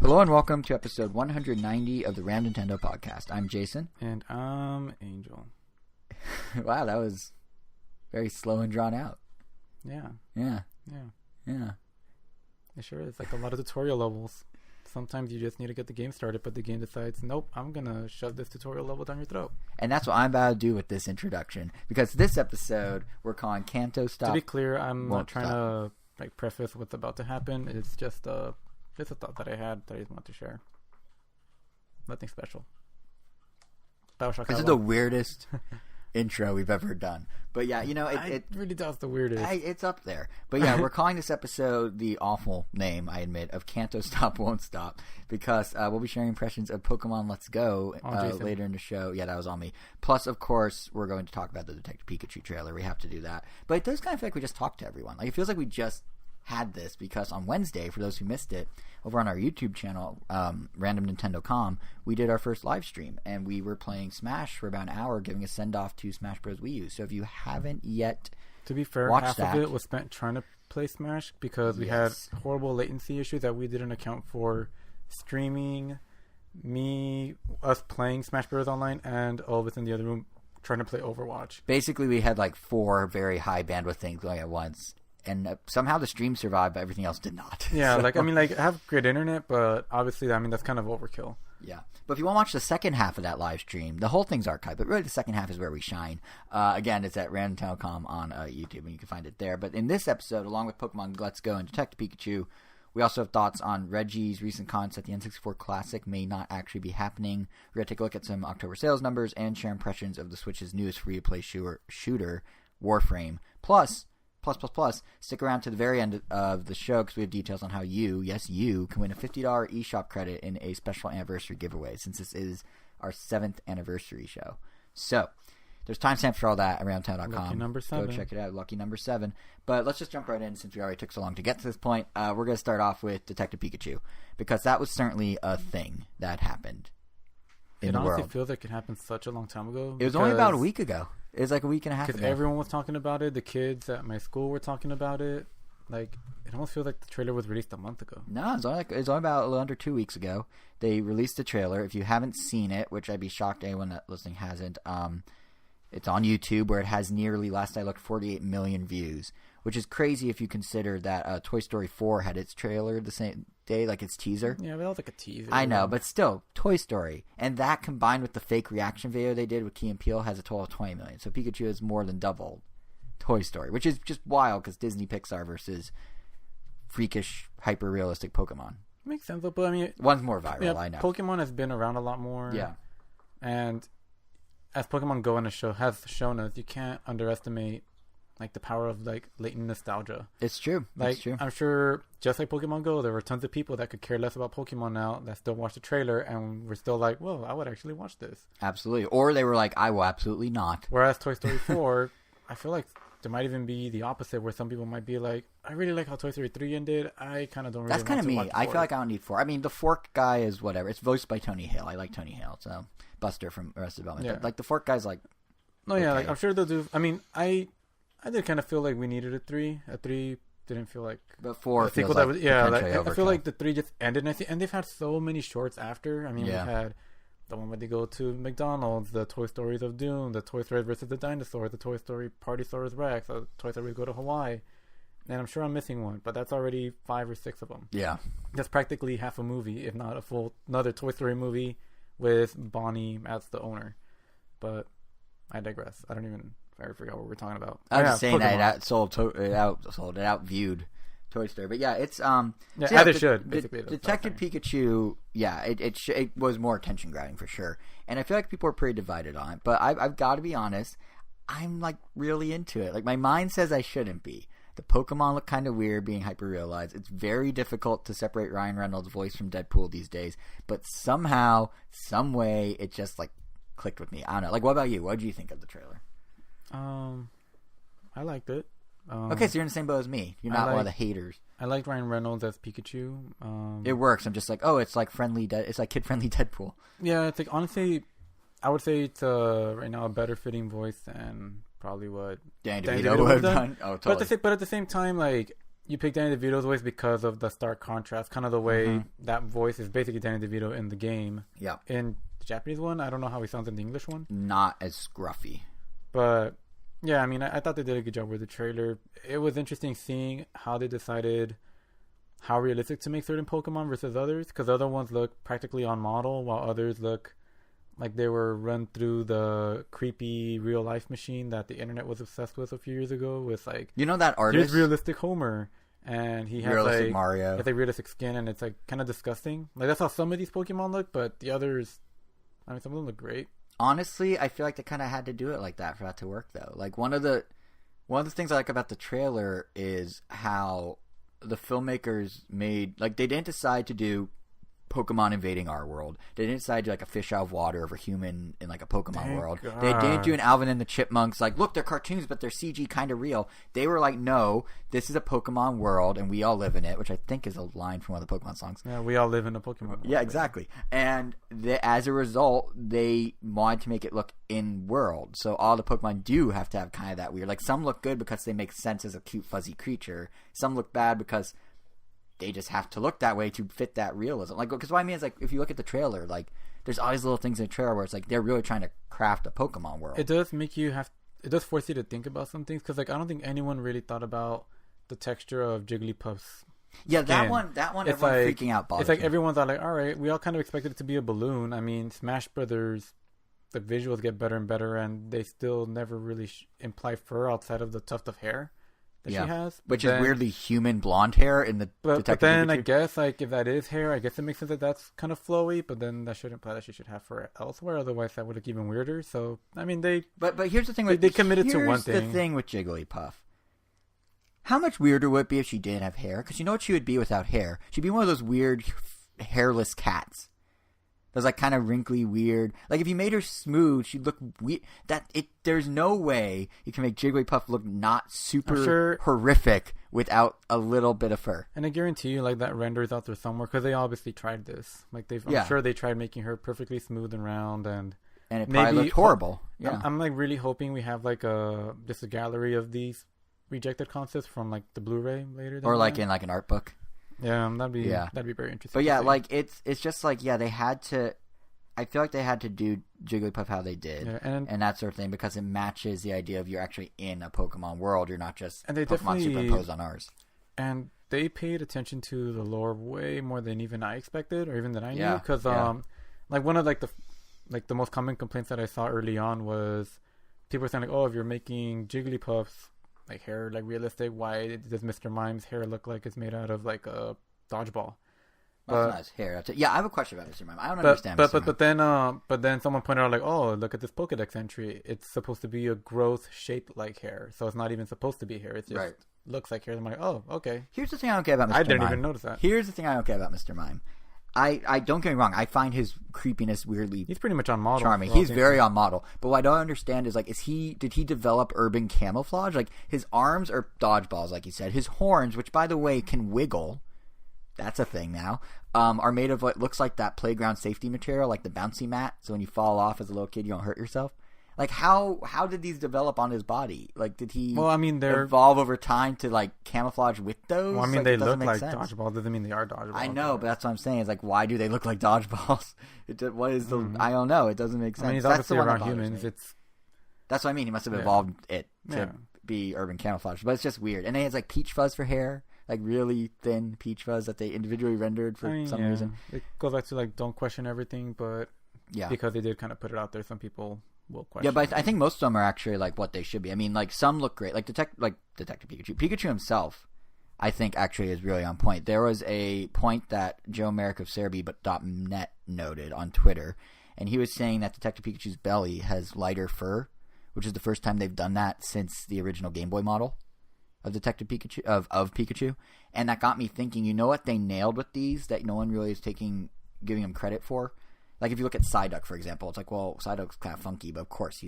Hello and welcome to episode 190 of the Ram Nintendo podcast. I'm Jason. And I'm Angel. Wow, that was very slow and drawn out. Yeah. Yeah. It sure is. Like a lot of tutorial levels. Sometimes you just need to get the game started, but the game decides, nope, I'm going to shove this tutorial level down your throat. And that's what I'm about to do with this introduction. Because this episode, we're calling Kanto Stop. To be clear, I'm not trying to preface what's about to happen. It's just a thought that I had that I just want to share. Nothing special. This is the weirdest intro we've ever done. But yeah, it really does the weirdest. It's up there. But yeah, we're calling this episode the awful name, I admit, of Kanto Stop Won't Stop, because we'll be sharing impressions of Pokemon Let's Go later in the show. Yeah, that was on me. Plus, of course, we're going to talk about the Detective Pikachu trailer. We have to do that. But it does kind of feel like we just talked to everyone. Like, it feels like we just had this, because on Wednesday, for those who missed it, over on our YouTube channel, randomnintendo.com, we did our first live stream, and we were playing Smash for about an hour, giving a send-off to Smash Bros. Wii U. So if you haven't yet to be fair, half of it was spent trying to play Smash, because we had horrible latency issues that we didn't account for streaming, us playing Smash Bros. Online, and all of us in the other room trying to play Overwatch. Basically, we had like 4 very high bandwidth things going at once. And somehow the stream survived, but everything else did not. Yeah, so. I have great internet, but obviously, that's kind of overkill. Yeah. But if you want to watch the second half of that live stream, the whole thing's archived, but really the second half is where we shine. Again, it's at randomtown.com on YouTube, and you can find it there. But in this episode, along with Pokemon Let's Go and Detective Pikachu, we also have thoughts on Reggie's recent comments that the N64 Classic may not actually be happening. We're going to take a look at some October sales numbers and share impressions of the Switch's newest free-to-play shooter, Warframe. Plus, stick around to the very end of the show, because we have details on how you can win a $50 eShop credit in a special anniversary giveaway, since this is our 7th anniversary show. So there's timestamps for all that around town.com. Lucky number 7. Go check it out. Lucky number 7. But let's just jump right in, since we already took so long to get to this point. We're going to start off with Detective Pikachu, because that was certainly a thing that happened in the world. It honestly feels like it happened such a long time ago. It was only about a week ago. It was like a week and a half ago. Because everyone was talking about it. The kids at my school were talking about it. Like, it almost feels like the trailer was released a month ago. No, it's only about a little under 2 weeks ago. They released the trailer. If you haven't seen it, which I'd be shocked anyone that listening hasn't, it's on YouTube, where it has nearly, last I looked, 48 million views, which is crazy if you consider that Toy Story 4 had its trailer the same day, like its teaser. Yeah, but that was like a teaser. I know, but still, Toy Story. And that combined with the fake reaction video they did with Key and Peele has a total of 20 million. So Pikachu is more than double Toy Story, which is just wild, because Disney Pixar versus freakish, hyper-realistic Pokemon. Makes sense, though, but one's more viral, I know. Pokemon has been around a lot more. Yeah. And as Pokemon Go has shown us, you can't underestimate the power of latent nostalgia. It's true. It's true. I'm sure, just like Pokemon Go, there were tons of people that could care less about Pokemon now that still watch the trailer, and we're still like, "Whoa, I would actually watch this." Absolutely. Or they were like, "I will absolutely not." Whereas Toy Story 4, I feel like there might even be the opposite, where some people might be like, "I really like how Toy Story 3 ended. I kind of don't really." That's kind of me. I feel like I don't need 4. I mean, the fork guy is whatever. It's voiced by Tony Hale. I like Tony Hale, so Buster from Arrested Development. Yeah. But the fork guy's like, no, okay. Yeah, I'm sure they'll do. I mean, I did kind of feel like we needed a 3. A 3 didn't feel like. But 4 feels like was, I feel like the 3 just ended, and they've had so many shorts after. I mean, we've had the one where they go to McDonald's, the Toy Stories of Doom, the Toy Story versus the Dinosaurs, the Toy Story Partysaurus Rex, the Toy Story Go to Hawaii, and I'm sure I'm missing one, but that's already 5 or 6 of them. Yeah, that's practically half a movie, if not another Toy Story movie with Bonnie as the owner. But I digress. I forgot what we're talking about. I was just saying that it outviewed Toy Story, but yeah, it's should. Detective Pikachu, it was more attention grabbing for sure, and I feel like people are pretty divided on it. But I've got to be honest, I'm really into it. Like, my mind says I shouldn't be. The Pokemon look kind of weird being hyper realized. It's very difficult to separate Ryan Reynolds' voice from Deadpool these days, but somehow, some way, it just clicked with me. I don't know. What about you? What did you think of the trailer? I liked it. Okay, so you're in the same boat as me. You're not one of the haters. I liked Ryan Reynolds as Pikachu. It works. I'm just like, it's like friendly. It's like kid-friendly Deadpool. Yeah, it's honestly, I would say it's right now a better fitting voice than probably what Dan DeVito would have done. Oh, totally. But at the same time, you pick Danny DeVito's voice because of the stark contrast, kind of the way that voice is basically Danny DeVito in the game. Yeah. In the Japanese one, I don't know how he sounds in the English one. Not as scruffy. But yeah, I mean, I thought they did a good job with the trailer. It was interesting seeing how they decided how realistic to make certain Pokemon versus others, because other ones look practically on model, while others look like they were run through the creepy real life machine that the internet was obsessed with a few years ago. With like, you know, that artist, here's realistic Homer, and he has realistic like Mario, he has like realistic skin, and it's like kind of disgusting. Like that's how some of these Pokemon look, but the others, I mean, some of them look great. Honestly, I feel like they kind of had to do it like that for that to work, though. Like one of the things I like about the trailer is how the filmmakers made, like, they didn't decide to do Pokemon invading our world. They didn't decide to like a fish out of water of a human in like a Pokemon world. God. They didn't do an Alvin and the Chipmunks like, look, they're cartoons but they're CG kind of real. They were like, no, this is a Pokemon world and we all live in it, which I think is a line from one of the Pokemon songs. Yeah, we all live in a Pokemon world. Yeah, exactly. And as a result, they wanted to make it look in world. So all the Pokemon do have to have kind of that weird, like some look good because they make sense as a cute fuzzy creature. Some look bad because they just have to look that way to fit that realism. Like, because what I mean is, like, if you look at the trailer, like, there's all these little things in the trailer where it's like they're really trying to craft a Pokemon world. It does make you have. It does force you to think about some things, because, like, I don't think anyone really thought about the texture of Jigglypuff's yeah, skin. that one, it's everyone's like, freaking out. It's like everyone's like, all right, we all kind of expected it to be a balloon. I mean, Smash Brothers, the visuals get better and better, and they still never really imply fur outside of the tuft of hair that she has, which is weirdly human blonde hair in the but then Pikachu. I guess, like, if that is hair, I guess it makes sense that that's kind of flowy, but then that should imply that she should have fur elsewhere, otherwise that would look even weirder. So I mean, but here's the thing with they committed to one thing. Here's the thing with Jigglypuff. How much weirder would it be if she didn't have hair? Because you know what she would be without hair? She'd be one of those weird hairless cats. Those like kind of wrinkly, weird. Like if you made her smooth, she'd look weird. There's no way you can make Jigglypuff look not super horrific without a little bit of fur. And I guarantee you, like, that renders out there somewhere, because they obviously tried this. Like I'm sure they tried making her perfectly smooth and round, and it probably looked horrible. Yeah, I'm like really hoping we have like just a gallery of these rejected concepts from like the Blu-ray later, or like in like an art book. Yeah, that'd be very interesting. But yeah, like it's just like they had to. I feel like they had to do Jigglypuff how they did, and that sort of thing, because it matches the idea of you're actually in a Pokemon world. You're not just Pokemon superimposed on ours. And they paid attention to the lore way more than even I expected, or even than I knew. Because like one of the most common complaints that I saw early on was people were saying like, oh, if you're making Jigglypuff's like hair like realistic, why does Mr. Mime's hair look like it's made out of like a dodgeball? That's not his hair. I have a question about Mr. Mime. I don't understand. But then someone pointed out like, oh, look at this Pokedex entry. It's supposed to be a growth shaped like hair, so it's not even supposed to be hair. It just looks like hair. I'm like, oh, okay. Here's the thing I don't get about Mr. Mime. I didn't even notice that. Here's the thing I don't get about Mr. Mime. I don't get me wrong. I find his creepiness weirdly. He's pretty much on model. Charming. He's very on model. But what I don't understand is like, did he develop urban camouflage? Like his arms are dodgeballs, like you said. His horns, which by the way can wiggle. That's a thing now. Are made of what looks like that playground safety material, like the bouncy mat. So when you fall off as a little kid, you don't hurt yourself. Like how did these develop on his body? Like did he? Well, I mean, they're evolve over time to like camouflage with those. Well, I mean, they look like dodgeballs. Doesn't mean they are dodgeballs. I know, but that's what I'm saying. Is like, why do they look like dodgeballs? What is the? I don't know. It doesn't make sense. I mean, he's obviously around humans. That's what I mean. He must have evolved it to be urban camouflage, but it's just weird. And then he has like peach fuzz for hair. Like really thin peach fuzz that they individually rendered for some reason. It goes back to like, don't question everything, but because they did kind of put it out there, some people will question. Yeah, but I think most of them are actually like what they should be. I mean, like some look great, like Detective Pikachu. Pikachu himself, I think actually is really on point. There was a point that Joe Merrick of Cerebi.net noted on Twitter, and he was saying that Detective Pikachu's belly has lighter fur, which is the first time they've done that since the original Game Boy model of Detective Pikachu of Pikachu, and that got me thinking. You know what they nailed with these that no one really is giving him credit for? Like if you look at Psyduck, for example, it's like, well, Psyduck's kind of funky, but of course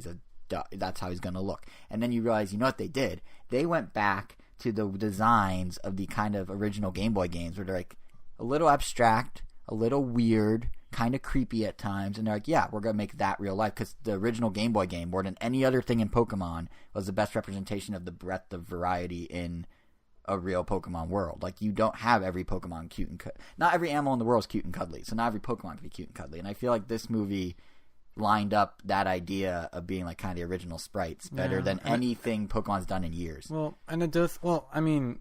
that's how he's gonna look. And then you realize, you know what they did? They went back to the designs of the kind of original Game Boy games where they're like a little abstract, a little weird, kind of creepy at times, and they're like, yeah, we're gonna make that real life, because the original Game Boy game, more than any other thing in Pokemon, was the best representation of the breadth of variety in a real Pokemon world. Like, you don't have every Pokemon cute and not every animal in the world is cute and cuddly, so not every Pokemon can be cute and cuddly. And I feel like this movie lined up that idea of being like kind of the original sprites better than anything Pokemon's done in years. Well, and it does. Well, I mean,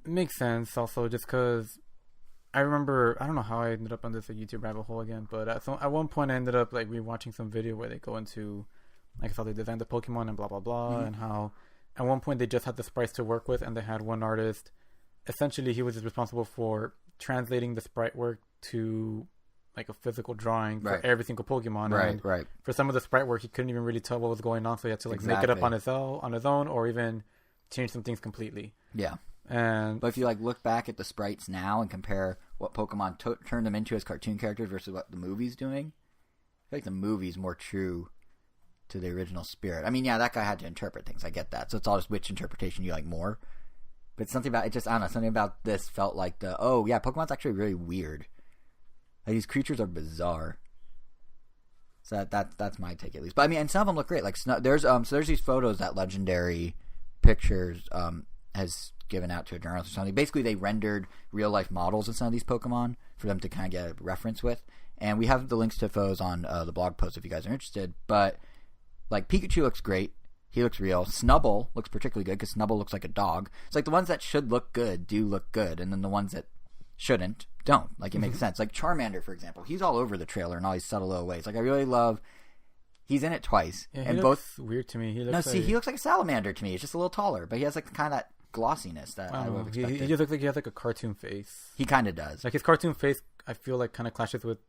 it makes sense also just because I remember, I don't know how I ended up on this YouTube rabbit hole again, but at one point I ended up like rewatching some video where they go into like how they designed the Pokemon and blah blah blah, and how at one point they just had the sprites to work with, and they had one artist. Essentially, he was just responsible for translating the sprite work to like a physical drawing for every single Pokemon. Right. For some of the sprite work, he couldn't even really tell what was going on, so he had to like make it up on his own, or even change some things completely. Yeah. But if you like look back at the sprites now and compare what Pokemon turned them into as cartoon characters versus what the movie's doing, I feel like the movie's more true to the original spirit. I mean, yeah, that guy had to interpret things. I get that. So it's all just which interpretation you like more. But something about it, just I don't know, something about this felt like Pokemon's actually really weird. Like, these creatures are bizarre. So that's my take at least. But I mean, and some of them look great. Like there's these photos that Legendary Pictures has given out to a journalist or something. Basically, they rendered real life models of some of these Pokemon for them to kind of get a reference with. And we have the links to photos on the blog post if you guys are interested. But like, Pikachu looks great. He looks real. Snubbull looks particularly good because Snubbull looks like a dog. It's like the ones that should look good do look good, and then the ones that shouldn't don't. Like, it makes sense. Like Charmander, for example, he's all over the trailer in all these subtle little ways. Like, I really love. He's in it twice, yeah, and looks weird to me. He looks like a salamander to me. It's just a little taller, but he has like kind of that glossiness that I would have expected. He just looks like he has like a cartoon face. He kind of does. Like, his cartoon face, I feel like kind of clashes with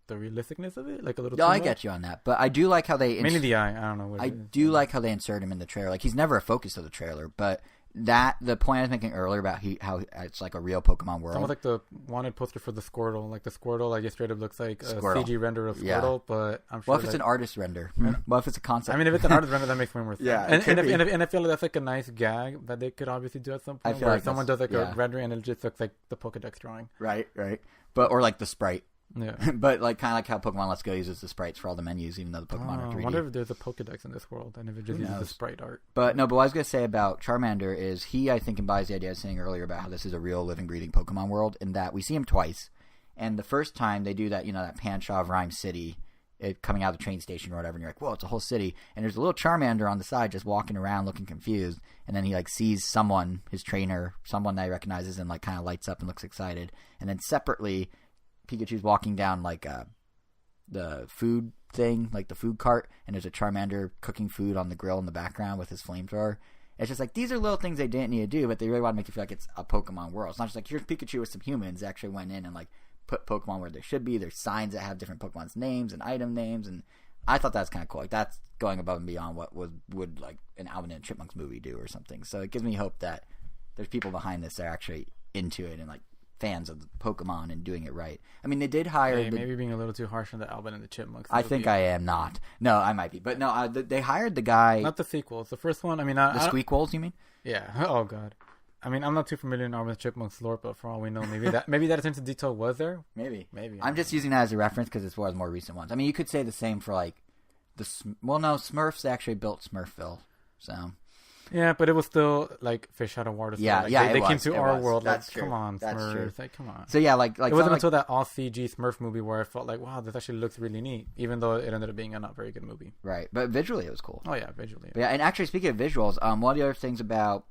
the realisticness of it, like a little. No, I get you on that, but I do like how they mainly the eye. I don't know. I do like how they insert him in the trailer. Like, he's never a focus of the trailer, but the point I was making earlier about how it's like a real Pokemon world. Almost like the wanted poster for the Squirtle. Like the Squirtle, I guess straight up looks like a CG render of Squirtle, but I'm sure. What if it's an artist render? What if it's a concept? I mean, if it's an artist render, that makes more sense. Yeah, and I feel like that's like a nice gag that they could obviously do at some point. Where like someone does like a rendering and it just looks like the Pokedex drawing. Right. But or like the sprite. Yeah. But like kind of like how Pokemon Let's Go uses the sprites for all the menus, even though the Pokemon are 3D. I wonder if there's a Pokedex in this world and if it just uses the sprite art. But what I was going to say about Charmander is he, I think, embodies the idea I was saying earlier about how this is a real living, breathing Pokemon world, in that we see him twice. And the first time they do that, that Panshaw of Rhyme City, coming out of the train station or whatever, and you're like, whoa, it's a whole city. And there's a little Charmander on the side just walking around looking confused. And then he like sees someone, his trainer, someone that he recognizes, and like kind of lights up and looks excited. And then separately, Pikachu's walking down like the food thing, like the food cart, and there's a Charmander cooking food on the grill in the background with his flamethrower. It's just like, these are little things they didn't need to do, but they really want to make you feel like it's a Pokemon world. It's not just like, here's Pikachu with some humans. They actually went in and like put Pokemon where they should be. There's signs that have different Pokemon's names and item names, and I thought that's kind of cool. Like, that's going above and beyond what would like an Alvin and Chipmunks movie do or something. So it gives me hope that there's people behind this that are actually into it and like fans of Pokemon and doing it right. I mean, they did hire... maybe being a little too harsh on the Alvin and the Chipmunks. I think I am not. No, I might be. But no, they hired the guy... Not the sequels. The first one, I mean... The Squeakquels, you mean? Yeah. Oh, God. I mean, I'm not too familiar in Alvin and the Chipmunks lore, but for all we know, maybe that attention to detail was there. Maybe. I'm just using that as a reference because it's one of the more recent ones. I mean, you could say the same for like... Smurfs actually built Smurfville, so... Yeah, but it was still like fish out of water. Yeah, like, they came to our world. That's like, true. come on, That's Smurfs. true. Like, come on. So yeah, like it wasn't until that all CG Smurf movie where I felt like, wow, this actually looks really neat, even though it ended up being a not very good movie. Right, but visually it was cool. Oh yeah, visually. Yeah, and actually speaking of visuals, one of the other things about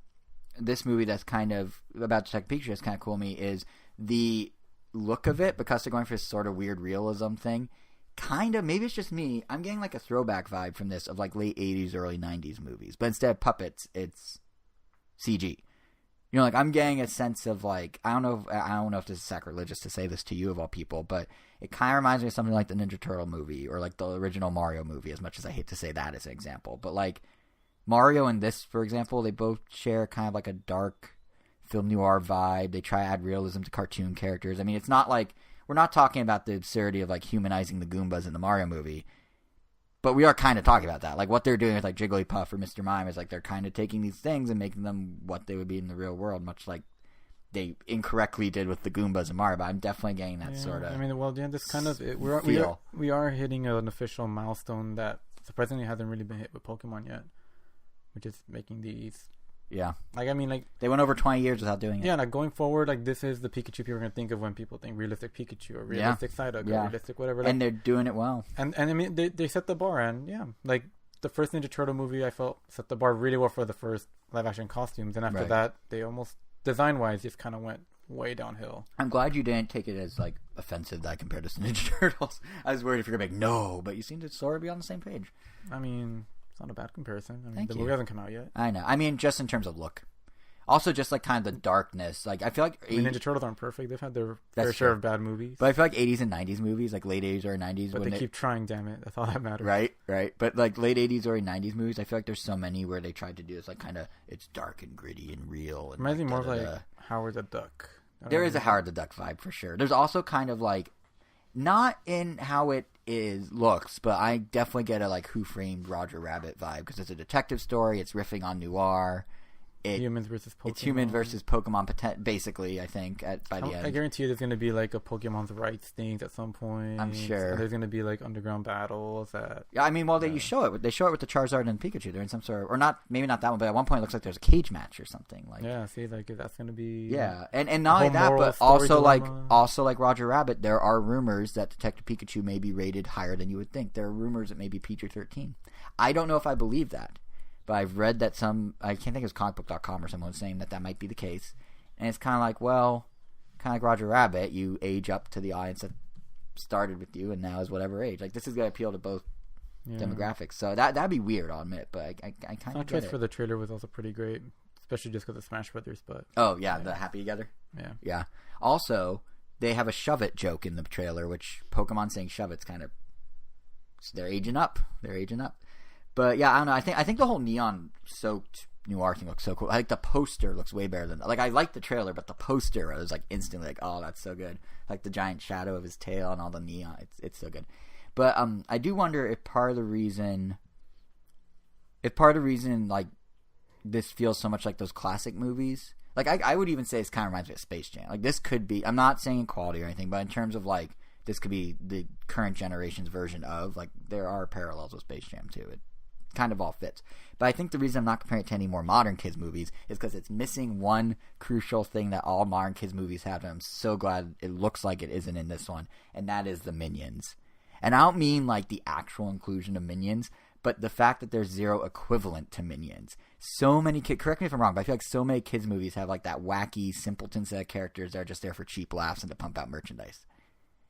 this movie that's kind of about Detective Pikachu that's kind of cool to me is the look of it, because they're going for this sort of weird realism thing. Kind of, maybe it's just me, I'm getting like a throwback vibe from this of like late 80s, early 90s movies, but instead of puppets, it's CG. Like, I'm getting a sense of like, I don't know if this is sacrilegious to say this to you of all people, but it kind of reminds me of something like the Ninja Turtle movie or like the original Mario movie, as much as I hate to say that as an example. But like Mario and this, for example, they both share kind of like a dark film noir vibe. They try to add realism to cartoon characters. I mean, it's not like, we're not talking about the absurdity of like humanizing the Goombas in the Mario movie. But we are kind of talking about that. Like, what they're doing with, like, Jigglypuff or Mr. Mime is, like, they're kind of taking these things and making them what they would be in the real world, much like they incorrectly did with the Goombas and Mario. But I'm definitely getting that sort of this kind of... We are hitting an official milestone that surprisingly hasn't really been hit with Pokemon yet, which is making these Yeah. Like, I mean, like... They went over 20 years without doing it. Yeah, like, going forward, like, this is the Pikachu people are going to think of when people think realistic Pikachu or realistic Psyduck or realistic whatever. Like, and they're doing it well. And I mean, they set the bar, and yeah, like, the first Ninja Turtle movie, I felt, set the bar really well for the first live-action costumes, and after that, they almost, design-wise, just kind of went way downhill. I'm glad you didn't take it as, like, offensive that I compared this to Ninja Turtles. I was worried if you're going to be like, no, but you seem to sort of be on the same page. I mean... It's not a bad comparison. I mean, the movie hasn't come out yet. I know. I mean, just in terms of look. Also, just like kind of the darkness. Like, I feel like Ninja Turtles aren't perfect. They've had their fair share of bad movies. But I feel like 80s and 90s movies, like late 80s or 90s. But they keep trying, damn it. That's all that matters. Right. But like late 80s or 90s movies, I feel like there's so many where they tried to do this, like kind of, it's dark and gritty and real. And reminds me more of like Howard the Duck. There is a Howard the Duck vibe for sure. There's also kind of like, not in how it looks, but I definitely get a like Who Framed Roger Rabbit vibe because it's a detective story. It's riffing on noir. Humans versus Pokemon. It's human versus Pokemon, basically, I think, by the end. I guarantee you there's going to be, like, a Pokemon's rights thing at some point. I'm sure. There's going to be, like, underground battles. Yeah, I mean, well, you show it. They show it with the Charizard and Pikachu. They're in some sort of... Or not, maybe not that one, but at one point it looks like there's a cage match or something. Like, yeah, see, like, if that's going to be... Yeah, and not only that, but also like Roger Rabbit, there are rumors that Detective Pikachu may be rated higher than you would think. There are rumors it may be PG-13. I don't know if I believe that. But I've read that I can't think it was comicbook.com or someone was saying that might be the case. And it's kind of like, well, kind of like Roger Rabbit, you age up to the audience that started with you and now is whatever age. Like, this is going to appeal to both demographics. So that'd be weird, I'll admit, but I kind of get it. For the trailer was also pretty great, especially just because of Smash Brothers. But oh, yeah, the Happy Together? Yeah. Also, they have a Shove It joke in the trailer, which Pokemon saying Shove It's kind of... They're aging up. But yeah, I don't know. I think the whole neon-soaked noir thing looks so cool. I think the poster looks way better than... Like, I like the trailer, but the poster, I was like instantly like, oh, that's so good. Like the giant shadow of his tail and all the neon. It's so good. But I do wonder if part of the reason, like, this feels so much like those classic movies... Like, I would even say this kind of reminds me of Space Jam. Like, this could be... I'm not saying quality or anything, but in terms of, like, this could be the current generation's version of... Like, there are parallels with Space Jam, too. It kind of all fits. But I think the reason I'm not comparing it to any more modern kids movies is because it's missing one crucial thing that all modern kids movies have, and I'm so glad it looks like it isn't in this one, and that is the Minions. And I don't mean like the actual inclusion of Minions, but the fact that there's zero equivalent to Minions. So many kids, correct me if I'm wrong, but I feel like so many kids movies have like that wacky simpleton set of characters that are just there for cheap laughs and to pump out merchandise.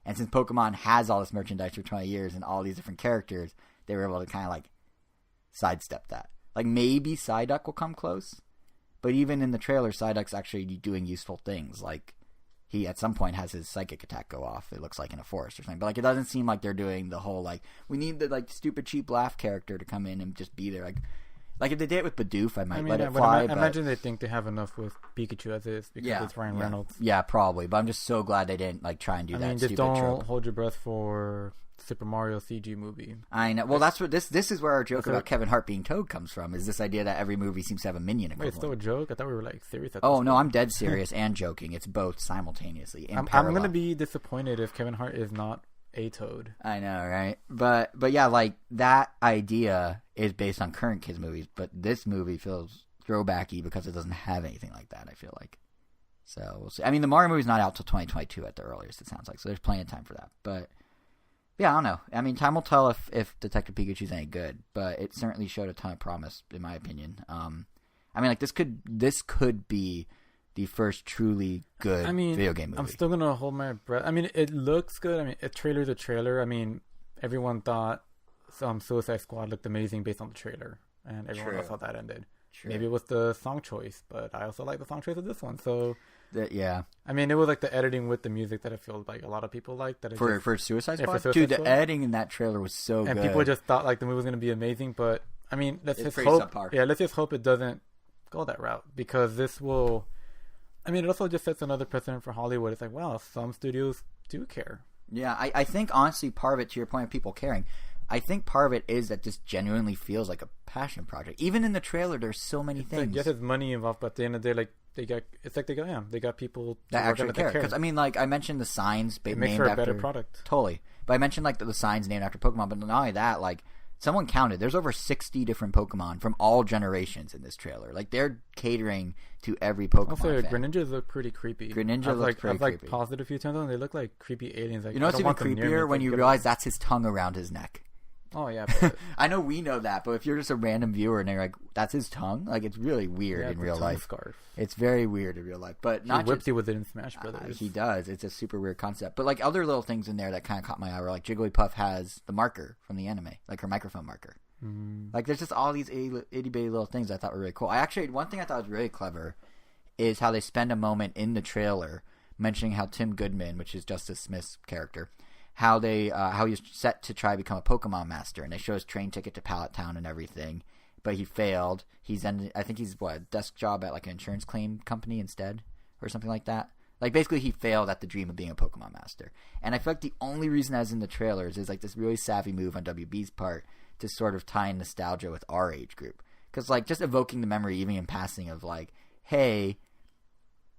And since Pokemon has all this merchandise for 20 years and all these different characters, they were able to kind of like sidestep that. Like, maybe Psyduck will come close, but even in the trailer, Psyduck's actually doing useful things. Like, he at some point has his psychic attack go off, it looks like, in a forest or something. But like, it doesn't seem like they're doing the whole, like, we need the like stupid cheap laugh character to come in and just be there. Like if they did it with Bidoof, I might let it fly. I imagine they think they have enough with Pikachu as is because it's Ryan Reynolds. Yeah, probably. But I'm just so glad they didn't like try and do that. Just stupid don't trope. hold your breath for Super Mario CG movie. I know. Well, that's what this is where our joke about Kevin Hart being Toad comes from. Is this idea that every movie seems to have a minion equivalent? Wait, it's still a joke? I thought we were like serious. Oh no, I'm dead serious and joking. It's both simultaneously. I'm gonna be disappointed if Kevin Hart is not a Toad. I know, right? But yeah, like that idea is based on current kids movies, but this movie feels throwbacky because it doesn't have anything like that. I feel like. So we'll see. I mean, the Mario movie's not out till 2022 at the earliest. It sounds like, so there's plenty of time for that. But yeah, I don't know. I mean, time will tell if Detective Pikachu's any good, but it certainly showed a ton of promise, in my opinion. I mean, like this could be the first truly good video game movie. I'm still gonna hold my breath. I mean, it looks good. I mean, a trailer's a trailer. I mean, everyone thought Suicide Squad looked amazing based on the trailer, and everyone else thought that ended. True. Maybe it was the song choice, but I also like the song choice of this one. So yeah, I mean, it was like the editing with the music that I feel like a lot of people like. That for Suicide Squad, dude, the editing in that trailer was so good, and people just thought like the movie was gonna be amazing. But I mean, let's just hope. Yeah, let's just hope it doesn't go that route, because this will. I mean, it also just sets another precedent for Hollywood. It's like, well, some studios do care. Yeah, I think honestly, part of it, to your point of people caring, I think part of it is that this genuinely feels like a passion project. Even in the trailer, there's so many things. Like, yes, there's money involved, but at the end of the day, like they got people that actually care. Because I mean, like I mentioned, the signs it makes for a better product. Totally, but I mentioned like the signs named after Pokemon. But not only that, like Someone counted. There's over 60 different Pokemon from all generations in this trailer. Like, they're catering to every Pokemon Also, fan. Greninjas look pretty creepy. Greninja looks pretty creepy. I've paused it a few times and they look like creepy aliens. Like, you know what's even creepier? When you realize that's his tongue around his neck. Oh, yeah. But I know we know that, but if you're just a random viewer and they're like, that's his tongue? Like, it's really weird in real life. Scarf. It's very weird in real life. But not he whips you with it in Smash Brothers. He does. It's a super weird concept. But, like, other little things in there that kind of caught my eye were, like, Jigglypuff has the marker from the anime, like her microphone marker. Like, there's just all these itty-bitty little things I thought were really cool. One thing I thought was really clever is how they spend a moment in the trailer mentioning how Tim Goodman, which is Justice Smith's character, how he's set to try to become a Pokemon master, and they show his train ticket to Pallet Town and everything, but he failed. I think he's a desk job at like an insurance claim company instead, or something like that. Like, basically, he failed at the dream of being a Pokemon master. And I feel like the only reason that was in the trailers is like this really savvy move on WB's part to sort of tie in nostalgia with our age group. Because, like, just evoking the memory, even in passing, of, like, hey,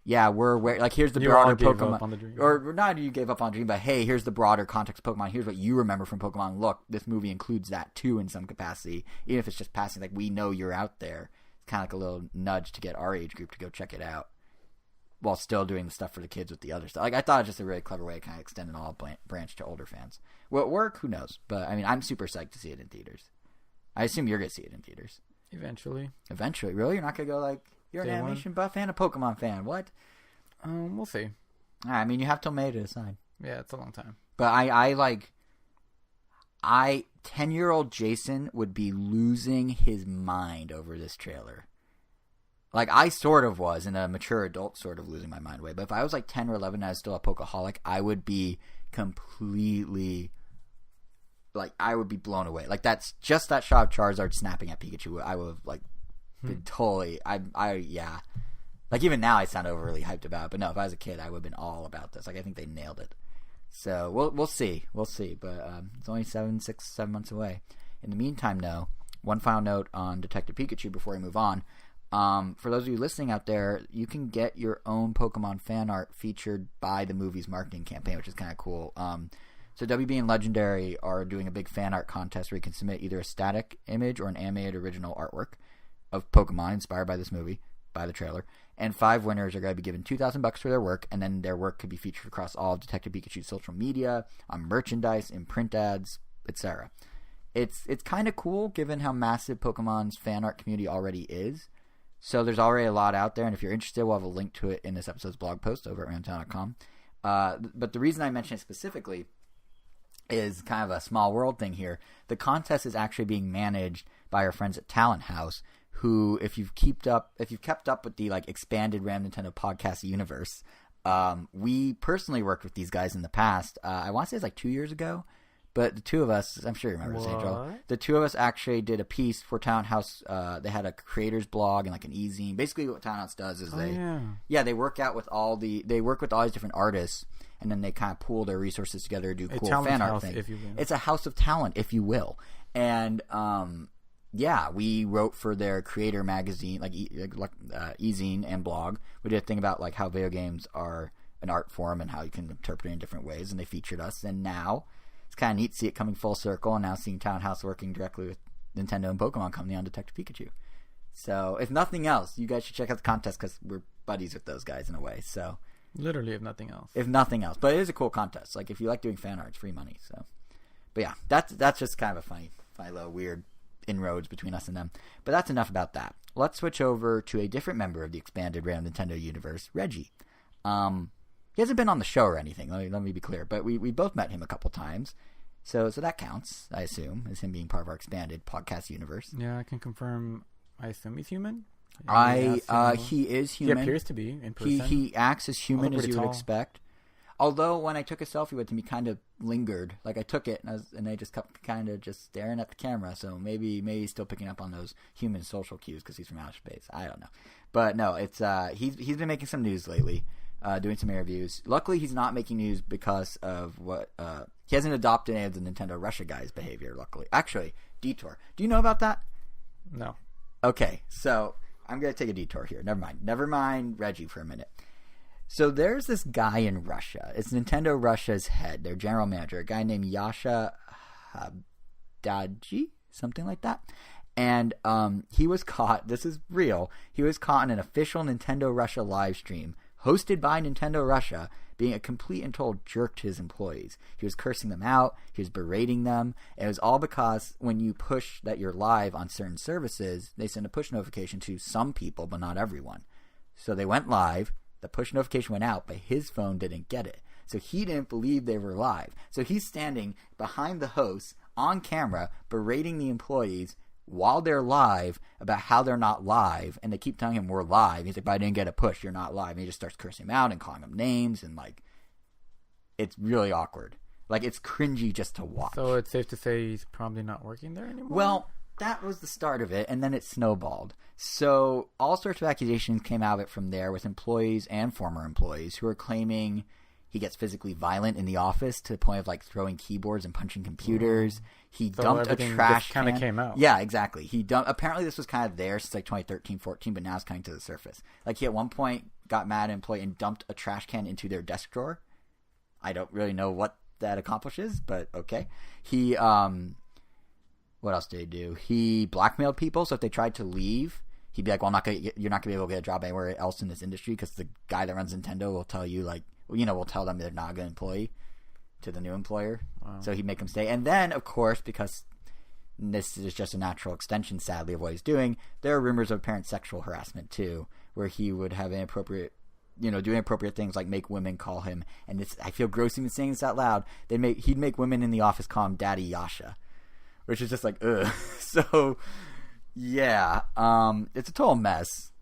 yeah, we're aware, like, here's the broader Pokemon. Or not you gave up on the dream, but hey, here's the broader context of Pokemon. Here's what you remember from Pokemon. Look, this movie includes that, too, in some capacity. Even if it's just passing, like, we know you're out there. It's kind of like a little nudge to get our age group to go check it out, while still doing the stuff for the kids with the other stuff. Like, I thought it was just a really clever way to kind of extend an olive branch to older fans. Will it work? Who knows? But, I mean, I'm super psyched to see it in theaters. I assume you're going to see it in theaters. Eventually. Eventually? Really? You're not going to go, like, you're an animation buff and a Pokemon fan. What? We'll see. I mean, you have till May to decide. Yeah, it's a long time. But 10-year-old Jason would be losing his mind over this trailer. Like, I sort of was, in a mature adult sort of losing my mind way. But if I was like 10 or 11 and I was still a Pokeholic, I would be completely, like, I would be blown away. Like, that's just that shot of Charizard snapping at Pikachu. I would have, like, been totally, yeah. Like, even now I sound overly hyped about it. But no, if I was a kid, I would have been all about this. Like, I think they nailed it. So, we'll see. We'll see. But it's only 7 months away. In the meantime, though, one final note on Detective Pikachu before we move on. For those of you listening out there, you can get your own Pokemon fan art featured by the movie's marketing campaign, which is kind of cool. So WB and Legendary are doing a big fan art contest where you can submit either a static image or an animated original artwork of Pokemon inspired by this movie, by the trailer. And 5 winners are going to be given $2,000 for their work, and then their work could be featured across all of Detective Pikachu's social media, on merchandise, in print ads, etc. It's kind of cool given how massive Pokemon's fan art community already is. So there's already a lot out there, and if you're interested, we'll have a link to it in this episode's blog post over at ramtown.com. But the reason I mention it specifically is kind of a small world thing here. The contest is actually being managed by our friends at Talent House, who, if you've kept up with the like expanded Ram Nintendo podcast universe, we personally worked with these guys in the past. I want to say it's like 2 years ago. But the two of us, I'm sure you remember this, Angel. The two of us actually did a piece for Talent House. They had a creators blog and like an e-zine. Basically, what Talent House does is they work with all these different artists, and then they kind of pool their resources together to do cool fan art things. It's a house of talent, if you will. And we wrote for their creator magazine, like e-zine and blog. We did a thing about like how video games are an art form and how you can interpret it in different ways, and they featured us. And now it's kind of neat to see it coming full circle, and now seeing Talent House working directly with Nintendo and Pokemon Company on Detective Pikachu. So, if nothing else, you guys should check out the contest because we're buddies with those guys in a way. So, literally, if nothing else. But it is a cool contest. Like, if you like doing fan art, it's free money. So, but yeah, that's just kind of a funny little weird inroads between us and them. But that's enough about that. Let's switch over to a different member of the expanded Ram Nintendo universe, Reggie. He hasn't been on the show or anything, let me be clear, but we both met him a couple times, so that counts, I assume, as him being part of our expanded podcast universe. Yeah, I can confirm, I assume he's human? He is human. He appears to be, in person. He acts as human as you would expect. Although, when I took a selfie with him, he kind of lingered. Like, I took it, and I just kept kind of just staring at the camera, so maybe he's still picking up on those human social cues because he's from outer space. I don't know. But no, it's he's been making some news lately. Doing some interviews. Luckily, he's not making news because of what he hasn't adopted any of the Nintendo Russia guys' behavior. Luckily, actually, detour. Do you know about that? No. Okay, so I'm gonna take a detour here. Never mind, Reggie for a minute. So there's this guy in Russia. It's Nintendo Russia's head, their general manager, a guy named Yasha Habdaji. something like that. And he was caught, this is real, he was caught in an official Nintendo Russia live stream hosted by Nintendo Russia being a complete and total jerk to his employees. He was cursing them out, he was berating them, and it was all because when you push that you're live on certain services, they send a push notification to some people, but not everyone. So they went live, the push notification went out, but his phone didn't get it. So he didn't believe they were live. So he's standing behind the host on camera berating the employees while they're live about how they're not live, and they keep telling him we're live. He's like, but I didn't get a push, you're not live. And he just starts cursing him out and calling them names, and like, it's really awkward. Like, it's cringy just to watch. So it's safe to say he's probably not working there anymore? Well, that was the start of it, and then it snowballed. So all sorts of accusations came out of it from there with employees and former employees who are claiming he gets physically violent in the office to the point of like throwing keyboards and punching computers. He dumped a trash can. Kind of came out. Yeah, exactly. He dumped. Apparently, this was kind of there since like 2013, 14, but now it's coming to the surface. Like, he at one point got mad at an employee and dumped a trash can into their desk drawer. I don't really know what that accomplishes, but okay. He what else did he do? He blackmailed people, so if they tried to leave, he'd be like, "Well, you're not gonna be able to get a job anywhere else in this industry because the guy that runs Nintendo will tell you like." We'll tell them they're not a good employee to the new employer. Wow. So he'd make them stay. And then, of course, because this is just a natural extension, sadly, of what he's doing, there are rumors of apparent sexual harassment, too, where he would have inappropriate, doing inappropriate things like make women call him, and this, I feel gross even saying this out loud, he'd make women in the office call him Daddy Yasha, which is just like, ugh. So, yeah, it's a total mess.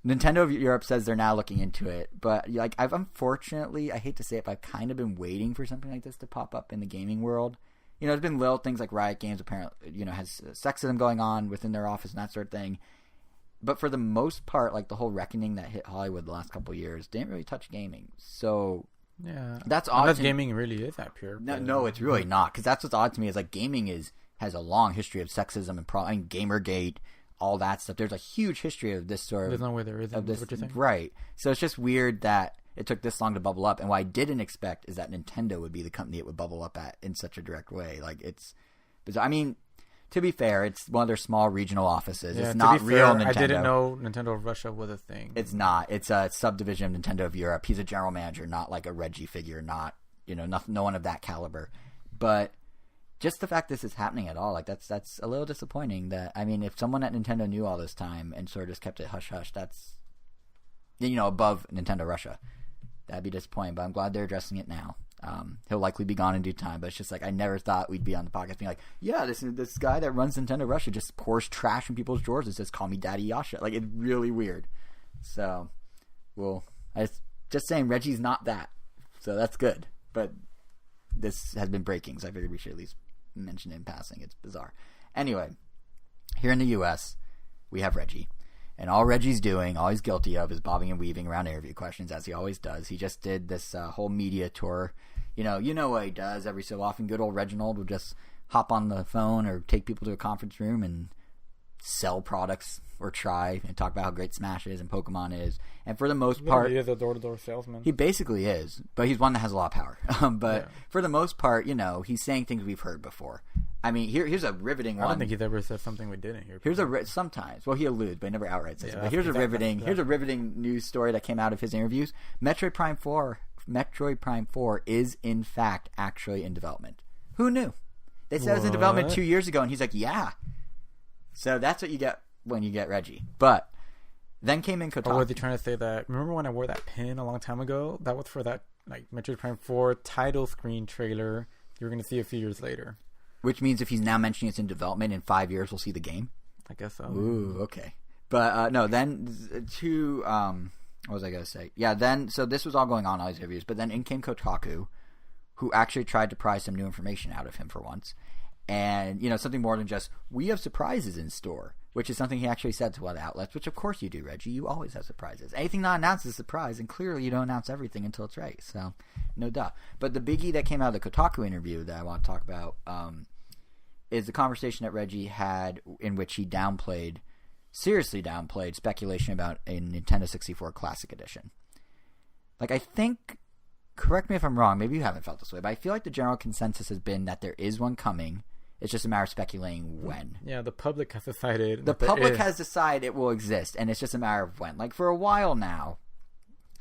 Nintendo of Europe says they're now looking into it, but like I hate to say it, but I've kind of been waiting for something like this to pop up in the gaming world. There's been little things like Riot Games apparently, has sexism going on within their office and that sort of thing. But for the most part, like the whole reckoning that hit Hollywood the last couple of years didn't really touch gaming. So yeah, that's odd. Unless gaming really is that pure. No, it's really not, because that's what's odd to me is like gaming has a long history of sexism and Gamergate. All that stuff. There's a huge history of this sort of... There's no way there isn't. What you think? Right. So it's just weird that it took this long to bubble up. And what I didn't expect is that Nintendo would be the company it would bubble up at in such a direct way. Like, it's bizarre. I mean, to be fair, it's one of their small regional offices. Yeah, it's not real Nintendo. I didn't know Nintendo of Russia was a thing. It's not. It's a subdivision of Nintendo of Europe. He's a general manager, not like a Reggie figure, not, no one of that caliber. But... just the fact this is happening at all, like that's a little disappointing. That, I mean, if someone at Nintendo knew all this time and sort of just kept it hush hush, that's above Nintendo Russia. That'd be disappointing. But I'm glad they're addressing it now. He'll likely be gone in due time. But it's just like I never thought we'd be on the podcast being like, yeah, this guy that runs Nintendo Russia just pours trash in people's drawers and says, "Call me Daddy Yasha." Like, it's really weird. So, just saying, Reggie's not that. So that's good. But this has been breaking, so I figured we should at least mention it in passing. It's bizarre. Anyway, here in the U.S., we have Reggie. And all Reggie's doing, all he's guilty of, is bobbing and weaving around interview questions, as he always does. He just did this whole media tour. You know what he does every so often. Good old Reginald will just hop on the phone or take people to a conference room and sell products or try and talk about how great Smash is and Pokemon is. And for the most part... he is a door-to-door salesman. He basically is. But he's one that has a lot of power. For the most part, he's saying things we've heard before. I mean, here's a riveting one. I don't think he's ever said something we didn't hear. Sometimes. Well, he alludes, but he never outright says it. But here's a riveting news story that came out of his interviews. Metroid Prime 4 is, in fact, actually in development. Who knew? They said it was in development 2 years ago, and he's like, yeah. So that's what you get when you get Reggie. But then came in Kotaku. Or were they trying to say that? Remember when I wore that pin a long time ago? That was for that Metroid Prime 4 title screen trailer you were going to see a few years later. Which means if he's now mentioning it's in development, in 5 years we'll see the game? I guess so. Ooh, okay. But no, then to... what was I going to say? Yeah, then... So this was all going on, all these interviews. But then in came Kotaku, who actually tried to pry some new information out of him for once. And, something more than just, we have surprises in store, which is something he actually said to one of the outlets, which of course you do, Reggie. You always have surprises. Anything not announced is a surprise, and clearly you don't announce everything until it's right. So, no duh. But the biggie that came out of the Kotaku interview that I want to talk about is the conversation that Reggie had in which he seriously downplayed speculation about a Nintendo 64 Classic Edition. Like, I think, correct me if I'm wrong, maybe you haven't felt this way, but I feel like the general consensus has been that there is one coming, It's just a matter of speculating when. Yeah, the public has decided. The public has decided it will exist, and it's just a matter of when. Like, for a while now,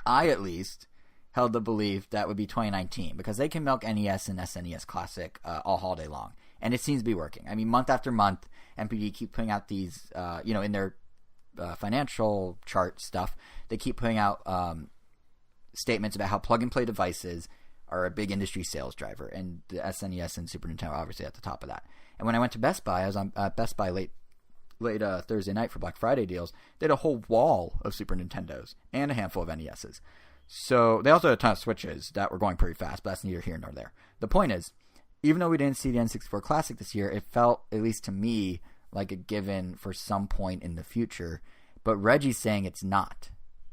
I at least held the belief that would be 2019 because they can milk NES and SNES Classic all holiday long, and it seems to be working. I mean, month after month, MPD keep putting out these, in their financial chart stuff, they keep putting out statements about how plug-and-play devices are a big industry sales driver, and the SNES and Super Nintendo are obviously at the top of that. And when I went to Best Buy, I was on Best Buy late Thursday night for Black Friday deals. They had a whole wall of Super Nintendos and a handful of NESs. So they also had a ton of Switches that were going pretty fast, but that's neither here nor there. The point is, even though we didn't see the N64 Classic this year, it felt, at least to me, like a given for some point in the future. But Reggie's saying it's not.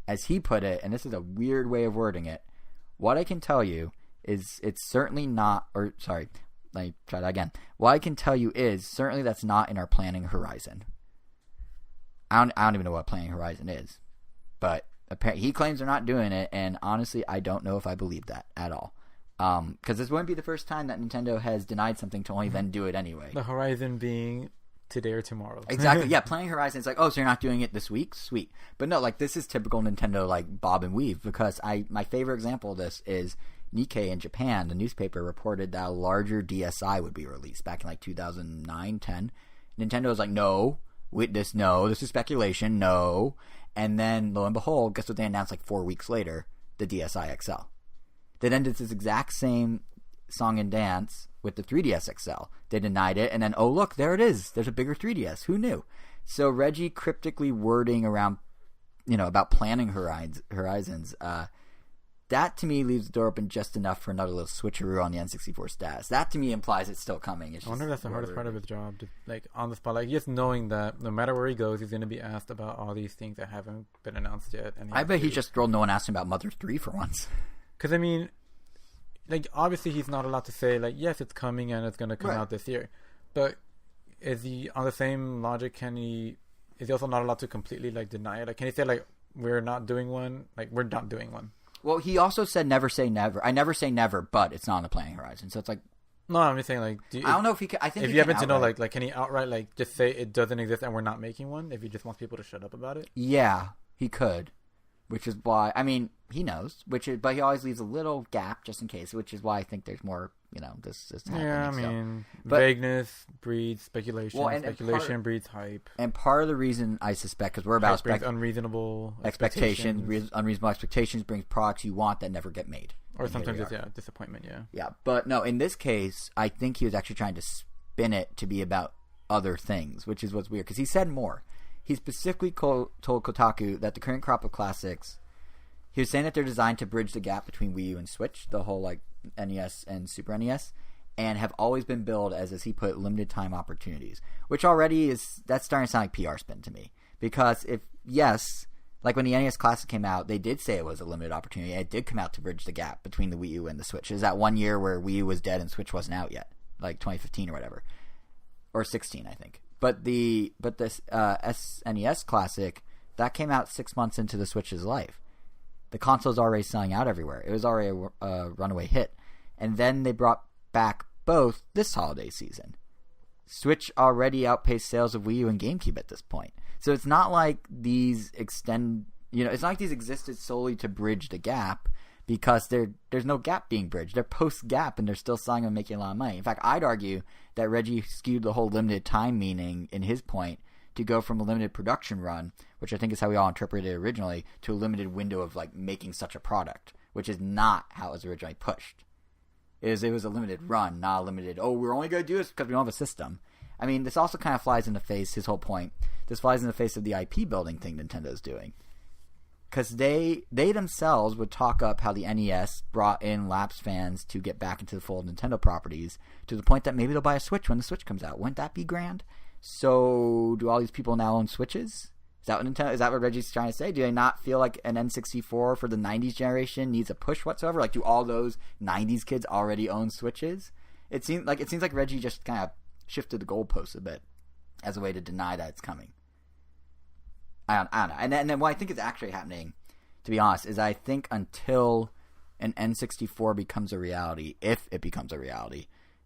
As he put it, and this is a weird way of wording it, what I can tell you is it's certainly not, or sorry, let me try that again. What I can tell you is certainly that's not in our planning horizon. I don't even know what planning horizon is, but apparently he claims they're not doing it, and honestly, I don't know if I believe that at all. Because this wouldn't be the first time that Nintendo has denied something to only then do it anyway. The horizon being today or tomorrow. Exactly. Yeah, planning horizon is like, oh, so you're not doing it this week? Sweet. But no, like, this is typical Nintendo, like, bob and weave, because my favorite example of this is Nikkei in Japan. The newspaper reported that a larger DSi would be released back in, like, 2009, 10. Nintendo was like, no, this is speculation, no. And then, lo and behold, guess what they announced, like, 4 weeks later? The DSi XL. They then did this exact same song and dance with the 3DS XL. They denied it, and then, oh, look, there it is. There's a bigger 3DS. Who knew? So Reggie cryptically wording around, about planning horizons, that to me leaves the door open just enough for another little switcheroo on the N64 status. That to me implies it's still coming. I wonder if that's the hardest part of his job, on the spot. Like, just knowing that no matter where he goes, he's going to be asked about all these things that haven't been announced yet. And I bet he's just thrilled no one asked him about Mother 3 for once. Because, I mean, like, obviously he's not allowed to say, like, yes, it's coming and it's going to come out this year. But is he, on the same logic, is he also not allowed to completely, like, deny it? Like, can he say, like, we're not doing one? Like, we're not doing one. Well, he also said never say never. I never say never, but it's not on the planning horizon. So it's like... No, I'm just saying, like... I don't know if he can... I think if you happen to know, like, can he outright, like, just say it doesn't exist and we're not making one? If he just wants people to shut up about it? Yeah, he could. Which is why... I mean, he knows. But he always leaves a little gap just in case, which is why I think there's more... this happening. Yeah, I mean, vagueness breeds speculation. Well, speculation breeds hype. And part of the reason I suspect, because we're about brings unreasonable expectations. Unreasonable expectations brings products you want that never get made. Or sometimes just disappointment. Yeah. Yeah, but no, in this case, I think he was actually trying to spin it to be about other things, which is what's weird. Because he said more. He specifically told Kotaku that the current crop of classics. He was saying that they're designed to bridge the gap between Wii U and Switch, the whole like NES and Super NES, and have always been billed as he put, limited time opportunities, which already that's starting to sound like PR spin to me. Because like when the NES Classic came out, they did say it was a limited opportunity, and it did come out to bridge the gap between the Wii U and the Switch. It was that 1 year where Wii U was dead and Switch wasn't out yet, like 2015 or whatever, or 16, I think. But this SNES Classic, that came out 6 months into the Switch's life. The console's already selling out everywhere. It was already a runaway hit. And then they brought back both this holiday season. Switch already outpaced sales of Wii U and GameCube at this point. So it's not like these it's not like these existed solely to bridge the gap, because there's no gap being bridged. They're post-gap, and they're still selling and making a lot of money. In fact, I'd argue that Reggie skewed the whole limited time meaning in his point to go from a limited production run, which I think is how we all interpreted it originally, to a limited window of like making such a product, which is not how it was originally pushed. It was a limited run, not a limited, we're only going to do this because we don't have a system. I mean, this also kind of flies in the face, his whole point, this flies in the face of the IP building thing Nintendo's doing. Because they themselves would talk up how the NES brought in lapsed fans to get back into the fold of Nintendo properties, to the point that maybe they'll buy a Switch when the Switch comes out. Wouldn't that be grand? So, do all these people now own Switches? Is that what Reggie's trying to say? Do they not feel like an N64 for the 90s generation needs a push whatsoever? Like, do all those 90s kids already own Switches? It seems like Reggie just kind of shifted the goalposts a bit as a way to deny that it's coming. I don't know. And then what I think is actually happening, to be honest, is I think until an N64 becomes a reality, if it becomes a reality,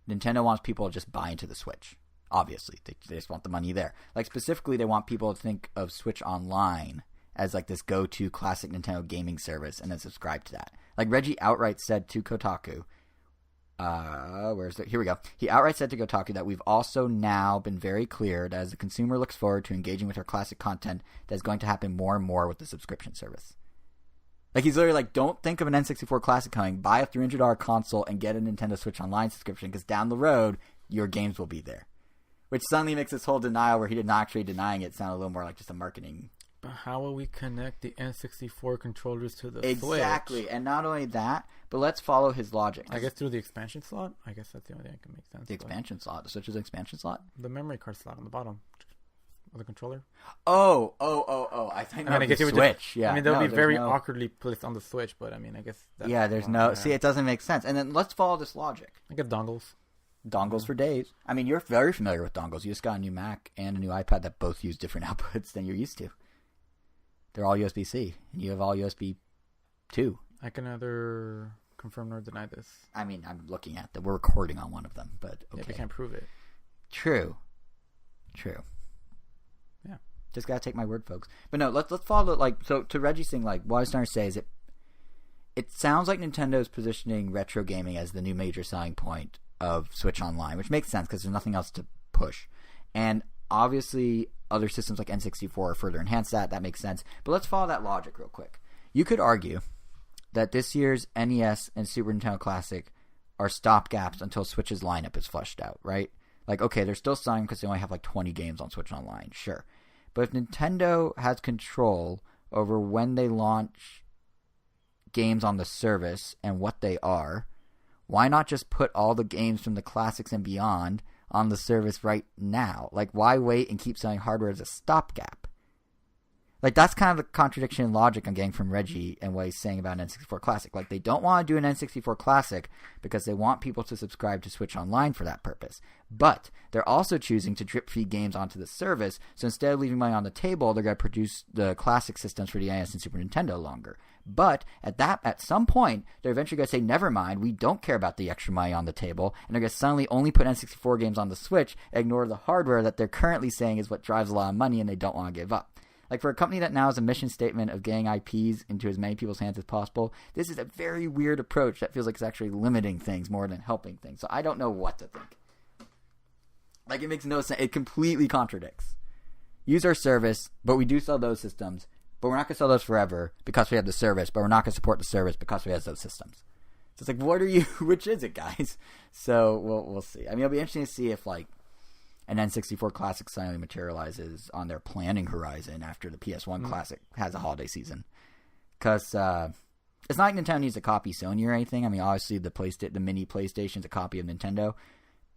Nintendo wants people to just buy into the Switch. Obviously, they just want the money there. Like, specifically, they want people to think of Switch Online as like this go-to classic Nintendo gaming service and then subscribe to that. Like, Reggie outright said to Kotaku, here we go. He outright said to Kotaku that we've also now been very clear that as the consumer looks forward to engaging with our classic content, that's going to happen more and more with the subscription service. Like, he's literally like, don't think of an N64 Classic coming, buy a $300 console and get a Nintendo Switch Online subscription, because down the road, your games will be there. Which suddenly makes this whole denial where he did not actually denying it sound a little more like just a marketing. But how will we connect the N64 controllers to the Switch? Exactly. And not only that, but let's follow his logic. I guess through the expansion slot? I guess that's the only thing that can make sense. The expansion slot? The Switch's expansion slot? The memory card slot on the bottom of the controller. Oh. I think that was the Switch. Yeah. I mean, they'll be very awkwardly placed on the Switch, but I mean, I guess that's... Yeah, there's no... See, it doesn't make sense. And then let's follow this logic. I get dongles. Dongles for days. I mean, you're very familiar with dongles. You just got a new Mac and a new iPad that both use different outputs than you're used to. They're all USB-C, and you have all USB 2. I can neither confirm nor deny this. I mean, I'm looking at them. We're recording on one of them, but okay. Yeah, we can't prove it. True. Yeah. Just gotta take my word, folks. But no, let's follow, like, so to Reggie's thing, like, what I was trying to say is it sounds like Nintendo's positioning retro gaming as the new major selling point of Switch Online, which makes sense because there's nothing else to push. And obviously, other systems like N64 further enhance that. That makes sense. But let's follow that logic real quick. You could argue that this year's NES and Super Nintendo Classic are stopgaps until Switch's lineup is fleshed out, right? Like, okay, they're still selling because they only have like 20 games on Switch Online, sure. But if Nintendo has control over when they launch games on the service and what they are, why not just put all the games from the classics and beyond on the service right now? Like, why wait and keep selling hardware as a stopgap? Like, that's kind of the contradiction in logic I'm getting from Reggie and what he's saying about an N64 Classic. Like, they don't want to do an N64 Classic because they want people to subscribe to Switch Online for that purpose. But they're also choosing to drip feed games onto the service, so instead of leaving money on the table, they're going to produce the classic systems for the NES and Super Nintendo longer. But at some point, they're eventually going to say, never mind, we don't care about the extra money on the table, and they're going to suddenly only put N64 games on the Switch, ignore the hardware that they're currently saying is what drives a lot of money and they don't want to give up. Like, for a company that now has a mission statement of getting IPs into as many people's hands as possible, this is a very weird approach that feels like it's actually limiting things more than helping things. So I don't know what to think. Like, it makes no sense. It completely contradicts. Use our service, but we do sell those systems, but we're not going to sell those forever because we have the service, but we're not going to support the service because we have those systems. So it's like, what are you, which is it, guys? So we'll see. I mean, it'll be interesting to see if, like, an N64 Classic suddenly materializes on their planning horizon after the PS1 Classic has a holiday season. Because it's not like Nintendo needs to copy Sony or anything. I mean, obviously the mini PlayStation's a copy of Nintendo.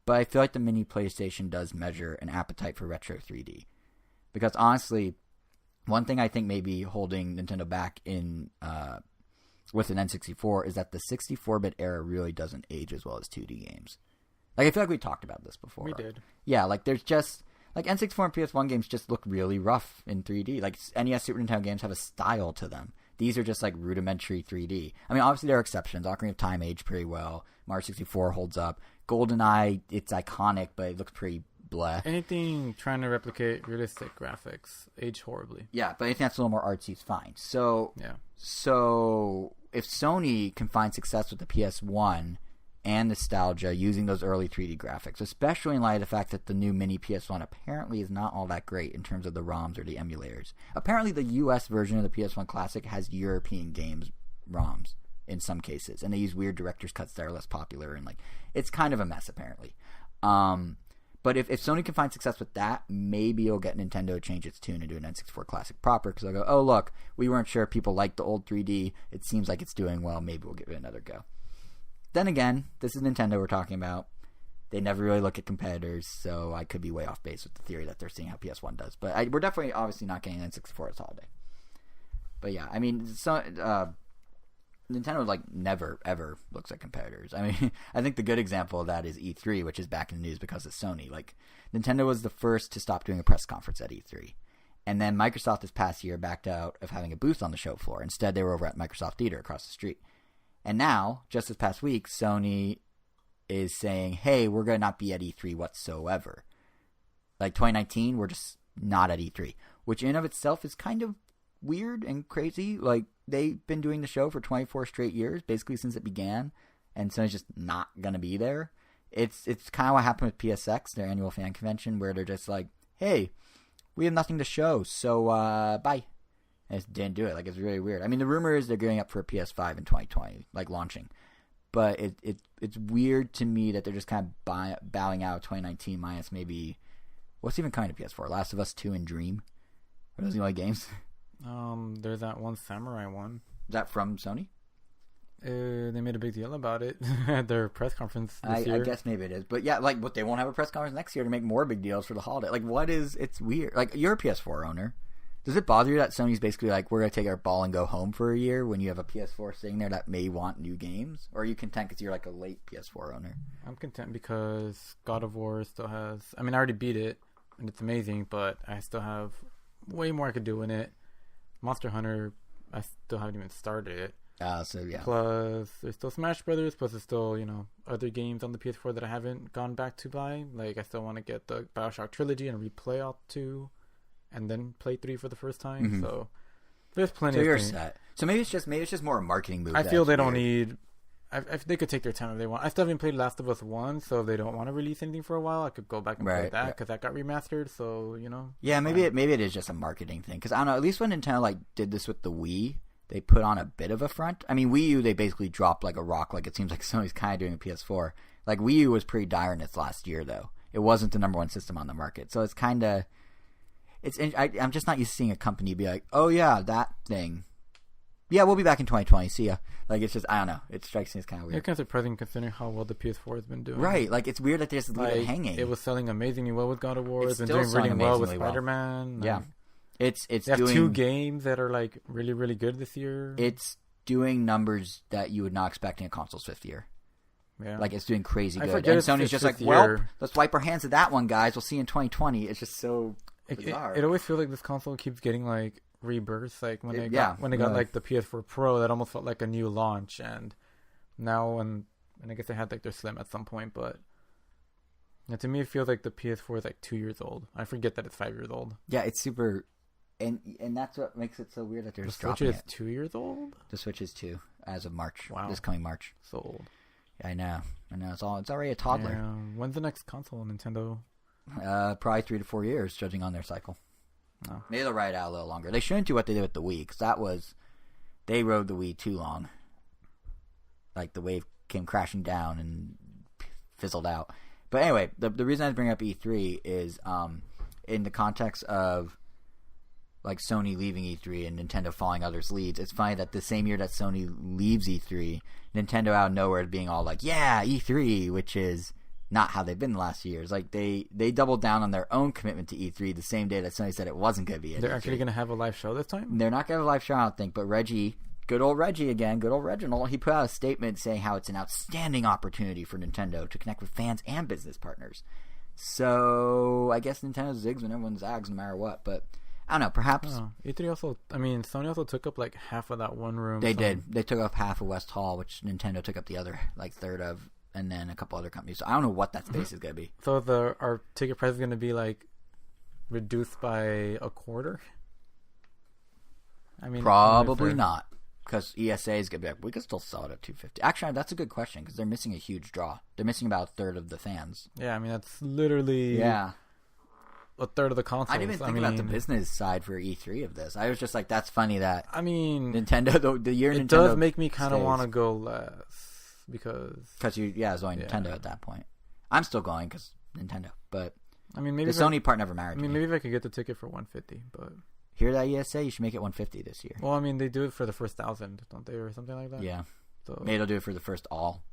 But I feel like the mini PlayStation does measure an appetite for retro 3D. Because honestly, one thing I think may be holding Nintendo back in with an N64 is that the 64-bit era really doesn't age as well as 2D games. Like, I feel like we talked about this before. We did. Yeah, like, there's just... Like, N64 and PS1 games just look really rough in 3D. Like, NES Super Nintendo games have a style to them. These are just, like, rudimentary 3D. I mean, obviously there are exceptions. Ocarina of Time aged pretty well. Mario 64 holds up. GoldenEye, it's iconic, but it looks pretty bleh. Anything trying to replicate realistic graphics age horribly. Yeah, but anything that's a little more artsy is fine. So, yeah. So, if Sony can find success with the PS1... and nostalgia using those early 3D graphics, especially in light of the fact that the new mini PS1 apparently is not all that great in terms of the ROMs or the emulators. Apparently the US version of the PS1 Classic has European games ROMs in some cases, and they use weird director's cuts that are less popular, and like it's kind of a mess apparently. But if Sony can find success with that, maybe it'll get Nintendo to change its tune and do an N64 Classic proper, because they'll go, oh look, we weren't sure if people liked the old 3D, it seems like it's doing well, maybe we'll give it another go. Then again, this is Nintendo we're talking about. They never really look at competitors, so I could be way off base with the theory that they're seeing how PS1 does. But we're definitely, obviously, not getting an N64 this holiday. But yeah, I mean, Nintendo, like, never, ever looks at competitors. I mean, I think the good example of that is E3, which is back in the news because of Sony. Like, Nintendo was the first to stop doing a press conference at E3. And then Microsoft this past year backed out of having a booth on the show floor. Instead, they were over at Microsoft Theater across the street. And now, just this past week, Sony is saying, hey, we're going to not be at E3 whatsoever. Like 2019, we're just not at E3, which in of itself is kind of weird and crazy. Like, they've been doing the show for 24 straight years, basically since it began, and Sony's just not going to be there. It's kind of what happened with PSX, their annual fan convention, where they're just like, hey, we have nothing to show, so bye. And it didn't do it. Like, it's really weird. I mean, the rumor is they're gearing up for a PS5 in 2020, like launching. But it's weird to me that they're just kind of bowing out of 2019 minus maybe, what's even coming to PS4? Last of Us 2 and Dream? Are those the only games? There's that one Samurai one. Is that from Sony? They made a big deal about it at their press conference this year. I guess maybe it is. But yeah, like, but they won't have a press conference next year to make more big deals for the holiday. Like, it's weird. Like, you're a PS4 owner. Does it bother you that Sony's basically like, we're going to take our ball and go home for a year when you have a PS4 sitting there that may want new games? Or are you content because you're like a late PS4 owner? I'm content because God of War still has... I mean, I already beat it, and it's amazing, but I still have way more I could do in it. Monster Hunter, I still haven't even started it. So yeah. Plus, there's still Smash Brothers. Plus, there's still, other games on the PS4 that I haven't gone back to buy. Like, I still want to get the BioShock trilogy and replay all 2, and then play 3 for the first time. Mm-hmm. So there's plenty. So you're things. Set. So maybe it's just more a marketing move. I feel they don't need. If they could take their time if they want. I still haven't played Last of Us 1, so if they don't want to release anything for a while, I could go back and play that because that got remastered. So Yeah, maybe it is just a marketing thing. Because I don't know. At least when Nintendo like did this with the Wii, they put on a bit of a front. I mean, Wii U, they basically dropped like a rock. Like, it seems like Sony's kind of doing a PS4. Like, Wii U was pretty dire in its last year, though. It wasn't the number one system on the market. So it's kind of... I'm just not used to seeing a company be like, oh, yeah, that thing. Yeah, we'll be back in 2020. See ya. Like, it's just, I don't know. It strikes me as kind of weird. It's kind of surprising considering how well the PS4 has been doing. Right. Like, it's weird that they just leave it hanging. It was selling amazingly well with God of War. It's been doing really well with Spider-Man. Yeah. They have 2 games that are like really, really good this year. It's doing numbers that you would not expect in a console's 5th year. Yeah. Like, it's doing crazy good. And Sony's just like, well, let's wipe our hands of that one, guys. We'll see you in 2020. It's just so bizarre. It always feels like this console keeps getting like rebirths. Like when they got like the PS4 Pro, that almost felt like a new launch. And now, and I guess they had like their Slim at some point, but to me, it feels like the PS4 is like 2 years old. I forget that it's 5 years old. Yeah, it's super... And that's what makes it so weird that they're just dropping it. The Switch is 2 years old? The Switch is 2 as of March. Wow. This coming March. So old. Yeah, I know. It's already a toddler. Yeah. When's the next console, Nintendo? Probably 3 to 4 years, judging on their cycle. Oh. Maybe they'll ride it out a little longer. They shouldn't do what they did with the Wii, because they rode the Wii too long. Like, the wave came crashing down and fizzled out. But anyway, the reason I bring up E3 is in the context of like Sony leaving E3 and Nintendo following others' leads. It's funny that the same year that Sony leaves E3, Nintendo out of nowhere is being all like, yeah, E3, which is not how they've been the last few years. Like, they doubled down on their own commitment to E3 the same day that Sony said it wasn't going to be at They're E3. actually going to have a live show this time? They're not going to have a live show, I don't think, but Reggie, good old Reggie again, good old Reginald, he put out a statement saying how it's an outstanding opportunity for Nintendo to connect with fans and business partners. So, I guess Nintendo zigs when everyone zags no matter what, but... I don't know, perhaps... E3 also... I mean, Sony also took up, like, half of that one room. They did. They took up half of West Hall, which Nintendo took up the other, like, third of, and then a couple other companies. So I don't know what that space is going to be. So our ticket price is going to be, like, reduced by a quarter? I mean... Probably not, because ESA is going to be like, we can still sell it at $250. Actually, that's a good question, because they're missing a huge draw. They're missing about a third of the fans. Yeah, I mean, that's literally... Yeah. A third of the consoles. I didn't even think about the business side for E3 of this. I was just like, that's funny that... I mean... Nintendo, the year Nintendo... It does make me kind of want to go less, because... Because it's only Nintendo at that point. I'm still going, because Nintendo, but... I mean, maybe the Sony part never married me. Maybe if I could get the ticket for $150, but... Hear that, ESA? You should make it $150 this year. Well, I mean, they do it for the first 1,000, don't they, or something like that? Yeah. So maybe they'll do it for the first all.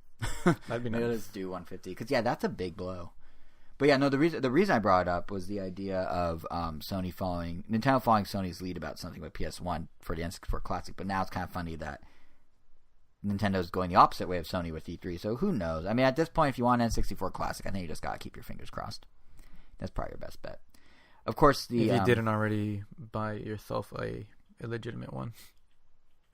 That'd be nice. Maybe they'll just do $150, because, that's a big blow. But yeah, no, the reason I brought it up was the idea of Nintendo following Sony's lead about something with PS1 for the N64 Classic. But now it's kind of funny that Nintendo's going the opposite way of Sony with E3. So who knows? I mean, at this point, if you want N64 Classic, I think you just gotta keep your fingers crossed. That's probably your best bet. Of course, if you didn't already buy yourself a illegitimate one.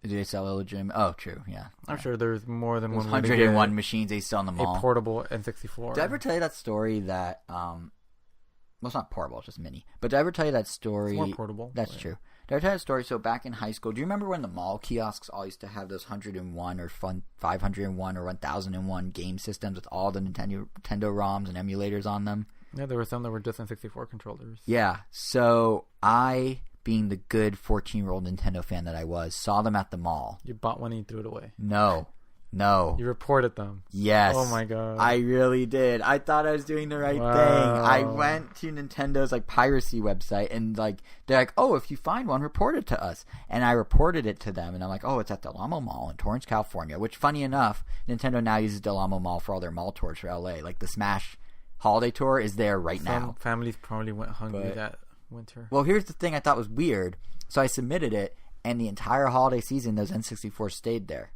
Do they sell illegitimate? Oh, true. Yeah, I'm sure there's more than one. 101 machines they sell in the mall. A portable N64. Did I ever tell you that story that well, it's not portable, it's just mini. But did I ever tell you that story? It's more portable. That's true. Did I tell you that story? So back in high school, do you remember when the mall kiosks all used to have those 101 or 501 or 1001 game systems with all the Nintendo ROMs and emulators on them? Yeah, there were some that were just N64 controllers. Yeah. So I, being the good 14-year-old Nintendo fan that I was, saw them at the mall. You bought one and you threw it away. No. You reported them. Yes. Oh my god. I really did. I thought I was doing the right thing. I went to Nintendo's piracy website and they're like, oh, if you find one, report it to us. And I reported it to them and I'm like, oh, it's at Del Amo Mall in Torrance, California. Which, funny enough, Nintendo now uses Del Amo Mall for all their mall tours for LA. Like the Smash Holiday Tour is there right now. Some families probably went hungry that winter. Well, here's the thing I thought was weird. So I submitted it, and the entire holiday season, those N64 stayed there.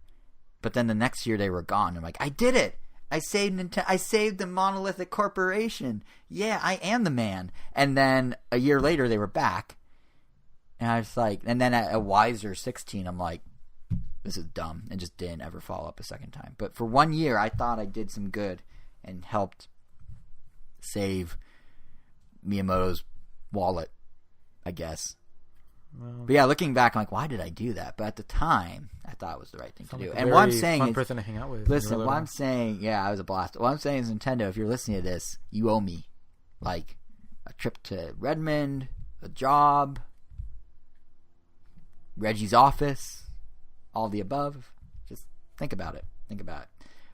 But then the next year they were gone. I'm like, I did it! I saved the monolithic corporation. Yeah, I am the man. And then a year later they were back. And I was like, and then at a wiser 16, I'm like, this is dumb, and just didn't ever follow up a second time. But for 1 year, I thought I did some good and helped save Miyamoto's wallet, I guess. But yeah, looking back, I'm like, why did I do that? But at the time, I thought it was the right thing to do. And what I'm saying fun is, person to hang out with. Listen, what I'm saying, I was a blast. What I'm saying is, Nintendo, if you're listening to this, you owe me, like, a trip to Redmond, a job, Reggie's office, all the above. Just think about it.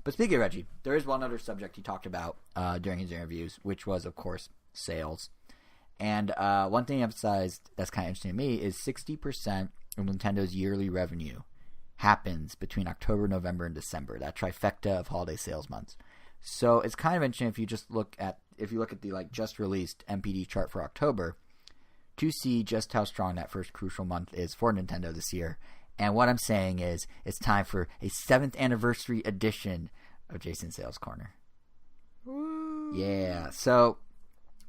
But speaking of Reggie, there is one other subject he talked about during his interviews, which was, of course, sales. And one thing he emphasized that's kind of interesting to me is 60% of Nintendo's yearly revenue happens between October, November, and December. That trifecta of holiday sales months. So it's kind of interesting if you look at the just released MPD chart for October to see just how strong that first crucial month is for Nintendo this year. And what I'm saying is it's time for a 7th anniversary edition of Jason's Sales Corner. Woo. Yeah. So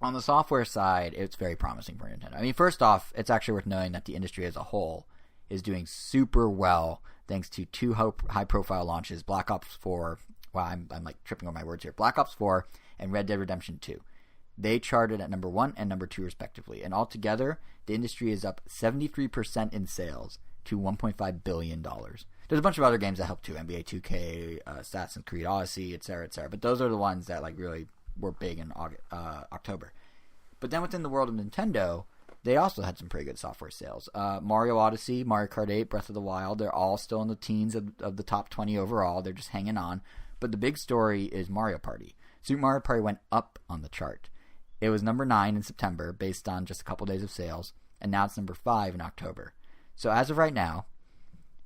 on the software side, it's very promising for Nintendo. I mean, first off, it's actually worth knowing that the industry as a whole is doing super well thanks to two high-profile launches, Black Ops 4. Well, I'm like tripping over my words here. Black Ops 4 and Red Dead Redemption 2. They charted at number 1 and number 2 respectively. And altogether, the industry is up 73% in sales to $1.5 billion. There's a bunch of other games that help too. NBA 2K, Assassin's Creed Odyssey, etc., etc. But those are the ones that really were big in October. But then within the world of Nintendo, they also had some pretty good software sales. Mario Odyssey, Mario Kart 8, Breath of the Wild, they're all still in the teens of the top 20 overall. They're just hanging on. But the big story is Mario Party. Super Mario Party went up on the chart. It was number 9 in September based on just a couple days of sales, and now it's number 5 in October. So as of right now,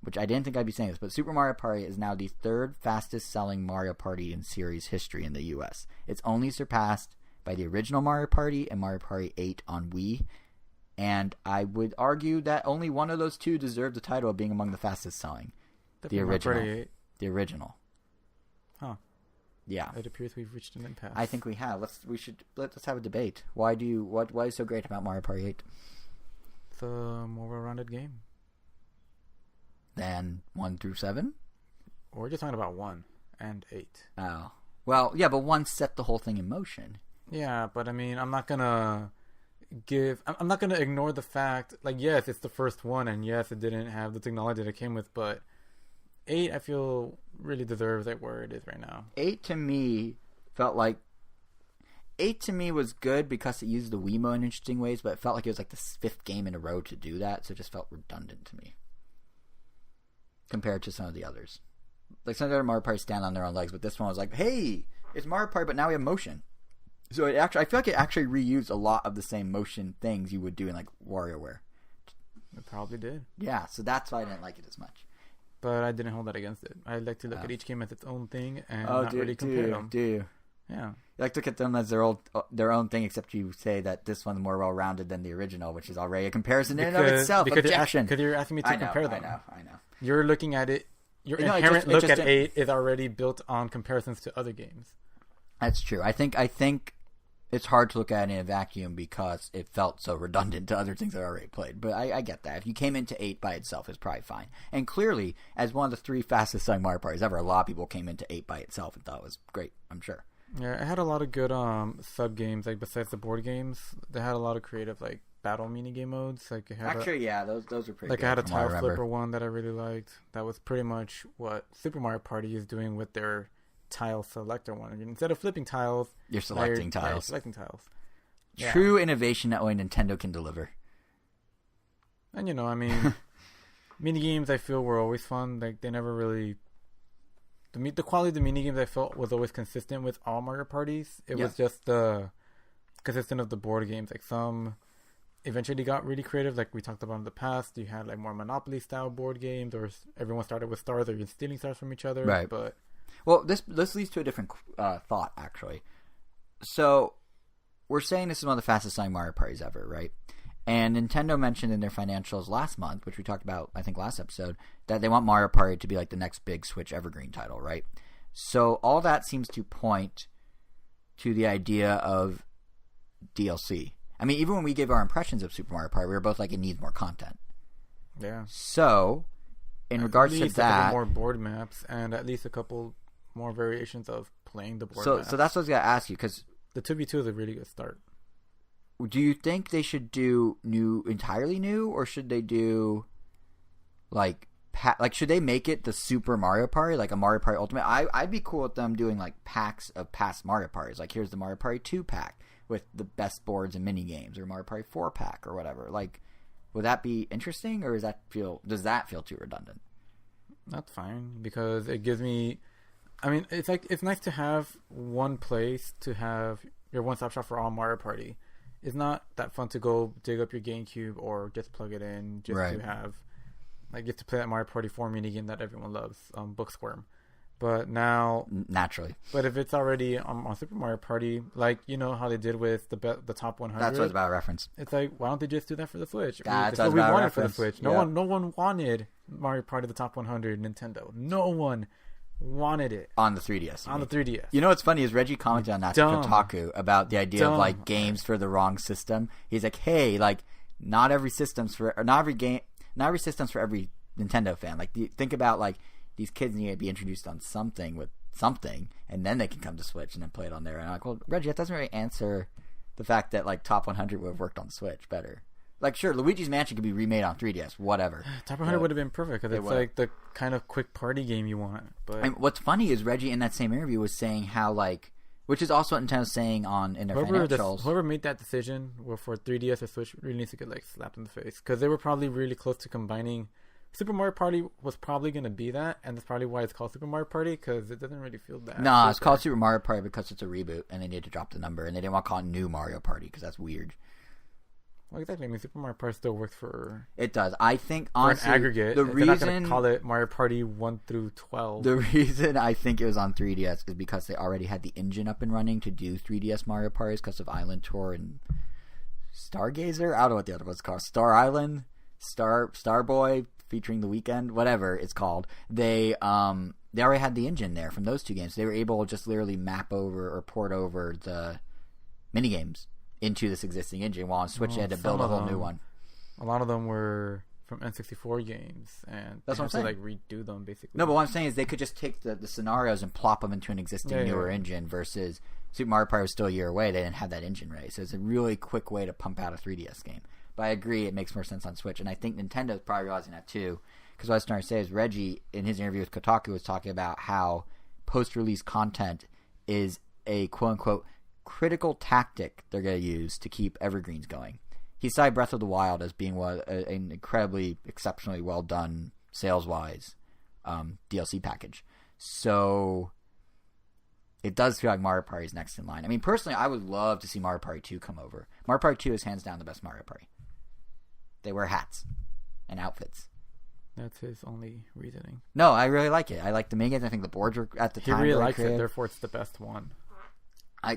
which I didn't think I'd be saying this, but Super Mario Party is now the 3rd fastest selling Mario Party in series history in the US. It's only surpassed by the original Mario Party and Mario Party 8 on Wii. And I would argue that only one of those two deserved the title of being among the fastest selling. The original. The original. Huh. Yeah. It appears we've reached an impasse. I think we have. Let's have a debate. Why is so great about Mario Party 8? It's a more well-rounded game. Than 1 through 7? Or we're just talking about 1 and 8. Oh. Well, yeah, but 1 set the whole thing in motion. Yeah, but I mean, I'm not gonna ignore the fact, yes, it's the first one, and yes, it didn't have the technology that it came with, but 8, I feel, really deserves where it is right now. 8 to me was good because it used the Wiimote in interesting ways, but it felt like it was the 5th game in a row to do that, so it just felt redundant to me compared to some of the others. Like some of the other Mario Party stand on their own legs, but this one was like, hey, it's Mario Party, but now we have motion. So I feel like it actually reused a lot of the same motion things you would do in WarioWare. It probably did. Yeah, so that's why I didn't like it as much. But I didn't hold that against it. I like to look at each game as its own thing and not really compare them. Do you? Yeah. You like to look at them as their own thing, except you say that this one's more well-rounded than the original, which is already a comparison in and of itself. Because Objection. You're asking me to compare them. I know. You're looking at it. Your inherent look at 8 is already built on comparisons to other games. That's true. I think it's hard to look at it in a vacuum because it felt so redundant to other things that I already played. But I get that. If you came into 8 by itself, it's probably fine. And clearly, as one of the 3 fastest selling Mario parties ever, a lot of people came into 8 by itself and thought it was great, I'm sure. Yeah, it had a lot of good sub games. Like besides the board games, they had a lot of creative like battle mini game modes. Like it had those were pretty. Like good I had a tile flipper one that I really liked. That was pretty much what Super Mario Party is doing with their tile selector one. And instead of flipping tiles, you're selecting tiles. Yeah, you're selecting tiles. True innovation that only Nintendo can deliver. And I mean, mini games I feel were always fun. Like they never really. The quality of the minigames I felt was always consistent with all Mario parties. It was just the consistent of the board games. Like some eventually got really creative, like we talked about in the past. You had like more Monopoly style board games, or everyone started with stars, or you're stealing stars from each other. Right. But this leads to a different thought actually. So we're saying this is one of the fastest selling Mario parties ever, right? And Nintendo mentioned in their financials last month, which we talked about, I think, last episode, that they want Mario Party to be like the next big Switch evergreen title, right? So all that seems to point to the idea of DLC. I mean, even when we gave our impressions of Super Mario Party, we were both like, it needs more content. Yeah. So, in regards to that... a couple more board maps, and at least a couple more variations of playing the board maps. So that's what I was going to ask you, because... The 2v2 is a really good start. Do you think they should do entirely new, or should they do should they make it the Super Mario Party, like a Mario Party Ultimate? I'd be cool with them doing like packs of past Mario Parties. Like here's the Mario Party 2 pack with the best boards and mini games, or Mario Party 4 pack or whatever. Like, would that be interesting, or does that feel too redundant? That's fine, because it gives me. I mean, it's nice to have one place to have your one-stop shop for all Mario Party. It's not that fun to go dig up your GameCube or just plug it in to have, like, get to play that Mario Party 4 minigame that everyone loves, Book Squirm. But now... Naturally. But if it's already on Super Mario Party, like, you know how they did with the top 100? That's what it's about, reference. It's like, why don't they just do that for the Switch? That's what we wanted reference. For the Switch. No one wanted Mario Party the top 100 Nintendo. No one wanted it on the 3DS. On the 3DS. You know what's funny is Reggie commented on that to Kotaku about the idea of like games for the wrong system. He's like, hey, like not every system's for every Nintendo fan. Like think about like these kids need to be introduced on something with something, and then they can come to Switch and then play it on there. And I'm like, well, Reggie, that doesn't really answer the fact that like Top 100 would have worked on Switch better. Like, sure, Luigi's Mansion could be remade on 3DS, whatever. Top 100 would have been perfect, because it's like the kind of quick party game you want. But and what's funny is Reggie in that same interview was saying how, like, which is also what Nintendo's saying in their financials. Whoever made that decision for 3DS or Switch really needs to get, like, slapped in the face. Because they were probably really close to combining. Super Mario Party was probably going to be that, and that's probably why it's called Super Mario Party, because it doesn't really feel that. No, it's called Super Mario Party because it's a reboot, and they needed to drop the number, and they didn't want to call it New Mario Party, because that's weird. Well, exactly. I mean, Super Mario Party still works for... It does. I think, honestly... an aggregate. They're not going to call it Mario Party 1 through 12. The reason I think it was on 3DS is because they already had the engine up and running to do 3DS Mario Parties because of Island Tour and Stargazer? I don't know what the other one's called. Star Island? Starboy featuring The Weeknd? Whatever it's called. They already had the engine there from those two games. They were able to just literally map over or port over the minigames into this existing engine, while on Switch they had to build a whole new one. A lot of them were from N64 games, and that's what I'm saying. To, like, redo them, basically. No, but what I'm saying is they could just take the scenarios and plop them into an existing newer engine, versus Super Mario Party was still a year away. They didn't have that engine ready, so it's a really quick way to pump out a 3DS game. But I agree, it makes more sense on Switch, and I think Nintendo's probably realizing that too, because what I was trying to say is Reggie, in his interview with Kotaku, was talking about how post-release content is a quote-unquote critical tactic they're going to use to keep evergreens going. He cited Breath of the Wild as being an incredibly, exceptionally well done sales-wise DLC package. So it does feel like Mario Party is next in line. I mean, personally, I would love to see Mario Party 2 come over. Mario Party 2 is hands down the best Mario Party. They wear hats and outfits. That's his only reasoning. No, I really like it. I like the minigames. I think the boards were at the time. He really likes it, therefore it's the best one.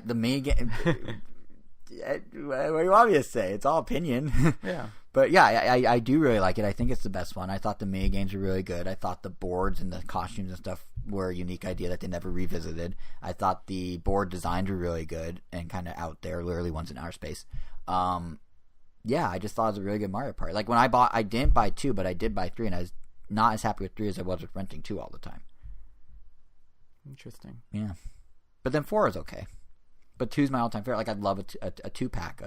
The mini-game... what do you want me to say? It's all opinion. Yeah. But yeah, I do really like it. I think it's the best one. I thought the mini-games were really good. I thought the boards and the costumes and stuff were a unique idea that they never revisited. I thought the board designs were really good and kind of out there, literally ones in outer space. Yeah, I just thought it was a really good Mario Party. Like when I didn't buy 2, but I did buy 3, and I was not as happy with 3 as I was with renting 2 all the time. Interesting. Yeah. But then 4 is okay. But 2 is my all-time favorite. Like I'd love a 2-pack,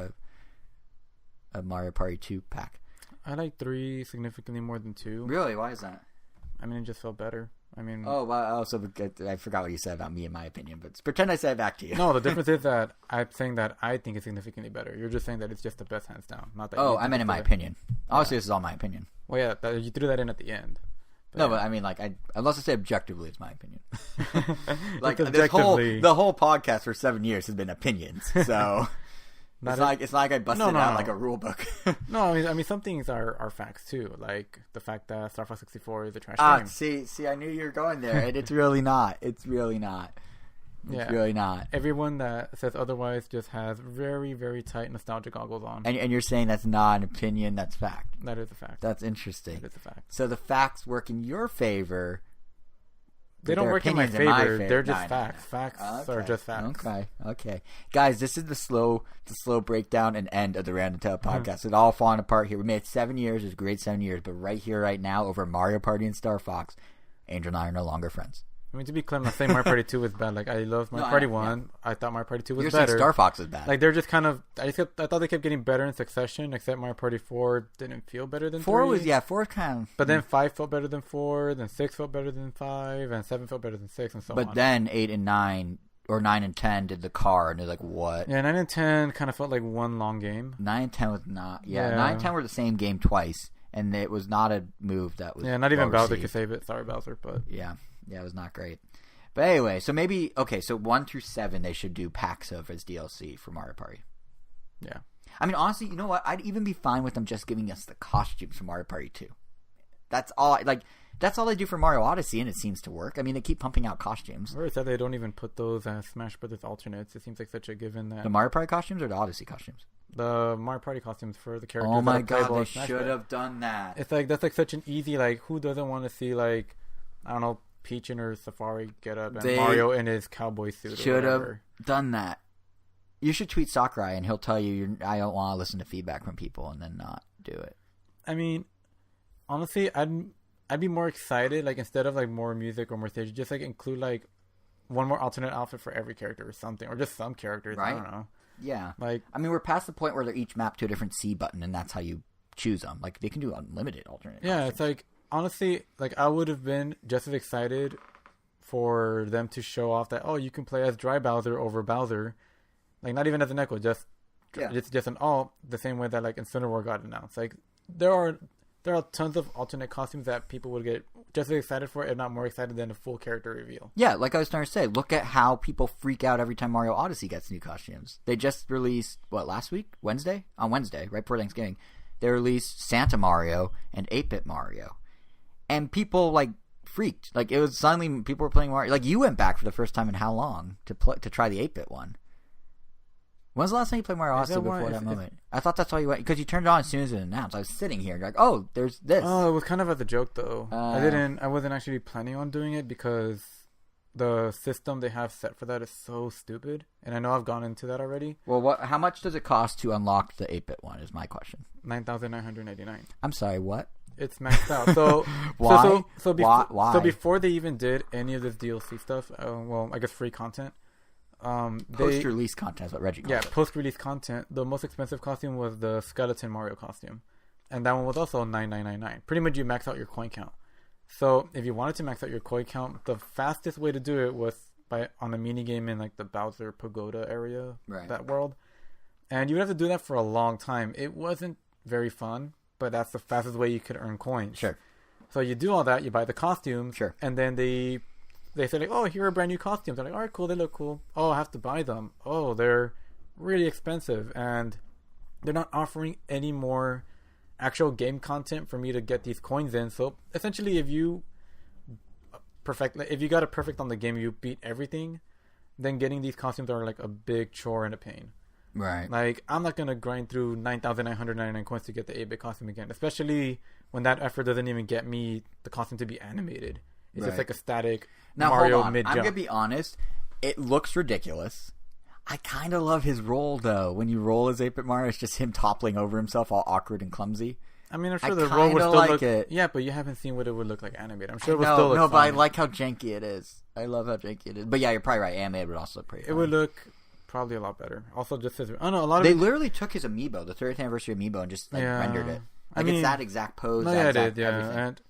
a Mario Party 2-pack. I like 3 significantly more than 2. Really? Why is that? I mean, it just felt better. I mean... Oh, wow. So I forgot what you said about me and my opinion, but pretend I said it back to you. No, the difference is that I'm saying that I think it's significantly better. You're just saying that it's just the best hands down. Not that. Oh, I meant in my opinion. Obviously, This is all my opinion. Well, yeah, you threw that in at the end. But I mean, like, unless I say objectively, it's my opinion. Like the whole podcast for 7 years has been opinions. So it's not like I busted out like a rule book. No, I mean, some things are facts too, like the fact that Star Fox 64 is a trash game. See, I knew you were going there, and it's really not. It's really not. It's really not. Everyone that says otherwise just has very, very tight nostalgia goggles on. And you're saying that's not an opinion, that's fact. That is a fact. That's interesting. That is a fact. So the facts work in your favor. They don't work in my favor. They're just facts. Facts are just facts. Okay. Guys, this is the slow breakdown and end of the Random Tale podcast. It's all falling apart here. We made it 7 years. It was a great 7 years. But right here, right now, over Mario Party and Star Fox, Angel and I are no longer friends. I mean, to be clear, I'm not saying Mario Party 2 was bad. Like, I love Mario Party 1. Yeah. I thought Mario Party 2 was better. You're saying Star Fox is bad. Like, they're just kind of... I thought they kept getting better in succession, except Mario Party 4 didn't feel better than 4 3. 4 kind of... But then 5 felt better than 4, then 6 felt better than 5, and 7 felt better than 6, and so on. But then 8 and 9, or 9 and 10 did the car, and they're like, what? Yeah, 9 and 10 kind of felt like one long game. 9 and 10 was not... Yeah, 9 and 10 were the same game twice, and it was not a move that was... Yeah, not even Bowser could save it. Sorry, Bowser, but... Yeah, it was not great. But anyway, so maybe... Okay, so 1 through 7 they should do packs of as DLC for Mario Party. Yeah. I mean, honestly, you know what? I'd even be fine with them just giving us the costumes for Mario Party 2. That's all... That's all they do for Mario Odyssey, and it seems to work. I mean, they keep pumping out costumes. Or it's that they don't even put those as Smash Brothers alternates. It seems like such a given that... The Mario Party costumes or the Odyssey costumes? The Mario Party costumes for the characters. Oh my god, they should have done that. It's like, that's like such an easy, like, who doesn't want to see, like, I don't know, Peach in her safari getup and Mario in his cowboy suit. Should have done that. You should tweet Sakurai and he'll tell you I don't want to listen to feedback from people and then not do it. I mean, honestly, I'd be more excited, like, instead of like more music or more stage, just like include like one more alternate outfit for every character or something, or just some characters. Right? I don't know. Yeah. Like, I mean, we're past the point where they're each mapped to a different C button and that's how you choose them. Like, they can do unlimited alternate. Yeah, options. It's like, honestly, like, I would have been just as excited for them to show off that, oh, you can play as Dry Bowser over Bowser. Like, not even as an echo, it's just an alt, the same way that, like, Infinity War got announced. Like, there are tons of alternate costumes that people would get just as excited for, if not more excited than a full character reveal. Yeah, like I was trying to say, look at how people freak out every time Mario Odyssey gets new costumes. They just released, last week? Wednesday? On Wednesday, right before Thanksgiving. They released Santa Mario and 8-Bit Mario. And people, like, freaked. Like, it was suddenly people were playing Mario. Like, you went back for the first time in how long to try the 8-Bit one? When's the last time you played Mario Odyssey before that moment? I thought that's why you went, because you turned it on as soon as it announced. I was sitting here, like, oh, there's this. Oh, it was kind of as a joke, though. I wasn't actually planning on doing it because the system they have set for that is so stupid. And I know I've gone into that already. Well, how much does it cost to unlock the 8-Bit one is my question. $9,999. I'm sorry, what? It's maxed out. So why? So before they even did any of this DLC stuff, I guess free content. Post-release content is what Reggie calls it. Yeah, post-release content. The most expensive costume was the Skeleton Mario costume. And that one was also $9,999. Pretty much you max out your coin count. So if you wanted to max out your coin count, the fastest way to do it was on a mini game in like the Bowser Pagoda area, right. That world. And you would have to do that for a long time. It wasn't very fun, but that's the fastest way you could earn coins. Sure. So you do all that, you buy the costumes, sure, and then they say, like, oh, here are brand new costumes. They're like, all right, cool, they look cool. Oh, I have to buy them. Oh, they're really expensive. And they're not offering any more actual game content for me to get these coins in. So essentially, if you got it perfect on the game, you beat everything, then getting these costumes are like a big chore and a pain. Right. Like, I'm not going to grind through 9,999 coins to get the 8-Bit costume again, especially when that effort doesn't even get me the costume to be animated. It's just like a static now, Mario hold on. mid-jump. I'm going to be honest. It looks ridiculous. I kind of love his roll, though. When you roll as 8-Bit Mario, it's just him toppling over himself all awkward and clumsy. I mean, I'm sure the roll would still look... it. Yeah, but you haven't seen what it would look like animated. I'm sure it would still look but I like how janky it is. I love how janky it is. But yeah, you're probably right. Animated would also look pretty funny. It would look probably a lot better. Also, just as... I don't know, a lot of... They literally took his amiibo, the 30th anniversary amiibo, and just rendered it. Like, it's that exact pose. No, yeah, it did, yeah. And,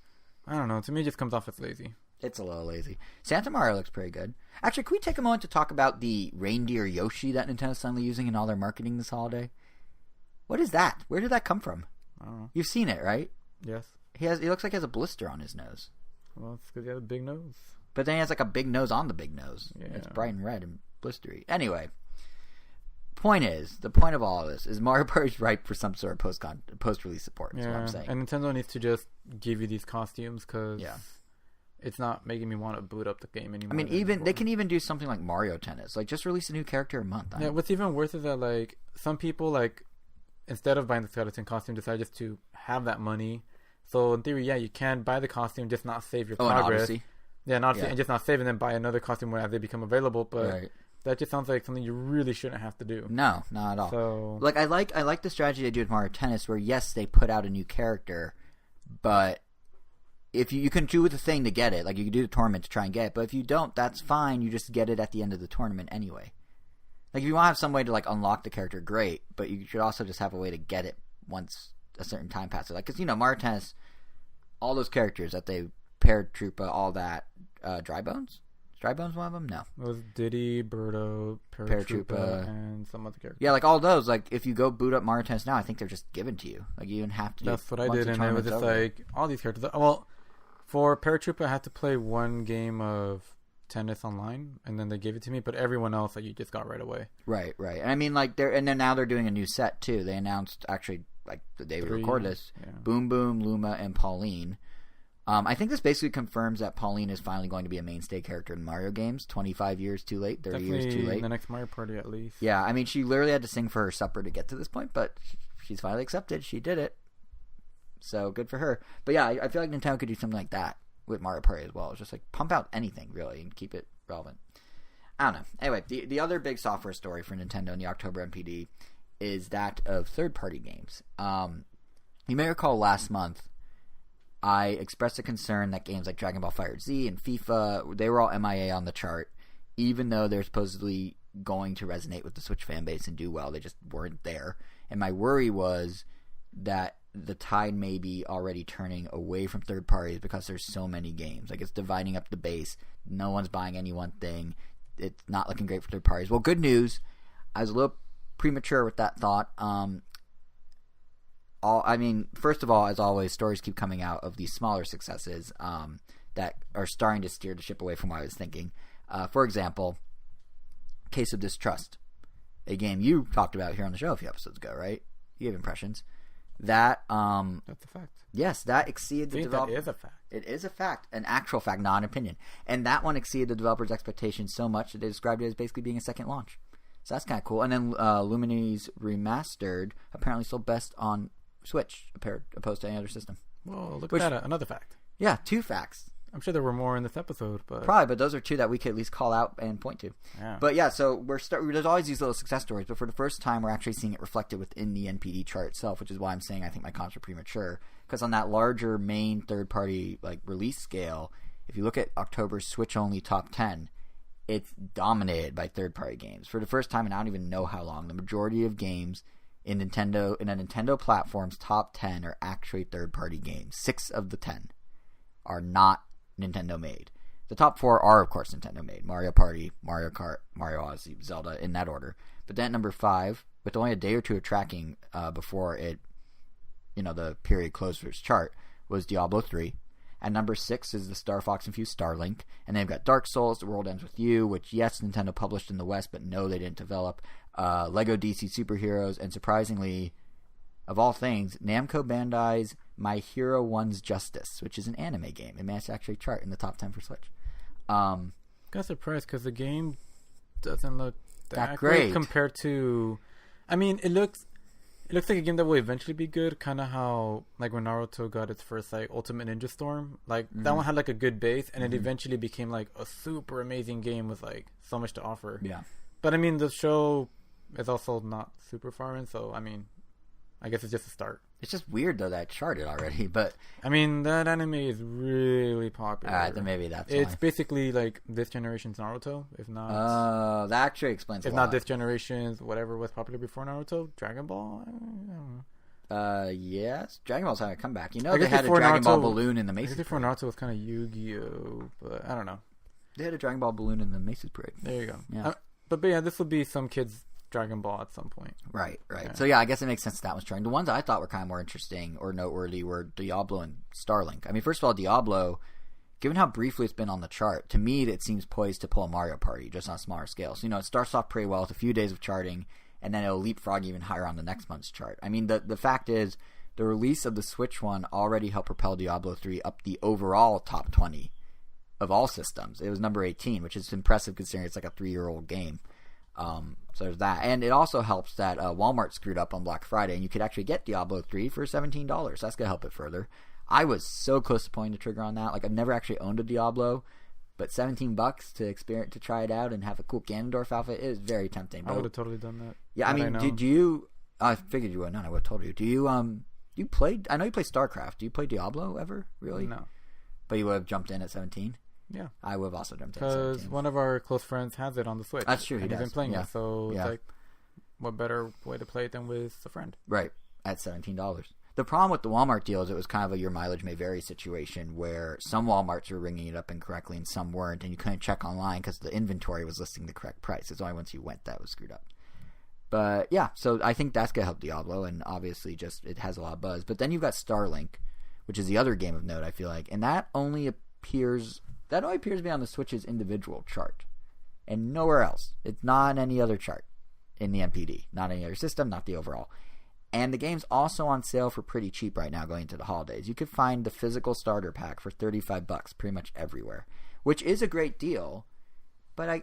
I don't know. To me, it just comes off as lazy. It's a little lazy. Santa Mario looks pretty good. Actually, can we take a moment to talk about the reindeer Yoshi that Nintendo's suddenly using in all their marketing this holiday? What is that? Where did that come from? I don't know. You've seen it, right? Yes. He looks like he has a blister on his nose. Well, it's because he has a big nose. But then he has like a big nose on the big nose. Yeah. It's bright and red and blistery. Anyway, the point of all of this is Mario Party's ripe for some sort of post-release support. Is what I'm saying. And Nintendo needs to just give you these costumes because it's not making me want to boot up the game anymore. I mean, they can even do something like Mario Tennis. Like, just release a new character a month. What's even worse is that, like, some people, like, instead of buying the skeleton costume, decide just to have that money. So, in theory, you can buy the costume, just not save your progress. Odyssey? Yeah, and just not save and then buy another costume as they become available. But that just sounds like something you really shouldn't have to do. No, not at all. So, like, I like the strategy they do with Mario Tennis, where yes, they put out a new character, but if you can do the thing to get it, like you can do the tournament to try and get it, but if you don't, that's fine. You just get it at the end of the tournament anyway. Like, if you want to have some way to like unlock the character, great, but you should also just have a way to get it once a certain time passes. Like, because Mario Tennis, all those characters that they Paratroopa, all that, Drybones. Drybones one of them? No. It was Diddy, Birdo, Paratroopa, and some other characters. Yeah, like all those. Like, if you go boot up Mario Tennis now, I think they're just given to you. Like, you don't have to. That's what I did, and it was just like all these characters. Well, for Paratroopa, I had to play one game of tennis online, and then they gave it to me. But everyone else, like, you just got right away. Right. And I mean, like, then now they're doing a new set too. They announced actually like the day we record this, Boom Boom, Luma, and Pauline. I think this basically confirms that Pauline is finally going to be a mainstay character in Mario games. 25 years too late, 30 years too late. In the next Mario Party, at least. Yeah, I mean, she literally had to sing for her supper to get to this point, but she's finally accepted. She did it. So, good for her. But yeah, I feel like Nintendo could do something like that with Mario Party as well. It's just like pump out anything, really, and keep it relevant. I don't know. Anyway, the other big software story for Nintendo in the October MPD is that of third-party games. You may recall last month, I expressed a concern that games like Dragon Ball FighterZ and FIFA, they were all MIA on the chart, even though they're supposedly going to resonate with the Switch fan base and do well. They just weren't there. And my worry was that the tide may be already turning away from third parties because there's so many games. Like, it's dividing up the base. No one's buying any one thing. It's not looking great for third parties. Well, good news. I was a little premature with that thought. First of all, as always, stories keep coming out of these smaller successes that are starting to steer the ship away from what I was thinking. For example, Case of Distrust, a game you talked about here on the show a few episodes ago, right? You have impressions. That's a fact. Yes, that exceeded the developer. That is a fact. It is a fact, an actual fact, not an opinion. And that one exceeded the developer's expectations so much that they described it as basically being a second launch. So that's kind of cool. And then Lumines Remastered apparently sold best on Switch opposed to any other system. Well, look at that. Another fact. Yeah, two facts. I'm sure there were more in this episode, but those are two that we could at least call out and point to. Yeah. But yeah, so there's always these little success stories, but for the first time, we're actually seeing it reflected within the NPD chart itself, which is why I'm saying I think my comments are premature. Because on that larger main third-party like release scale, if you look at October's Switch-only top 10, it's dominated by third-party games. For the first time, and I don't even know how long, the majority of games in a Nintendo platform's top 10 are actually third-party games. 6 of the 10 are not Nintendo made. The top 4 are, of course, Nintendo made. Mario Party, Mario Kart, Mario Odyssey, Zelda, in that order. But then at number 5, with only a day or two of tracking before it, the period closed for its chart, was Diablo 3. At number 6 is the Star Fox infused Starlink. And they've got Dark Souls, The World Ends With You, which, yes, Nintendo published in the West, but no, they didn't develop. Lego DC Superheroes, and surprisingly, of all things, Namco Bandai's My Hero One's Justice, which is an anime game. It managed to actually chart in the top 10 for Switch. Got surprised because the game doesn't look that great compared to... I mean, it looks It looks like a game that will eventually be good, kind of how like when Naruto got its first like Ultimate Ninja Storm, like that one had like a good base, and it eventually became like a super amazing game with like so much to offer. Yeah. But I mean, the show is also not super far in, so I mean, I guess it's just a start. It's just weird though that it charted already, but I mean that anime is really popular. Then maybe that's it's why. basically like this generation's Naruto, if not. That actually explains. If a not lot. this generation's whatever was popular before Naruto, Dragon Ball. I don't know. Yes, Dragon Ball's having a comeback. You know I they guess had a before Dragon Ball Naruto- balloon in the I Macy's guess before Parade. Naruto was kind of Yu-Gi-Oh, but I don't know. They had a Dragon Ball balloon in the Macy's Parade. There you go. Yeah. But yeah, this will be some kids' Dragon Ball at some point. Right. Yeah. So yeah, I guess it makes sense that one's trying. The ones I thought were kind of more interesting or noteworthy were Diablo and Starlink. I mean, first of all, Diablo, given how briefly it's been on the chart, to me it seems poised to pull a Mario Party, just on a smaller scale. So, it starts off pretty well with a few days of charting, and then it'll leapfrog even higher on the next month's chart. I mean, the fact is, the release of the Switch one already helped propel Diablo 3 up the overall top 20 of all systems. It was number 18, which is impressive considering it's like a 3-year-old game. So there's that. And it also helps that Walmart screwed up on Black Friday, and you could actually get Diablo 3 for $17. That's going to help it further. I was so close to pulling the trigger on that. Like, I've never actually owned a Diablo, but $17 to try it out and have a cool Ganondorf outfit is very tempting. I would have totally done that. Yeah, I mean, did you... I figured you would not. I would have told you. Do you play... I know you play StarCraft. Do you play Diablo ever, really? No. But you would have jumped in at 17? Yeah. I would have also jumped in at Because 17. one of our close friends has it on the Switch. That's true, he and he's been does. playing Yeah. it, so Yeah. it's like, what better way to play it than with a friend? Right, at $17. The problem with the Walmart deal is it was kind of a your mileage may vary situation where some Walmarts were ringing it up incorrectly and some weren't, and you couldn't check online because the inventory was listing the correct price. It's only once you went that was screwed up. But yeah, so I think that's going to help Diablo, and obviously just it has a lot of buzz. But then you've got Starlink, which is the other game of note, I feel like, and that only appears to be on the Switch's individual chart and nowhere else. It's not on any other chart in the NPD, not any other system, not the overall. And the game's also on sale for pretty cheap right now going into the holidays. You could find the physical starter pack for $35 pretty much everywhere, which is a great deal. But I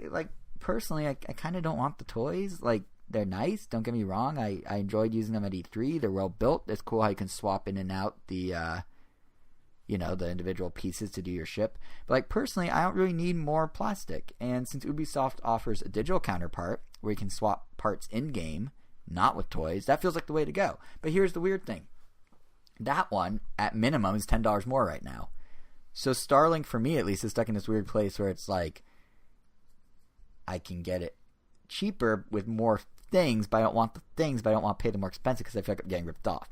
kind of don't want the toys. Like, they're nice, don't get me wrong. I enjoyed using them at E3. They're well built. It's cool how you can swap in and out the the individual pieces to do your ship. But like personally, I don't really need more plastic. And since Ubisoft offers a digital counterpart where you can swap parts in-game, not with toys, that feels like the way to go. But here's the weird thing. That one, at minimum, is $10 more right now. So Starlink, for me at least, is stuck in this weird place where it's like, I can get it cheaper with more things, but I don't want the things, but I don't want to pay them more expensive because I feel like I'm getting ripped off.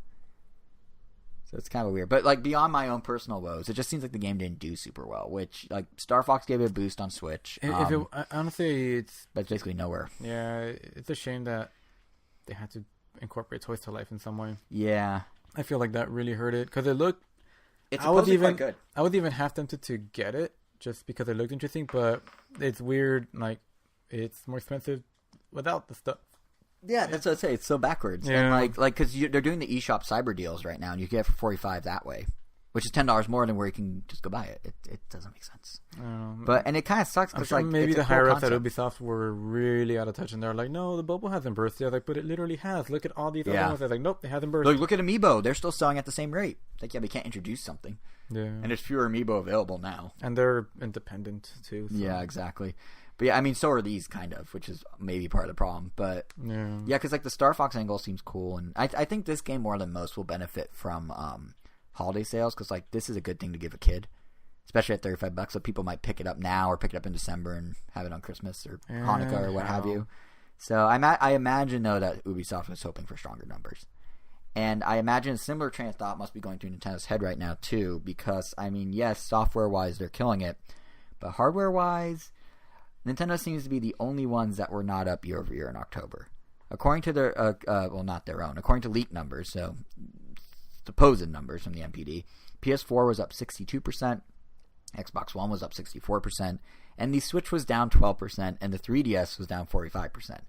So it's kind of weird. But like beyond my own personal woes, it just seems like the game didn't do super well, which like Star Fox gave it a boost on Switch. Honestly, it's... But it's basically nowhere. Yeah, it's a shame that they had to incorporate toys to life in some way. Yeah. I feel like that really hurt it because it looked... It's supposedly quite good. I was even half tempted to get it just because it looked interesting, but it's weird. Like, it's more expensive without the stuff. Yeah, that's what I say. It's so backwards. Yeah. And like because they're doing the eShop cyber deals right now, and you can get it for $45 that way, which is $10 more than where you can just go buy it. It doesn't make sense. And it kind of sucks because sure like maybe it's a the cool higher ups at concept. Ubisoft were really out of touch, and they're like, "No, the bubble hasn't burst yet." Like, but it literally has. Look at all these other ones. They're like, "Nope, they haven't burst." Look at Amiibo. They're still selling at the same rate. It's like, yeah, we can't introduce something. Yeah, And there's fewer Amiibo available now. and they're independent too. So. Yeah, exactly. But yeah, I mean, so are these kind of, which is maybe part of the problem. But yeah, because like the Star Fox angle seems cool, and I think this game more than most will benefit from holiday sales because like this is a good thing to give a kid, especially at $35. So people might pick it up now or pick it up in December and have it on Christmas or Hanukkah or what have you. So I imagine though that Ubisoft was hoping for stronger numbers, and I imagine a similar train of thought must be going through Nintendo's head right now too. Because I mean, yes, software wise they're killing it, but hardware wise, Nintendo seems to be the only ones that were not up year over year in October. According to their, not their own, according to leaked numbers, so supposed numbers from the NPD, PS4 was up 62%, Xbox One was up 64%, and the Switch was down 12%, and the 3DS was down 45%.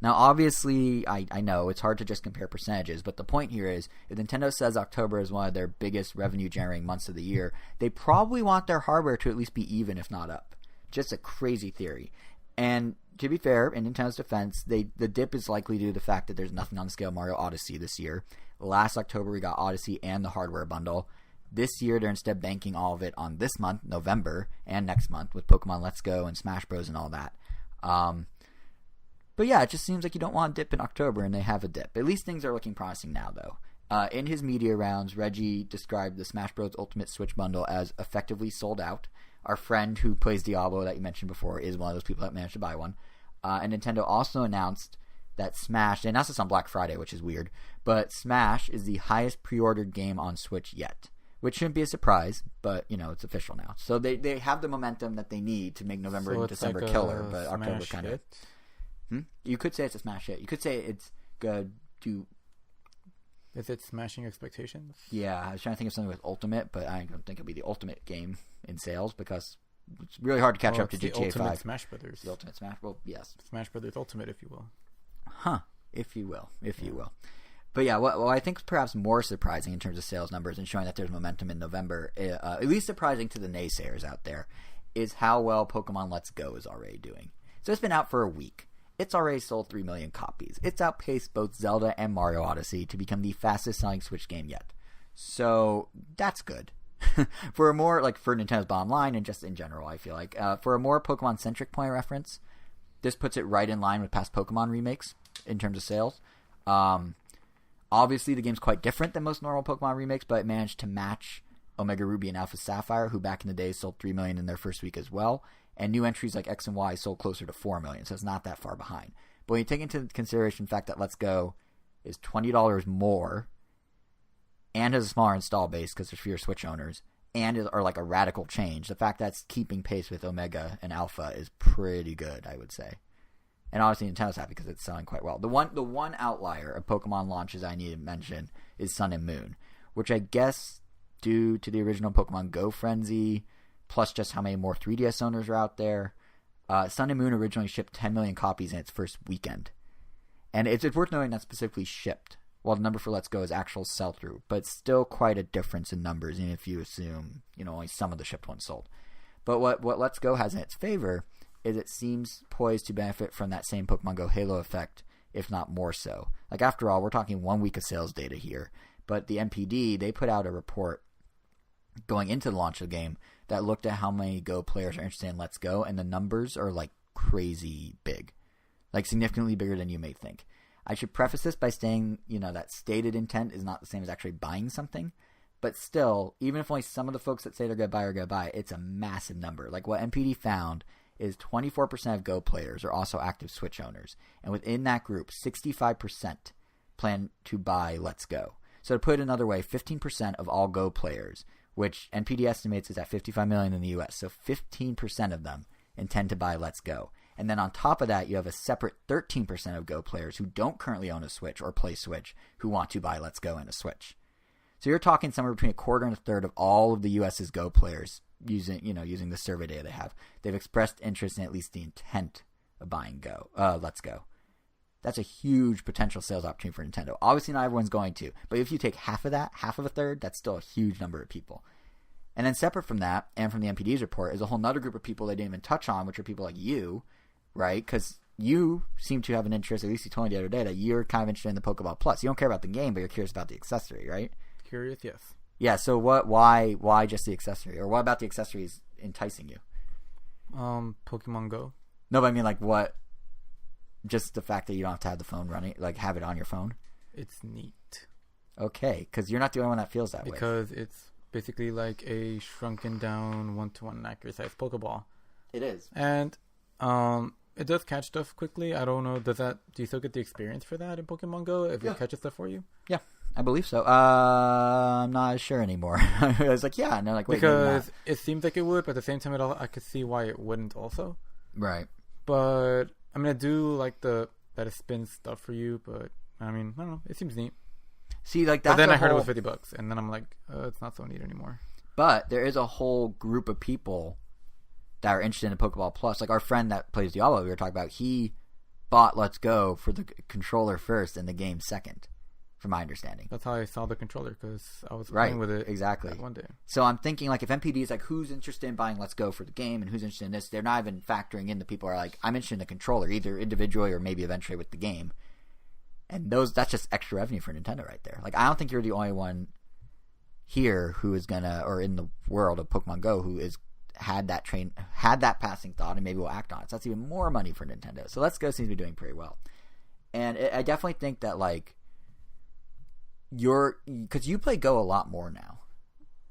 Now, obviously, I know it's hard to just compare percentages, but the point here is if Nintendo says October is one of their biggest revenue-generating months of the year, they probably want their hardware to at least be even, if not up. Just a crazy theory. And to be fair, in Nintendo's defense, the dip is likely due to the fact that there's nothing on the scale of Mario Odyssey this year. Last October, we got Odyssey and the hardware bundle. This year, they're instead banking all of it on this month, November, and next month with Pokemon Let's Go and Smash Bros. And all that. But yeah, it just seems like you don't want a dip in October, and they have a dip. At least things are looking promising now, though. In his media rounds, Reggie described the Smash Bros. Ultimate Switch bundle as effectively sold out. Our friend who plays Diablo that you mentioned before is one of those people that managed to buy one. And Nintendo also announced that Smash, they announced this on Black Friday, which is weird, but Smash is the highest pre-ordered game on Switch yet. Which shouldn't be a surprise, but, it's official now. So they have the momentum that they need to make November and December like killer, but October kind of... You could say it's a smash hit. You could say it's good to... Is it smashing expectations? Yeah, I was trying to think of something with Ultimate, but I don't think it'll be the Ultimate game in sales because it's really hard to catch up to GTA 5. The Ultimate Smash Brothers. The Ultimate Smash, well, yes. Smash Brothers Ultimate, if you will. If you will. But yeah, what I think is perhaps more surprising in terms of sales numbers and showing that there's momentum in November, at least surprising to the naysayers out there, is how well Pokemon Let's Go is already doing. So it's been out for a week. It's already sold 3 million copies. It's outpaced both Zelda and Mario Odyssey to become the fastest selling Switch game yet. So that's good. For Nintendo's bottom line and just in general, I feel like. For a more Pokemon-centric point of reference, this puts it right in line with past Pokemon remakes in terms of sales. Obviously, the game's quite different than most normal Pokemon remakes, but it managed to match Omega Ruby and Alpha Sapphire, who back in the day sold 3 million in their first week as well. And new entries like X and Y sold closer to 4 million, so it's not that far behind. But when you take into consideration the fact that Let's Go is $20 more and has a smaller install base because there's fewer Switch owners and are like a radical change, the fact that's keeping pace with Omega and Alpha is pretty good, I would say. And obviously Nintendo's happy because it's selling quite well. The one outlier of Pokemon launches I need to mention is Sun and Moon, which I guess due to the original Pokemon Go frenzy, plus just how many more 3DS owners are out there. Sun and Moon originally shipped 10 million copies in its first weekend. And it's worth noting that specifically shipped, while the number for Let's Go is actual sell-through. But it's still quite a difference in numbers, even if you assume only some of the shipped ones sold. But what Let's Go has in its favor is it seems poised to benefit from that same Pokemon Go Halo effect, if not more so. Like, after all, we're talking 1 week of sales data here. But the NPD, they put out a report going into the launch of the game that looked at how many Go players are interested in Let's Go, and the numbers are like crazy big, like significantly bigger than you may think. I should preface this by saying, that stated intent is not the same as actually buying something, but still, even if only some of the folks that say they're going to buy are going to buy, it's a massive number. Like what NPD found is 24% of Go players are also active Switch owners, and within that group, 65% plan to buy Let's Go. So to put it another way, 15% of all Go players, which NPD estimates is at 55 million in the US. So 15% of them intend to buy Let's Go. And then on top of that, you have a separate 13% of Go players who don't currently own a Switch or play Switch who want to buy Let's Go and a Switch. So you're talking somewhere between a quarter and a third of all of the US's Go players using the survey data they have. They've expressed interest in at least the intent of buying Let's Go. That's a huge potential sales opportunity for Nintendo. Obviously, not everyone's going to. But if you take half of that, half of a third, that's still a huge number of people. And then separate from that, and from the NPD's report, is a whole nother group of people they didn't even touch on, which are people like you, right? Because you seem to have an interest, at least you told me the other day, that you're kind of interested in the Pokeball Plus. You don't care about the game, but you're curious about the accessory, right? Curious, yes. Yeah, so why just the accessory? Or what about the accessories enticing you? Pokemon Go. No, but I mean, like, what... Just the fact that you don't have to have the phone running, like have it on your phone? It's neat. Okay, because you're not the only one that feels that way. Because it's basically like a shrunken down 1-to-1 accurate size Pokeball. It is. And it does catch stuff quickly. I don't know, do you still get the experience for that in Pokemon Go if it catches stuff for you? Yeah, I believe so. I'm not sure anymore. I was like, yeah, and they're like, wait, because it seems like it would, but at the same time, I could see why it wouldn't also. Right. But I mean, I do like that it spins stuff for you, but I mean, I don't know. It seems neat. See, like that. But then I heard it was $50, and then I'm like, it's not so neat anymore. But there is a whole group of people that are interested in Pokeball Plus. Like our friend that plays Diablo, we were talking about. He bought Let's Go for the controller first and the game second, from my understanding. That's how I saw the controller, because I was playing with it exactly one day. So I'm thinking, like, if NPD is like, who's interested in buying Let's Go for the game and who's interested in this, they're not even factoring in the people who are like, I'm interested in the controller, either individually or maybe eventually with the game. And that's just extra revenue for Nintendo right there. Like, I don't think you're the only one here who is gonna, or in the world of Pokemon Go, who is had that passing thought and maybe will act on it. So that's even more money for Nintendo. So Let's Go seems to be doing pretty well. And I definitely think that, like, because you play Go a lot more now.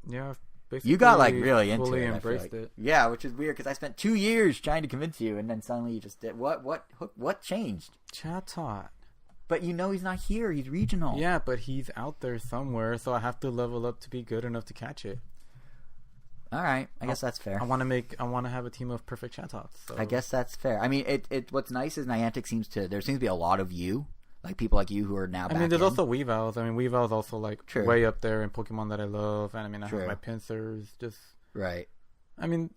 Yeah, basically. You got, like, really into fully it. Embraced it. Yeah, which is weird because I spent 2 years trying to convince you, and then suddenly you just did. What changed? Chatot. But he's not here. He's regional. Yeah, but he's out there somewhere, so I have to level up to be good enough to catch it. All right, I guess that's fair. I want to have a team of perfect Chatots. So. I guess that's fair. I mean, what's nice is Niantic there seems to be a lot of you, like people like you who are now. There's also Weavile. I mean, Weavile's also like way up there in Pokemon that I love, and I mean, I have my Pincers. Just right. I mean,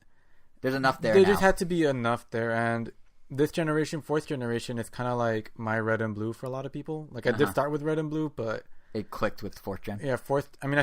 there's enough there. There just had to be enough there, and this generation, fourth generation, is kind of like my Red and Blue for a lot of people. Like I did start with Red and Blue, but it clicked with fourth gen. Yeah, fourth. I mean,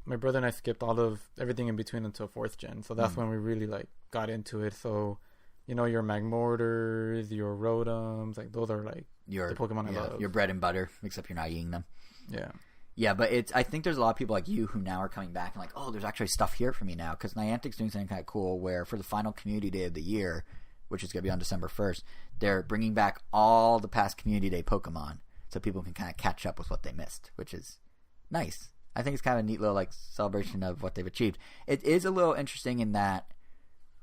my brother and I skipped all of everything in between until fourth gen. So that's when we really like got into it. So, your Magmortars, your Rotoms, like those are like the Pokemon I love. Your bread and butter, except you're not eating them. Yeah. Yeah, but I think there's a lot of people like you who now are coming back and like, oh, there's actually stuff here for me now, because Niantic's doing something kind of cool where for the final community day of the year, which is going to be on December 1st, they're bringing back all the past community day Pokemon so people can kind of catch up with what they missed, which is nice. I think it's kind of a neat little like celebration of what they've achieved. It is a little interesting in that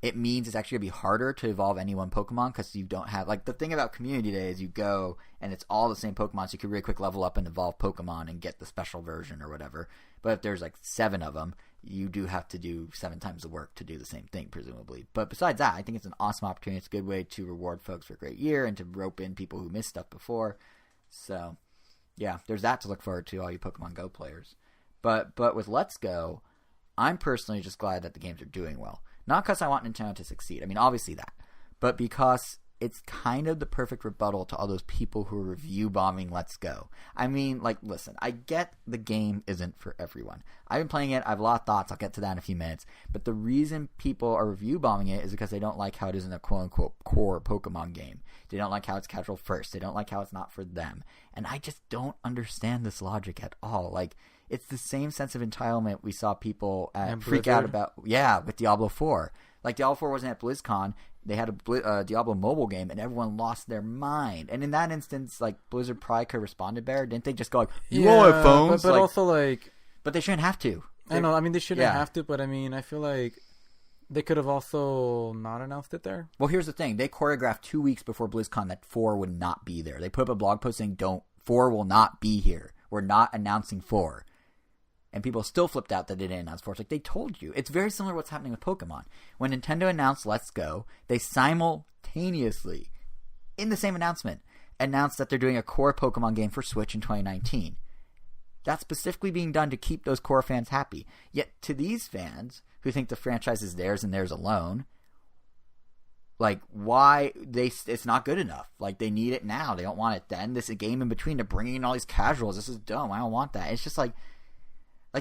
it means it's actually going to be harder to evolve any one Pokemon because you don't have, like, the thing about Community Day is you go and it's all the same Pokemon, so you can really quick level up and evolve Pokemon and get the special version or whatever. But if there's like 7 of them, you do have to do 7 times the work to do the same thing, presumably. But besides that, I think it's an awesome opportunity. It's a good way to reward folks for a great year and to rope in people who missed stuff before. So, yeah, there's that to look forward to, all you Pokemon Go players. But with Let's Go, I'm personally just glad that the games are doing well. Not because I want Nintendo to succeed. I mean, obviously that. But because it's kind of the perfect rebuttal to all those people who are review bombing Let's Go. I mean, like, listen, I get the game isn't for everyone. I've been playing it. I have a lot of thoughts. I'll get to that in a few minutes. But the reason people are review bombing it is because they don't like how it isn't a quote-unquote core Pokemon game. They don't like how it's casual first. They don't like how it's not for them. And I just don't understand this logic at all. Like, it's the same sense of entitlement we saw people freak out about. Yeah, with Diablo 4. Like, Diablo 4 wasn't at BlizzCon. They had a Diablo mobile game, and everyone lost their mind. And in that instance, like, Blizzard probably could have responded better. Didn't they just go like, you all have phones? But like, also, like... But they shouldn't have to. I know. I mean, they shouldn't have to, but I mean, I feel like they could have also not announced it there. Well, here's the thing. They choreographed 2 weeks before BlizzCon that 4 would not be there. They put up a blog post saying, 4 will not be here. We're not announcing 4. And people still flipped out that they didn't announce 4. It's like, they told you. It's very similar to what's happening with Pokemon. When Nintendo announced Let's Go, they simultaneously, in the same announcement, announced that they're doing a core Pokemon game for Switch in 2019. That's specifically being done to keep those core fans happy. Yet to these fans, who think the franchise is theirs and theirs alone, like, why it's not good enough. Like, they need it now. They don't want it then. This is a game in between. They're bringing in all these casuals. This is dumb. I don't want that. It's just like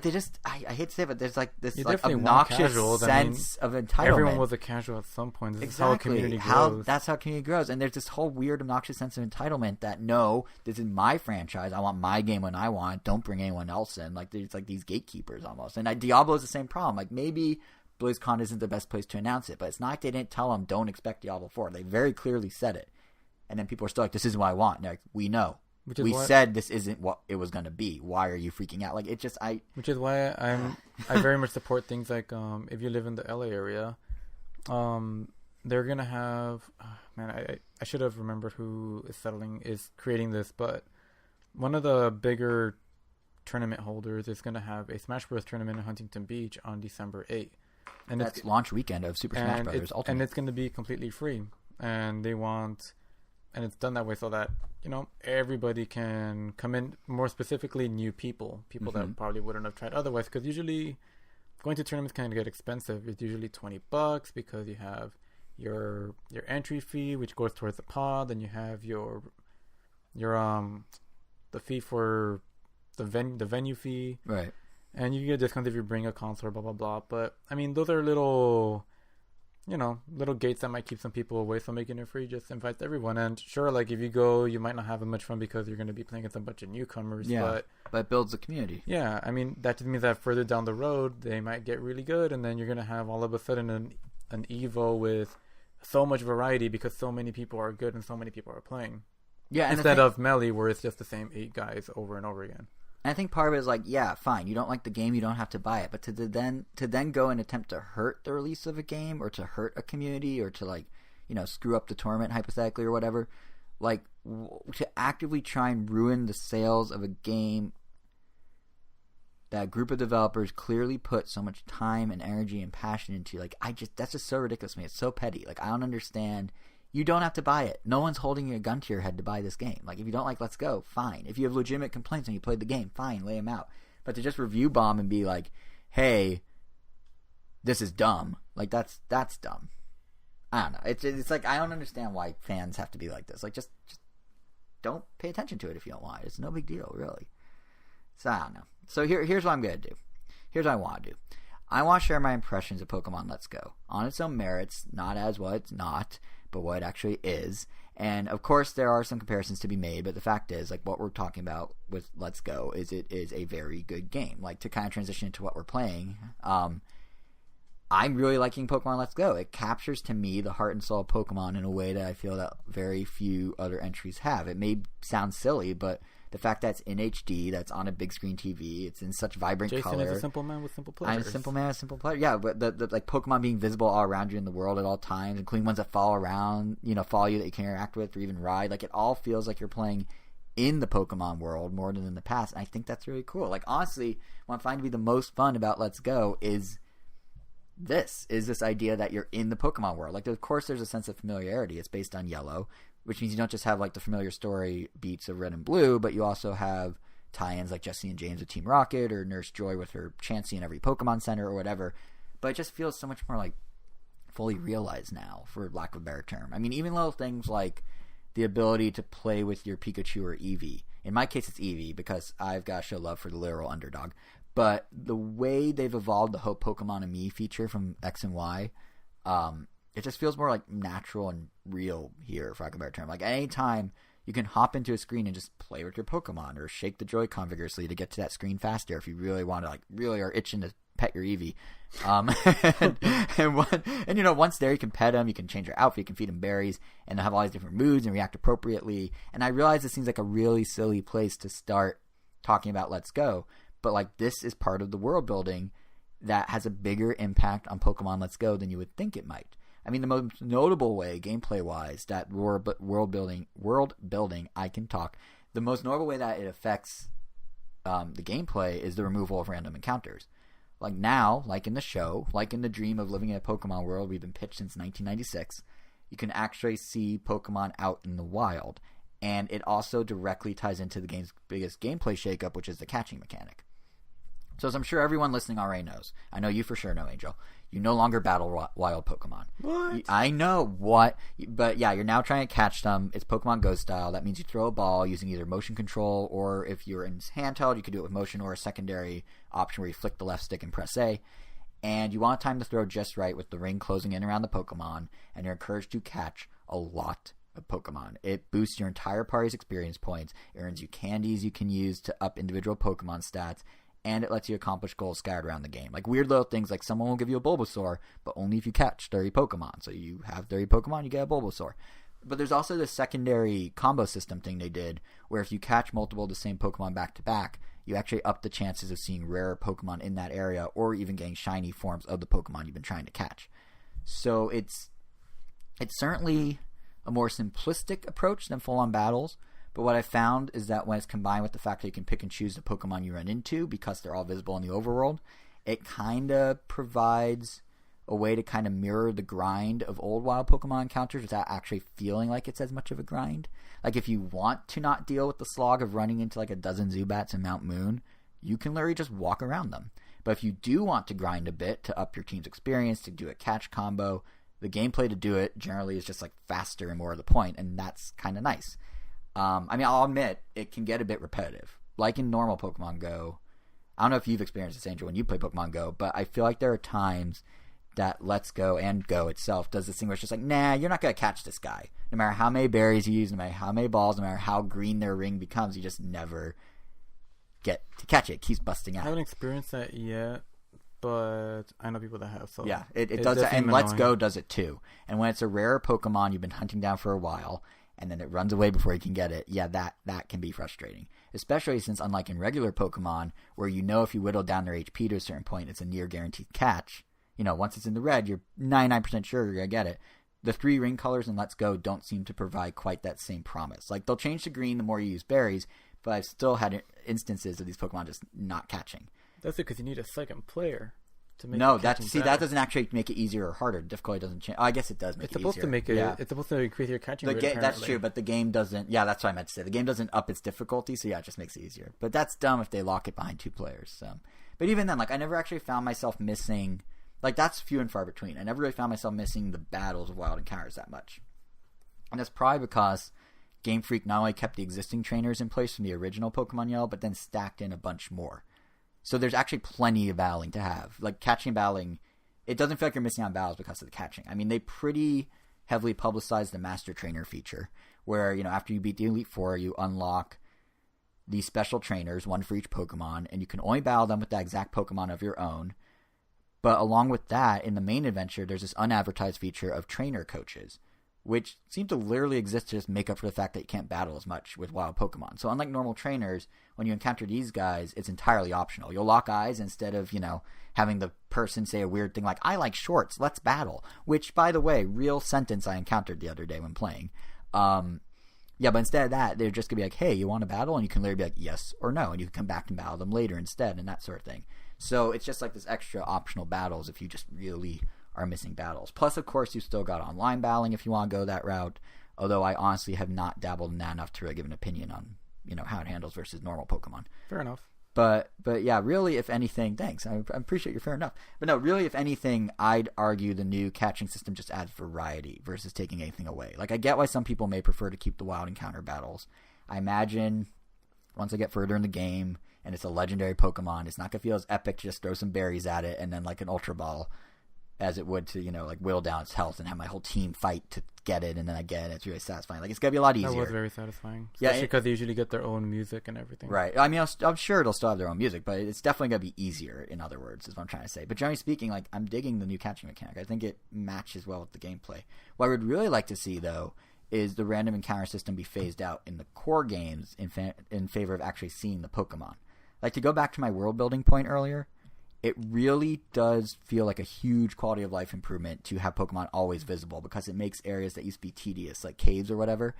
they just, I hate to say it, but there's like this like obnoxious sense of entitlement. Everyone was a casual at some point. This is how a community grows. That's how community grows. And there's this whole weird obnoxious sense of entitlement that, no, this is my franchise. I want my game when I want. Don't bring anyone else in. Like, there's like these gatekeepers almost. And Diablo is the same problem. Like, maybe BlizzCon isn't the best place to announce it, but it's not like they didn't tell them don't expect Diablo 4. They very clearly said it. And then people are still like, this isn't what I want. And they're like, we know. We said this isn't what it was going to be. Why are you freaking out? Like, it just, Which is why I very much support things like, if you live in the LA area, they're going to have, I should have remembered who is creating this, but one of the bigger tournament holders is going to have a Smash Bros. Tournament in Huntington Beach on December 8th. And that's launch weekend of Super Smash Bros. Ultimate. And it's going to be completely free. And and it's done that way so that, everybody can come in, more specifically new people that probably wouldn't have tried otherwise, because usually going to tournaments can get expensive. It's usually $20 because you have your entry fee, which goes towards the pod, and you have your the fee for the venue fee, right? And you get a discount if you bring a console, blah blah blah. But I mean, those are little, little gates that might keep some people away. So making it free just invites everyone. And sure, like if you go, you might not have as much fun because you're going to be playing with a bunch of newcomers. Yeah, but it builds the community. Yeah, I mean that just means that further down the road they might get really good, and then you're going to have all of a sudden an Evo with so much variety because so many people are good and so many people are playing. Yeah, and instead of Melee where it's just the same 8 guys over and over again. I think part of it is like, yeah, fine, you don't like the game, you don't have to buy it, but to then go and attempt to hurt the release of a game or to hurt a community or to like, screw up the tournament hypothetically or whatever, like to actively try and ruin the sales of a game that a group of developers clearly put so much time and energy and passion into, like, that's just so ridiculous to me. It's so petty. Like, I don't understand. You don't have to buy it. No one's holding a gun to your head to buy this game. Like, if you don't like Let's Go, fine. If you have legitimate complaints when you played the game, fine, lay them out. But to just review bomb and be like, hey, this is dumb. Like, that's dumb. I don't know. It's like, I don't understand why fans have to be like this. Like, just don't pay attention to it if you don't want it. It's no big deal, really. So, I don't know. So here's what I'm going to do. Here's what I want to do. I want to share my impressions of Pokemon Let's Go. On its own merits, not as what it's not, but what it actually is. And, of course, there are some comparisons to be made, but the fact is, like, what we're talking about with Let's Go is it is a very good game. Like, to kind of transition into what we're playing, I'm really liking Pokemon Let's Go. It captures, to me, the heart and soul of Pokemon in a way that I feel that very few other entries have. It may sound silly, but the fact that it's in HD, that's on a big screen TV, it's in such vibrant color. Jason is a simple man with simple pleasures. I'm a simple man with simple pleasures. Yeah, but the like Pokemon being visible all around you in the world at all times, including ones that follow around, follow you that you can interact with or even ride. Like, it all feels like you're playing in the Pokemon world more than in the past. And I think that's really cool. Like, honestly, what I find to be the most fun about Let's Go is this idea that you're in the Pokemon world. Like, of course, there's a sense of familiarity. It's based on Yellow, which means you don't just have like the familiar story beats of Red and Blue, but you also have tie-ins like Jessie and James with Team Rocket or Nurse Joy with her Chansey in every Pokemon Center or whatever. But it just feels so much more like fully realized now, for lack of a better term. I mean, even little things like the ability to play with your Pikachu or Eevee. In my case, it's Eevee because I've got to show love for the literal underdog. But the way they've evolved the Hope Pokemon and Me feature from X and Y, it just feels more like natural and real here, for lack of a better term. Like, at any time, you can hop into a screen and just play with your Pokemon or shake the Joy-Con vigorously to get to that screen faster if you really want to, like, really are itching to pet your Eevee. And once there, you can pet them, you can change your outfit, you can feed them berries, and they'll have all these different moods and react appropriately. And I realize this seems like a really silly place to start talking about Let's Go, but, like, this is part of the world building that has a bigger impact on Pokemon Let's Go than you would think it might. I mean, the most notable way, gameplay-wise, that world building, I can talk. The most notable way that it affects the gameplay is the removal of random encounters. Like now, like in the show, like in the dream of living in a Pokemon world we've been pitched since 1996, you can actually see Pokemon out in the wild. And it also directly ties into the game's biggest gameplay shakeup, which is the catching mechanic. So as I'm sure everyone listening already knows, I know you for sure know, Angel, you no longer battle wild Pokemon. What? I know what, but yeah, you're now trying to catch them. It's Pokemon Go style. That means you throw a ball using either motion control, or if you're in handheld, you could do it with motion, or a secondary option where you flick the left stick and press A. And you want time to throw just right with the ring closing in around the Pokemon, and you're encouraged to catch a lot of Pokemon. It boosts your entire party's experience points. It earns you candies you can use to up individual Pokemon stats, and it lets you accomplish goals scattered around the game. Like weird little things, like someone will give you a Bulbasaur, but only if you catch 30 Pokemon. So you have 30 Pokemon, you get a Bulbasaur. But there's also this secondary combo system thing they did, where if you catch multiple of the same Pokemon back to back, you actually up the chances of seeing rarer Pokemon in that area, or even getting shiny forms of the Pokemon you've been trying to catch. So it's certainly a more simplistic approach than full-on battles. But what I found is that when it's combined with the fact that you can pick and choose the Pokemon you run into because they're all visible in the overworld, it kind of provides a way to kind of mirror the grind of old wild Pokemon encounters without actually feeling like it's as much of a grind. Like if you want to not deal with the slog of running into like a dozen Zubats in Mount Moon, you can literally just walk around them. But if you do want to grind a bit to up your team's experience, to do a catch combo, the gameplay to do it generally is just like faster and more to the point, and that's kind of nice. I mean, I'll admit, it can get a bit repetitive. like in normal Pokemon Go, I don't know if you've experienced this, Angel, when you play Pokemon Go, but I feel like there are times that Let's Go and Go itself does this thing where it's just like, nah, you're not going to catch this guy. No matter how many berries you use, no matter how many balls, no matter how green their ring becomes, you just never get to catch it. It keeps busting out. I haven't experienced that yet, but I know people that have. So yeah, it does that, and Let's Go does it too. And when it's a rare Pokemon you've been hunting down for a while, and then it runs away before you can get it, yeah, that can be frustrating. Especially since, unlike in regular Pokemon, where you know if you whittle down their HP to a certain point, it's a near guaranteed catch. You know, once it's in the red, you're 99% sure you're going to get it. The 3 ring colors in Let's Go don't seem to provide quite that same promise. Like, they'll change to green the more you use berries, but I've still had instances of these Pokemon just not catching. That's because you need a second player to make that doesn't actually make it easier or harder. Difficulty doesn't change. Oh, I guess it does make it easier. It's supposed to make it. Yeah. It's supposed to increase your catching rate. That's true, but the game doesn't. Yeah, that's what I meant to say. The game doesn't up its difficulty, so yeah, it just makes it easier. But that's dumb if they lock it behind 2 players. So, but even then, like, I never actually found myself missing. Like, that's few and far between. I never really found myself missing the battles of Wild Encounters that much. And that's probably because Game Freak not only kept the existing trainers in place from the original Pokemon Yellow, but then stacked in a bunch more. So there's actually plenty of battling to have. Like, catching and battling, it doesn't feel like you're missing on battles because of the catching. I mean, they pretty heavily publicized the Master Trainer feature, where, you know, after you beat the Elite Four, you unlock these special trainers, 1 for each Pokemon, and you can only battle them with that exact Pokemon of your own. But along with that, in the main adventure, there's this unadvertised feature of trainer coaches, which seem to literally exist to just make up for the fact that you can't battle as much with wild Pokemon. So unlike normal trainers, when you encounter these guys, it's entirely optional. You'll lock eyes instead of, you know, having the person say a weird thing like, I like shorts, let's battle. Which, by the way, real sentence I encountered the other day when playing. Yeah, but instead of that, they're just going to be like, hey, you want to battle? And you can literally be like, yes or no. And you can come back and battle them later instead and that sort of thing. So it's just like this extra optional battles if you just really are missing battles. Plus, of course, you still got online battling if you want to go that route. Although I honestly have not dabbled in that enough to really give an opinion on, you know, how it handles versus normal Pokemon. Fair enough. But yeah, really, if anything, thanks. I appreciate your fair enough. But no, really, if anything, I'd argue the new catching system just adds variety versus taking anything away. Like, I get why some people may prefer to keep the wild encounter battles. I imagine once I get further in the game and it's a legendary Pokemon, it's not going to feel as epic to just throw some berries at it and then like an Ultra Ball as it would to, you know, like whittle down its health and have my whole team fight to get it, and then I get it. It's really satisfying. Like, it's gonna be a lot easier. That was very satisfying. Especially because they usually get their own music and everything. Right. I mean, I'm sure it'll still have their own music, but it's definitely gonna be easier. In other words, is what I'm trying to say. But generally speaking, like, I'm digging the new catching mechanic. I think it matches well with the gameplay. What I would really like to see, though, is the random encounter system be phased out in the core games in favor of actually seeing the Pokemon. Like, to go back to my world building point earlier, it really does feel like a huge quality of life improvement to have Pokemon always visible, because it makes areas that used to be tedious, like caves or whatever,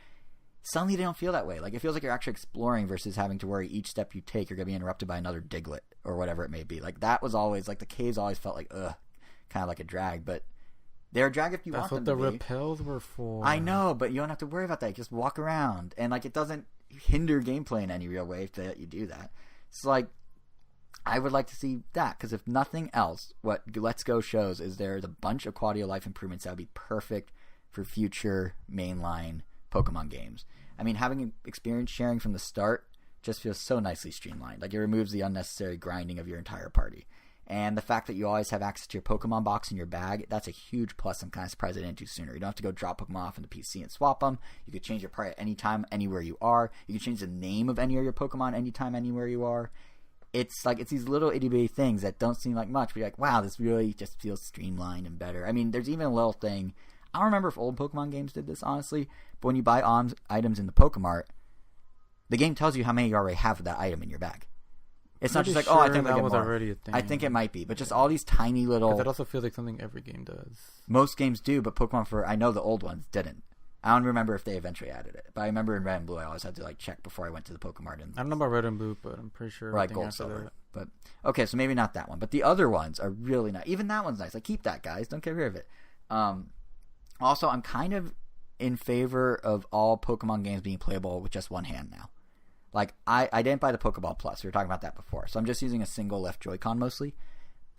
suddenly they don't feel that way. Like, it feels like you're actually exploring versus having to worry each step you take you're going to be interrupted by another Diglett or whatever it may be. Like, that was always, like, the caves always felt like, kind of like a drag, but they're a drag if you want them to be. That's what the repels were for. I know, but you don't have to worry about that. You just walk around, and, like, it doesn't hinder gameplay in any real way if you do that. It's like, I would like to see that, because if nothing else, what Let's Go shows is there's a bunch of quality of life improvements that would be perfect for future mainline Pokemon games. I mean, having experience sharing from the start just feels so nicely streamlined. Like, it removes the unnecessary grinding of your entire party. And the fact that you always have access to your Pokemon box in your bag, that's a huge plus. I'm kind of surprised they didn't do sooner. You don't have to go drop Pokemon off in the PC and swap them. You could change your party at any time, anywhere you are. You can change the name of any of your Pokemon anytime, anywhere you are. It's like, it's these little itty-bitty things that don't seem like much, but you're like, wow, this really just feels streamlined and better. I mean, there's even a little thing, I don't remember if old Pokemon games did this, honestly, but when you buy items in the Pokemart, the game tells you how many you already have of that item in your bag. It's not just like, I think that was already a thing. I think it might be, but just all these tiny little... Because it also feels like something every game does. Most games do, but Pokemon I know the old ones didn't. I don't remember if they eventually added it, but I remember in Red and Blue I always had to, like, check before I went to the Pokemart. I don't know about Red and Blue, but I'm pretty sure. Right, Gold, Silver. But okay, so maybe not that one, but the other ones are really nice. Even that one's nice. Like, keep that, guys. Don't get rid of it. Also, I'm kind of in favor of all Pokemon games being playable with just one hand now. Like, I didn't buy the Pokeball Plus. We were talking about that before, so I'm just using a single left Joy-Con mostly.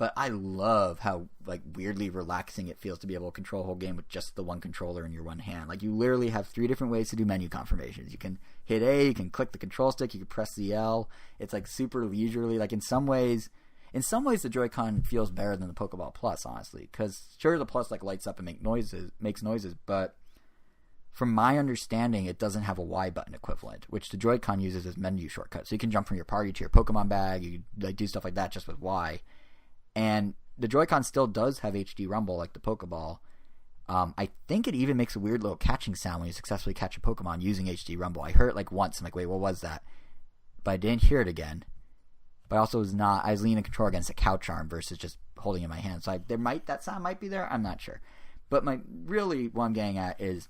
But I love how like weirdly relaxing it feels to be able to control a whole game with just the one controller in your one hand. Like you literally have 3 different ways to do menu confirmations. You can hit A, you can click the control stick, you can press the L. It's like super leisurely. Like in some ways the Joy-Con feels better than the Pokeball Plus, honestly. Because sure, the Plus like lights up and makes noises, but from my understanding, it doesn't have a Y button equivalent, which the Joy-Con uses as menu shortcut. So you can jump from your party to your Pokemon bag. You like do stuff like that just with Y. And the Joy-Con still does have HD rumble like the Pokeball. I think it even makes a weird little catching sound when you successfully catch a Pokemon using HD rumble. I heard it like once. I'm like, wait, what was that? But I didn't hear it again. But I also was leaning the controller against a couch arm versus just holding it in my hand. So that sound might be there. I'm not sure. But what I'm getting at is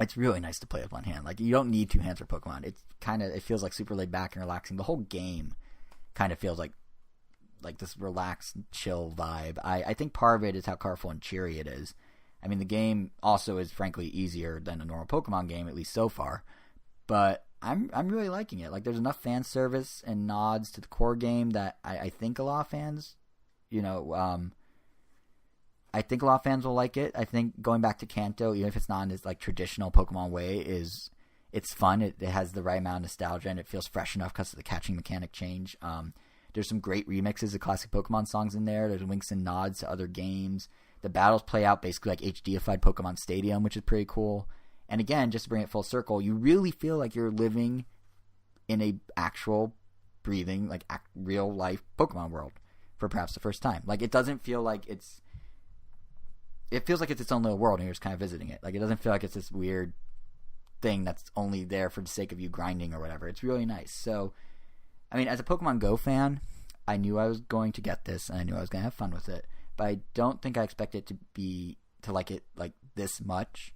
it's really nice to play with one hand. Like you don't need 2 hands for Pokemon. It feels like super laid back and relaxing. The whole game kind of feels like this relaxed, chill vibe. I think part of it is how colorful and cheery it is. I mean, the game also is frankly easier than a normal Pokemon game, at least so far. But I'm really liking it. Like, there's enough fan service and nods to the core game that I think a lot of fans, I think a lot of fans will like it. I think going back to Kanto, even if it's not in this like traditional Pokemon way, it's fun. It has the right amount of nostalgia and it feels fresh enough because of the catching mechanic change. There's some great remixes of classic Pokemon songs in there. There's winks and nods to other games. The battles play out basically like HDified Pokemon Stadium, which is pretty cool. And again, just to bring it full circle, you really feel like you're living in a actual, breathing, like real life Pokemon world for perhaps the first time. Like it doesn't feel like it feels like it's its own little world and you're just kind of visiting it. Like it doesn't feel like it's this weird thing that's only there for the sake of you grinding or whatever. It's really nice. So, I mean, as a Pokemon Go fan, I knew I was going to get this and I knew I was going to have fun with it. But I don't think I expected to like it like this much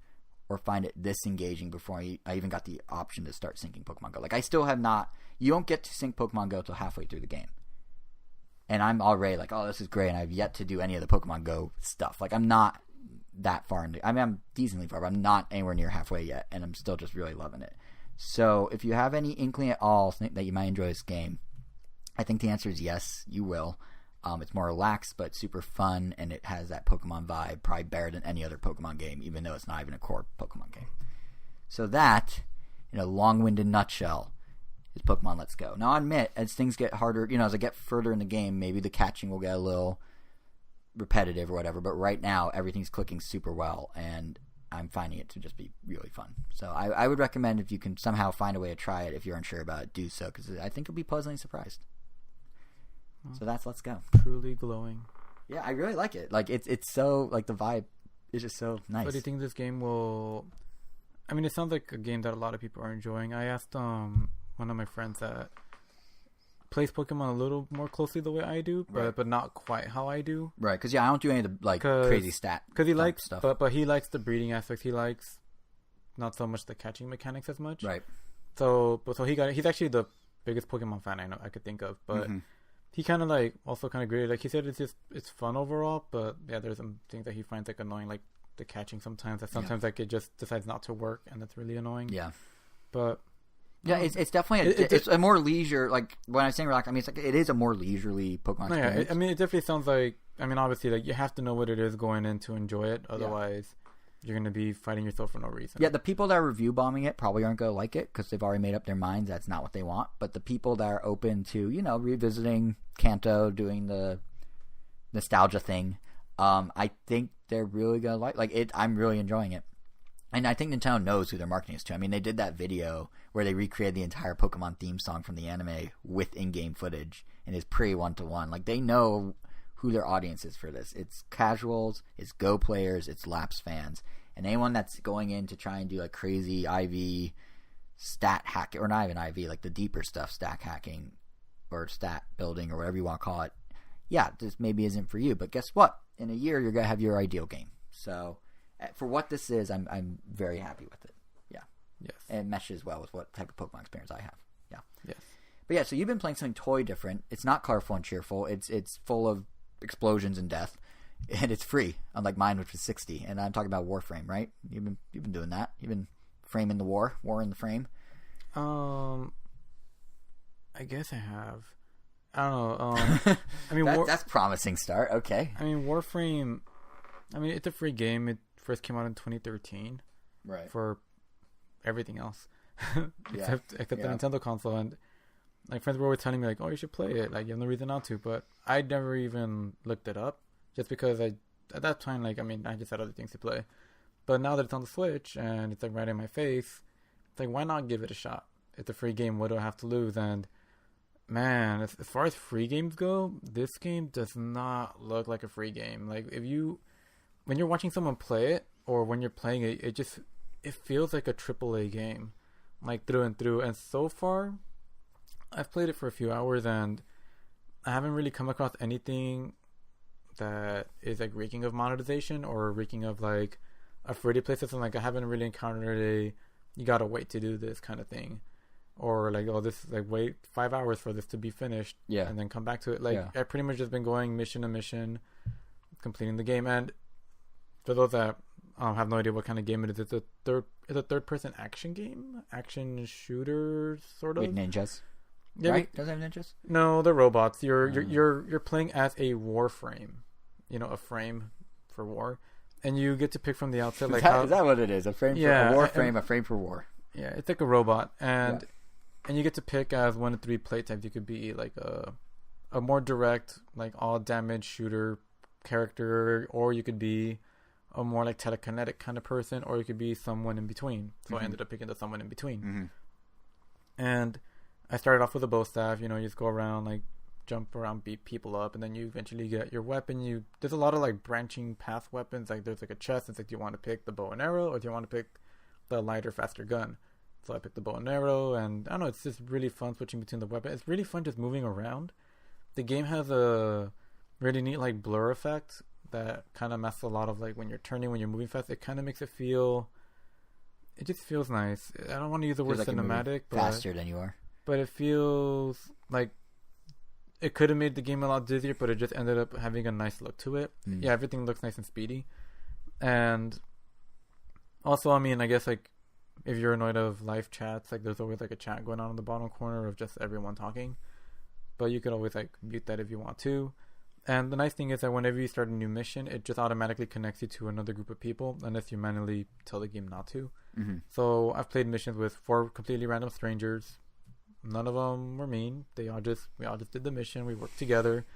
or find it this engaging before I even got the option to start syncing Pokemon Go. Like I still have not. You don't get to sync Pokemon Go till halfway through the game. And I'm already like, oh, this is great, and I've yet to do any of the Pokemon Go stuff. Like, I'm not that far into. I mean, I'm decently far, but I'm not anywhere near halfway yet, and I'm still just really loving it. So, if you have any inkling at all that you might enjoy this game, I think the answer is yes, you will. It's more relaxed, but super fun, and it has that Pokemon vibe, probably better than any other Pokemon game, even though it's not even a core Pokemon game. So that, in a long-winded nutshell, is Pokemon Let's Go. Now, I admit, as things get harder, as I get further in the game, maybe the catching will get a little repetitive or whatever, but right now, everything's clicking super well, and I'm finding it to just be really fun. So I would recommend if you can somehow find a way to try it, if you're unsure about it, do so, because I think you'll be pleasantly surprised. So that's Let's Go. Truly glowing. Yeah, I really like it. Like, it's so, like, the vibe is just so nice. So do you think this game will... I mean, it sounds like a game that a lot of people are enjoying. I asked one of my friends that plays Pokemon a little more closely the way I do, but not quite how I do. Right, because I don't do any of the crazy stat. Because he likes stuff, but he likes the breeding aspect. He likes not so much the catching mechanics as much. Right. So he's actually the biggest Pokemon fan I could think of, but he kind of also kind of graded. Like he said, it's fun overall, but yeah, there's some things that he finds like annoying, like the catching sometimes. That sometimes like it just decides not to work, and that's really annoying. Yeah. But yeah, it's definitely it's a more leisure. Like when I'm saying relax, I mean it is a more leisurely Pokemon experience. Yeah, I mean it definitely sounds like. I mean obviously like you have to know what it is going in to enjoy it. Otherwise, you're going to be fighting yourself for no reason. Yeah, the people that are review bombing it probably aren't going to like it because they've already made up their minds that's not what they want. But the people that are open to revisiting Kanto, doing the nostalgia thing, I think they're really going to like it. I'm really enjoying it. And I think Nintendo knows who they're marketing this to. I mean, they did that video where they recreated the entire Pokemon theme song from the anime with in-game footage, and it's pretty one-to-one. Like, they know who their audience is for this. It's casuals, it's Go players, it's Laps fans. And anyone that's going in to try and do, like, crazy IV stat hack, or not even IV, like the deeper stuff, stack hacking or stat building or whatever you want to call it, yeah, this maybe isn't for you. But guess what? In a year, you're going to have your ideal game. So for what this is, I'm very happy with it. Yeah. Yes. And it meshes well with what type of Pokemon experience I have. Yeah. Yes. But yeah, so you've been playing something totally different. It's not colorful and cheerful. It's full of explosions and death, and it's free, unlike mine, which was $60. And I'm talking about Warframe, right? You've been doing that. You've been framing the war in the frame. I guess I have. I don't know. I mean, that's promising start. Okay. I mean, Warframe. I mean, it's a free game. It first came out in 2013. Right. For everything else, except the Nintendo console. And like friends were always telling me like, "Oh, you should play it. Like, you have no reason not to." But I never even looked it up, just because at that time, like, I mean, I just had other things to play. But now that it's on the Switch and it's like right in my face, it's like, why not give it a shot? It's a free game. What do I have to lose? And man, as far as free games go, this game does not look like a free game. Like, when you're watching someone play it, or when you're playing it, it feels like a AAA game, like through and through. And so far, I've played it for a few hours, and I haven't really come across anything that is like reeking of monetization or reeking of like a free-to-play system. Like, I haven't really encountered you gotta wait to do this kind of thing, or like, oh, this like wait 5 hours for this to be finished, and then come back to it. Like, I've pretty much just been going mission to mission, completing the game. And for those that have no idea what kind of game it is, it's a third-person action shooter sort of. With ninjas. Yeah, right? Does it have ninjas? No, they're robots. You're playing as a Warframe, a frame for war, and you get to pick from the outset. Like, is that what it is? A frame for a Warframe, a frame for war. Yeah, it's like a robot, and you get to pick as one of 3 play types. You could be like a more direct, like all damage shooter character, or you could be a more like telekinetic kind of person, or you could be someone in between. So I ended up picking the someone in between. And I started off with a bow staff. You just go around, like jump around, beat people up, and then you eventually get your weapon. There's a lot of like branching path weapons. Like, there's like a chest. It's like, do you want to pick the bow and arrow, or do you want to pick the lighter, faster gun? So I picked the bow and arrow, and I don't know, it's just really fun switching between the weapons. It's really fun just moving around. The game has a really neat like blur effect that kind of messes a lot of like when you're turning, when you're moving fast. It kind of makes it just feels nice. I don't want to use the word like cinematic, but faster than you are. But it feels like it could have made the game a lot dizzier, but it just ended up having a nice look to it. Yeah, everything looks nice and speedy. And also, I mean, I guess like if you're annoyed of live chats, like there's always like a chat going on in the bottom corner of just everyone talking. But you could always like mute that if you want to. And the nice thing is that whenever you start a new mission, it just automatically connects you to another group of people, unless you manually tell the game not to. So I've played missions with 4 completely random strangers. None of them were mean. We all just did the mission. We worked together.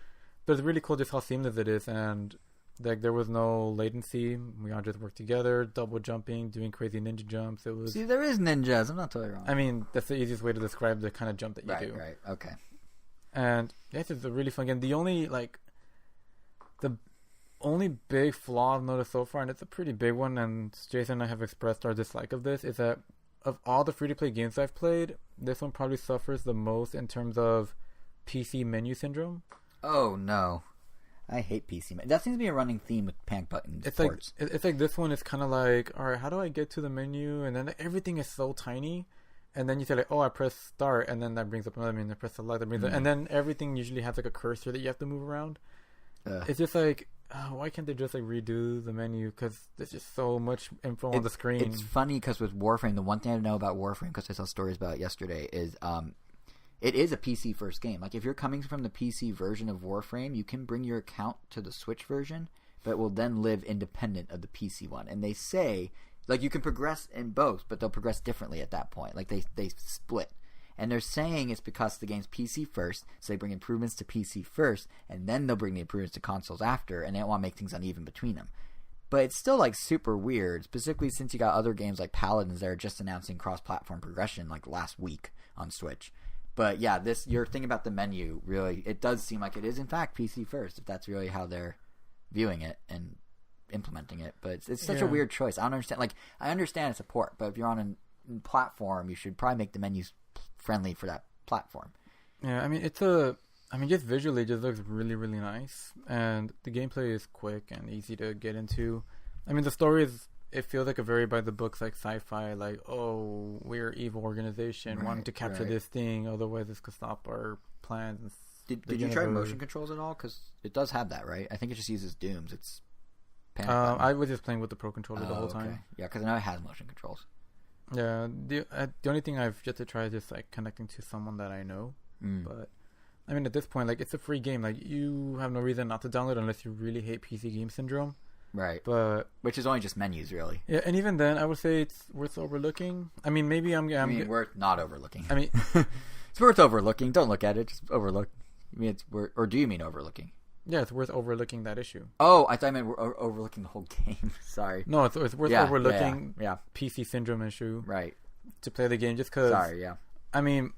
But it's really cool just how seamless it is, and like there was no latency. We all just worked together, double jumping, doing crazy ninja jumps. It was. See, there is ninjas. I'm not totally wrong. I mean, that's the easiest way to describe the kind of jump that you do. Right. Okay. And yes, it's a really fun game. The only big flaw I've noticed so far, and it's a pretty big one, and Jason and I have expressed our dislike of this, is that of all the free-to-play games I've played, this one probably suffers the most in terms of PC menu syndrome. Oh, no. I hate PC menu. That seems to be a running theme with panic button ports. It's like this one is kind of like, all right, how do I get to the menu? And then everything is so tiny. And then you say like, oh, I press start, and then that brings up another menu. I press select, that brings up, and then everything usually has like a cursor that you have to move around. It's just like, why can't they just like redo the menu? Because there's just so much info on the screen. It's funny because with Warframe, the one thing I know about Warframe, because I saw stories about it yesterday, is it is a PC first game. Like, if you're coming from the PC version of Warframe, you can bring your account to the Switch version, but it will then live independent of the PC one. And they say, like, you can progress in both, but they'll progress differently at that point. Like, they split. And they're saying it's because the game's PC first, so they bring improvements to PC first, and then they'll bring the improvements to consoles after, and they don't want to make things uneven between them. But it's still, like, super weird, specifically since you got other games like Paladins that are just announcing cross-platform progression, like, last week on Switch. But, yeah, your thing about the menu, really, it does seem like it is, in fact, PC first, if that's really how they're viewing it and implementing it. But it's such a weird choice. I don't understand. Like, I understand it's a port, but if you're on a platform, you should probably make the menus friendly for that platform. Yeah, I mean, just visually, it just looks really, really nice, and the gameplay is quick and easy to get into. I mean, the story it feels like a very by the books, like sci-fi, like, oh, we're an evil organization wanting to capture this thing, otherwise this could stop our plans. Did you try motion controls at all? Because it does have that, right? I think it just uses Dooms. It's I was just playing with the Pro Controller the whole time. Yeah, because I know it has motion controls. Yeah, the only thing I've yet to try is just like connecting to someone that I know, but I mean, at this point, like, it's a free game. Like, you have no reason not to download it unless you really hate PC game syndrome. Right. But which is only just menus, really. Yeah, and even then, I would say it's worth overlooking. I mean, maybe I'm worth not overlooking. I mean, it's worth overlooking. Don't look at it. Just overlook. I mean, it's worth, or do you mean overlooking? Yeah, it's worth overlooking that issue. Oh, I thought I meant overlooking the whole game. Sorry. No, it's worth overlooking yeah. PC syndrome issue. Right. To play the game, just because. Sorry, yeah. I mean,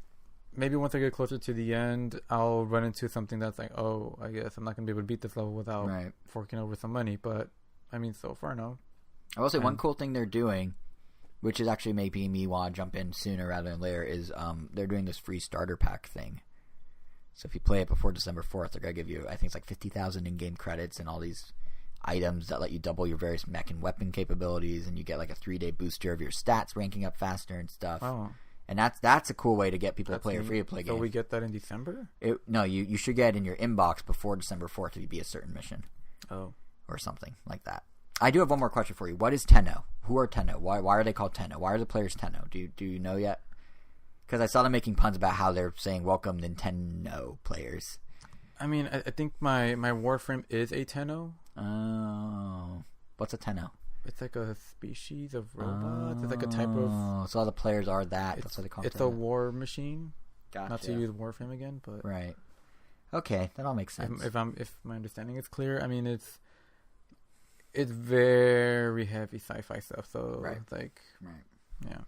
maybe once I get closer to the end, I'll run into something that's like, oh, I guess I'm not going to be able to beat this level without forking over some money. But, I mean, so far, no. I will say one cool thing they're doing, which is actually making me want to jump in sooner rather than later, is they're doing this free starter pack thing. So if you play it before December 4th, they're going to give you, I think it's like 50,000 in-game credits and all these items that let you double your various mech and weapon capabilities, and you get like a 3-day booster of your stats ranking up faster and stuff. Oh. And that's a cool way to get people to play a free-to-play game. So we get that in December? No, you should get it in your inbox before December 4th if you beat a certain mission. Oh. Or something like that. I do have one more question for you. What is Tenno? Who are Tenno? Why are they called Tenno? Why are the players Tenno? Do you know yet? Because I saw them making puns about how they're saying welcome Nintendo players. I mean, I think my Warframe is a Tenno. Oh. What's a Tenno? It's like a species of robots. It's like a type of... Oh, so all the players are that. That's what they call it. It's a war machine. Gotcha. Not to use Warframe again, but... Right. Okay, that all makes sense. If my understanding is clear, I mean, it's very heavy sci-fi stuff, so it's like... Right. Yeah.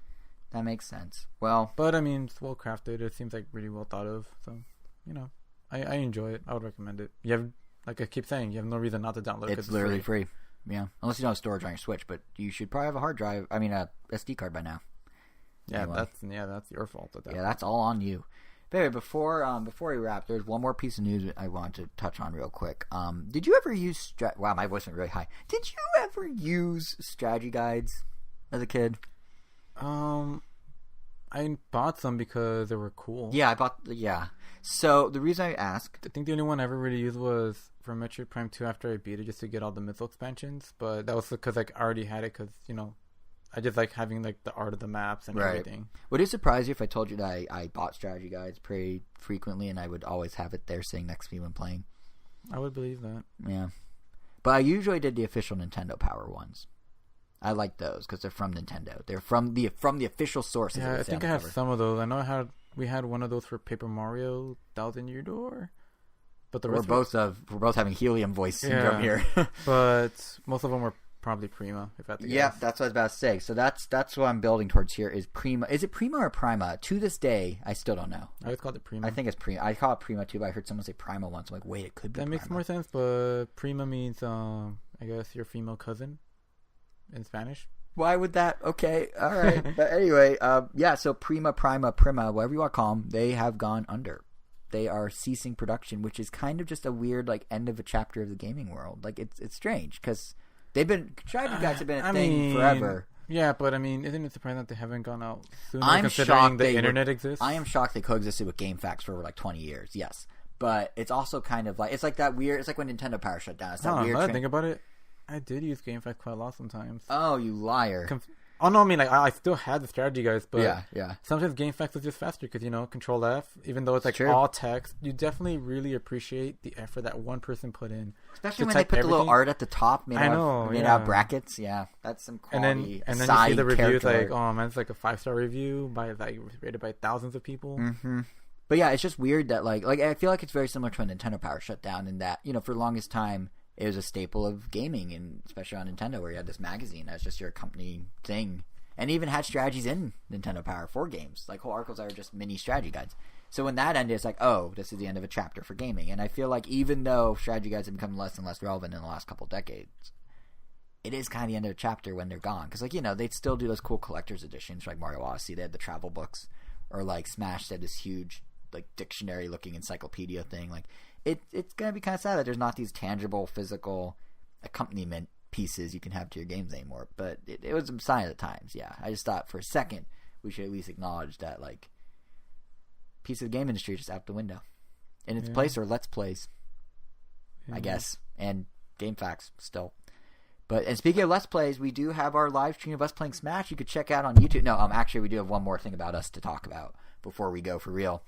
That makes sense. Well... But, I mean, it's well crafted. It seems like really well thought of, so, you know. I enjoy it. I would recommend it. You have, like I keep saying, you have no reason not to download it. It's literally free. Yeah, unless you don't have storage on your Switch, but you should probably have a hard drive. I mean, a SD card by now. Yeah, anyway. that's your fault. Yeah, that's all on you. But anyway, before we wrap, there's one more piece of news I want to touch on real quick. Did you ever use? Wow, my voice went really high. Did you ever use strategy guides as a kid? I bought some because they were cool. Yeah, So the reason I asked, I think the only one I ever really used was for Metroid Prime 2 after I beat it, just to get all the mythical expansions. But that was because like I already had it, because I just like having like the art of the maps and everything. Would it surprise you if I told you that I bought strategy guides pretty frequently and I would always have it there sitting next to me when playing? I would believe that. Yeah, but I usually did the official Nintendo Power ones. I like those because they're from Nintendo. They're from the official source. Yeah, I think I have some of those. I know we had one of those for Paper Mario Thousand Year Door, but the rest we're both having helium voice syndrome here. But most of them were probably Prima. If I had to guess. Yeah, that's what I was about to say. So that's what I'm building towards here. Is Prima? Is it Prima or Prima? To this day, I still don't know. I always called it Prima. I think it's Prima. I call it Prima too, but I heard someone say Prima once. I'm like, wait, it could be. That makes more sense, but Prima means I guess your female cousin in Spanish. Why would that? Okay, all right. But anyway, so Prima, whatever you want to call them, they have gone under. They are ceasing production, which is kind of just a weird like end of a chapter of the gaming world. Like it's strange because strategy guides have been a thing forever. Yeah, but I mean, isn't it surprising that they haven't gone out sooner? I'm considering shocked the internet exists. I am shocked they coexisted with GameFAQs for over like 20 years. Yes, but it's also kind of like it's like that weird. It's like when Nintendo Power shut down. It's that weird. Now that I think about it, I did use GameFAQs quite a lot sometimes. Oh, you liar! Oh no, I mean like I still had the strategy guys, but yeah. Sometimes GameFAQs is just faster because Control F, even though it's like all text, you definitely really appreciate the effort that one person put in. Especially when they put the little art at the top, made out of brackets. Yeah, that's some quality. And then you see the reviews like, oh man, it's like a 5-star review rated by thousands of people. Mm-hmm. But yeah, it's just weird that like I feel like it's very similar to when Nintendo Power shut down, in that for the longest time it was a staple of gaming, and especially on Nintendo, where you had this magazine that's just your company thing, and even had strategies in Nintendo Power for games. Like whole articles are just mini strategy guides. So when that ended, it's like, oh, this is the end of a chapter for gaming. And I feel like even though strategy guides have become less and less relevant in the last couple decades, it is kind of the end of a chapter when they're gone. Because they'd still do those cool collector's editions, like Mario Odyssey. They had the travel books, or like Smash had this huge like dictionary-looking encyclopedia thing. Like it's gonna be kind of sad that there's not these tangible, physical accompaniment pieces you can have to your games anymore. But it was a sign of the times. Yeah, I just thought for a second we should at least acknowledge that like piece of the game industry just out the window. In its place or Let's Plays, I guess, and GameFAQs still. And speaking of Let's Plays, we do have our live stream of us playing Smash. You could check out on YouTube. No, actually, we do have one more thing about us to talk about before we go for real.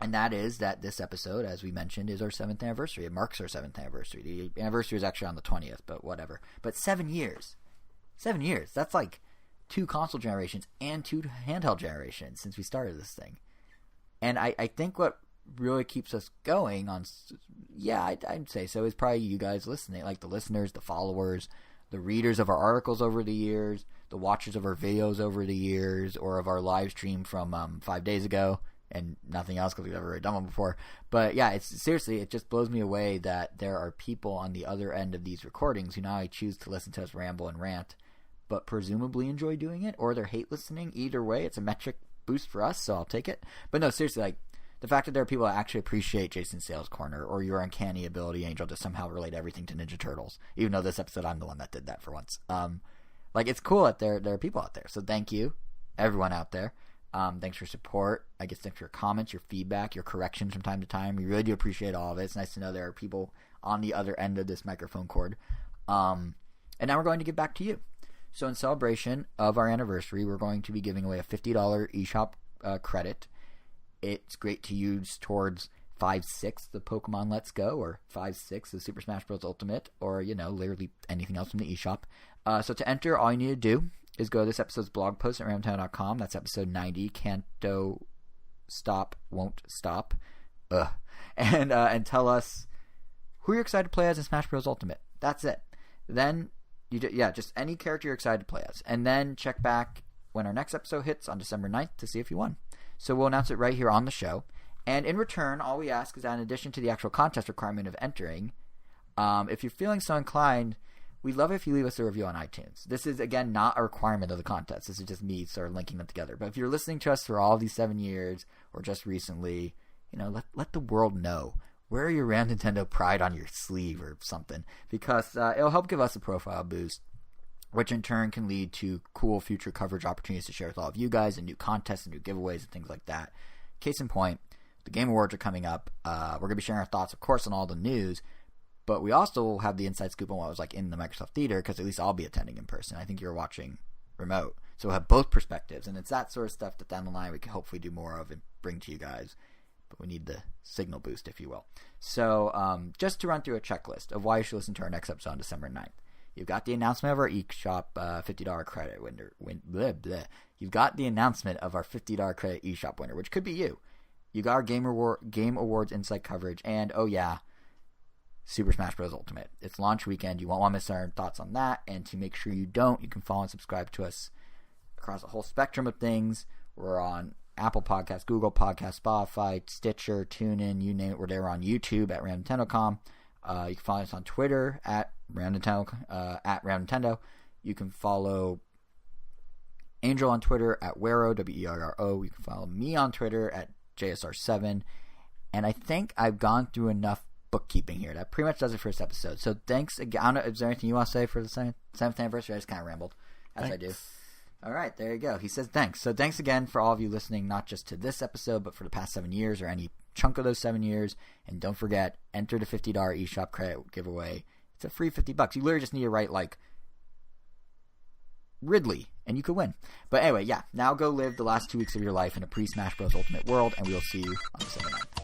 And that is that this episode, as we mentioned, is our 7th anniversary. It marks our 7th anniversary. The anniversary is actually on the 20th, but whatever. But 7 years. 7 years. That's like 2 console generations and 2 handheld generations since we started this thing. And I think what really keeps us going on, I'd say so, is probably you guys listening, like the listeners, the followers, the readers of our articles over the years, the watchers of our videos over the years, or of our live stream from 5 days ago. And nothing else because we've never really done one before. But yeah, it just blows me away that there are people on the other end of these recordings who not only choose to listen to us ramble and rant, but presumably enjoy doing it, or they're hate listening. Either way, it's a metric boost for us, so I'll take it. But no, seriously, like the fact that there are people that actually appreciate Jason's Sales Corner or your uncanny ability, Angel, to somehow relate everything to Ninja Turtles, even though this episode I'm the one that did that for once. Like it's cool that there are people out there. So thank you, everyone out there. Thanks for your support. I guess thanks for your comments, your feedback, your corrections from time to time. We really do appreciate all of it. It's nice to know there are people on the other end of this microphone cord. And now we're going to give back to you. So in celebration of our anniversary, we're going to be giving away a $50 eShop credit. It's great to use towards 5/6 of Pokemon Let's Go, or 5/6 of Super Smash Bros. Ultimate, or, literally anything else from the eShop. So to enter, all you need to do is go to this episode's blog post at ramtown.com. That's episode 90, Kanto Stop Won't Stop. And tell us who you're excited to play as in Smash Bros. Ultimate. That's it. Then, just any character you're excited to play as. And then check back when our next episode hits on December 9th to see if you won. So we'll announce it right here on the show. And in return, all we ask is that in addition to the actual contest requirement of entering, if you're feeling so inclined, we'd love it if you leave us a review on iTunes. This is, again, not a requirement of the contest. This is just me sort of linking them together. But if you're listening to us for all these 7 years, or just recently, let the world know. Wear your Ram Nintendo pride on your sleeve or something. Because it'll help give us a profile boost, which in turn can lead to cool future coverage opportunities to share with all of you guys, and new contests and new giveaways and things like that. Case in point, the Game Awards are coming up. We're going to be sharing our thoughts, of course, on all the news. But we also will have the inside scoop on what was like in the Microsoft Theater, because at least I'll be attending in person. I think you're watching remote. So we'll have both perspectives. And it's that sort of stuff that down the line we can hopefully do more of and bring to you guys. But we need the signal boost, if you will. So just to run through a checklist of why you should listen to our next episode on December 9th. You've got the announcement of our eShop $50 credit winner. You've got the announcement of our $50 credit eShop winner, which could be you. You got our Game Awards Insight coverage. And, Super Smash Bros. Ultimate. It's launch weekend. You won't want to miss our thoughts on that. And to make sure you don't, you can follow and subscribe to us across a whole spectrum of things. We're on Apple Podcasts, Google Podcasts, Spotify, Stitcher, TuneIn, you name it. We're there on YouTube at RamNintendo.com. You can follow us on Twitter at RamNintendo. You can follow Angel on Twitter at Wero, Wero. You can follow me on Twitter at JSR7. And I think I've gone through enough bookkeeping here. That pretty much does it for this episode. So thanks again. I don't know, is there anything you want to say for the 7th anniversary? I just kind of rambled, as thanks. I do. All right, there you go. He says thanks. So thanks again for all of you listening, not just to this episode, but for the past 7 years or any chunk of those 7 years. And don't forget, enter the $50 eShop credit giveaway. It's a free $50. You literally just need to write like Ridley, and you could win. But anyway, now go live the last 2 weeks of your life in a pre-Smash Bros. Ultimate world, and we will see you on December 9th.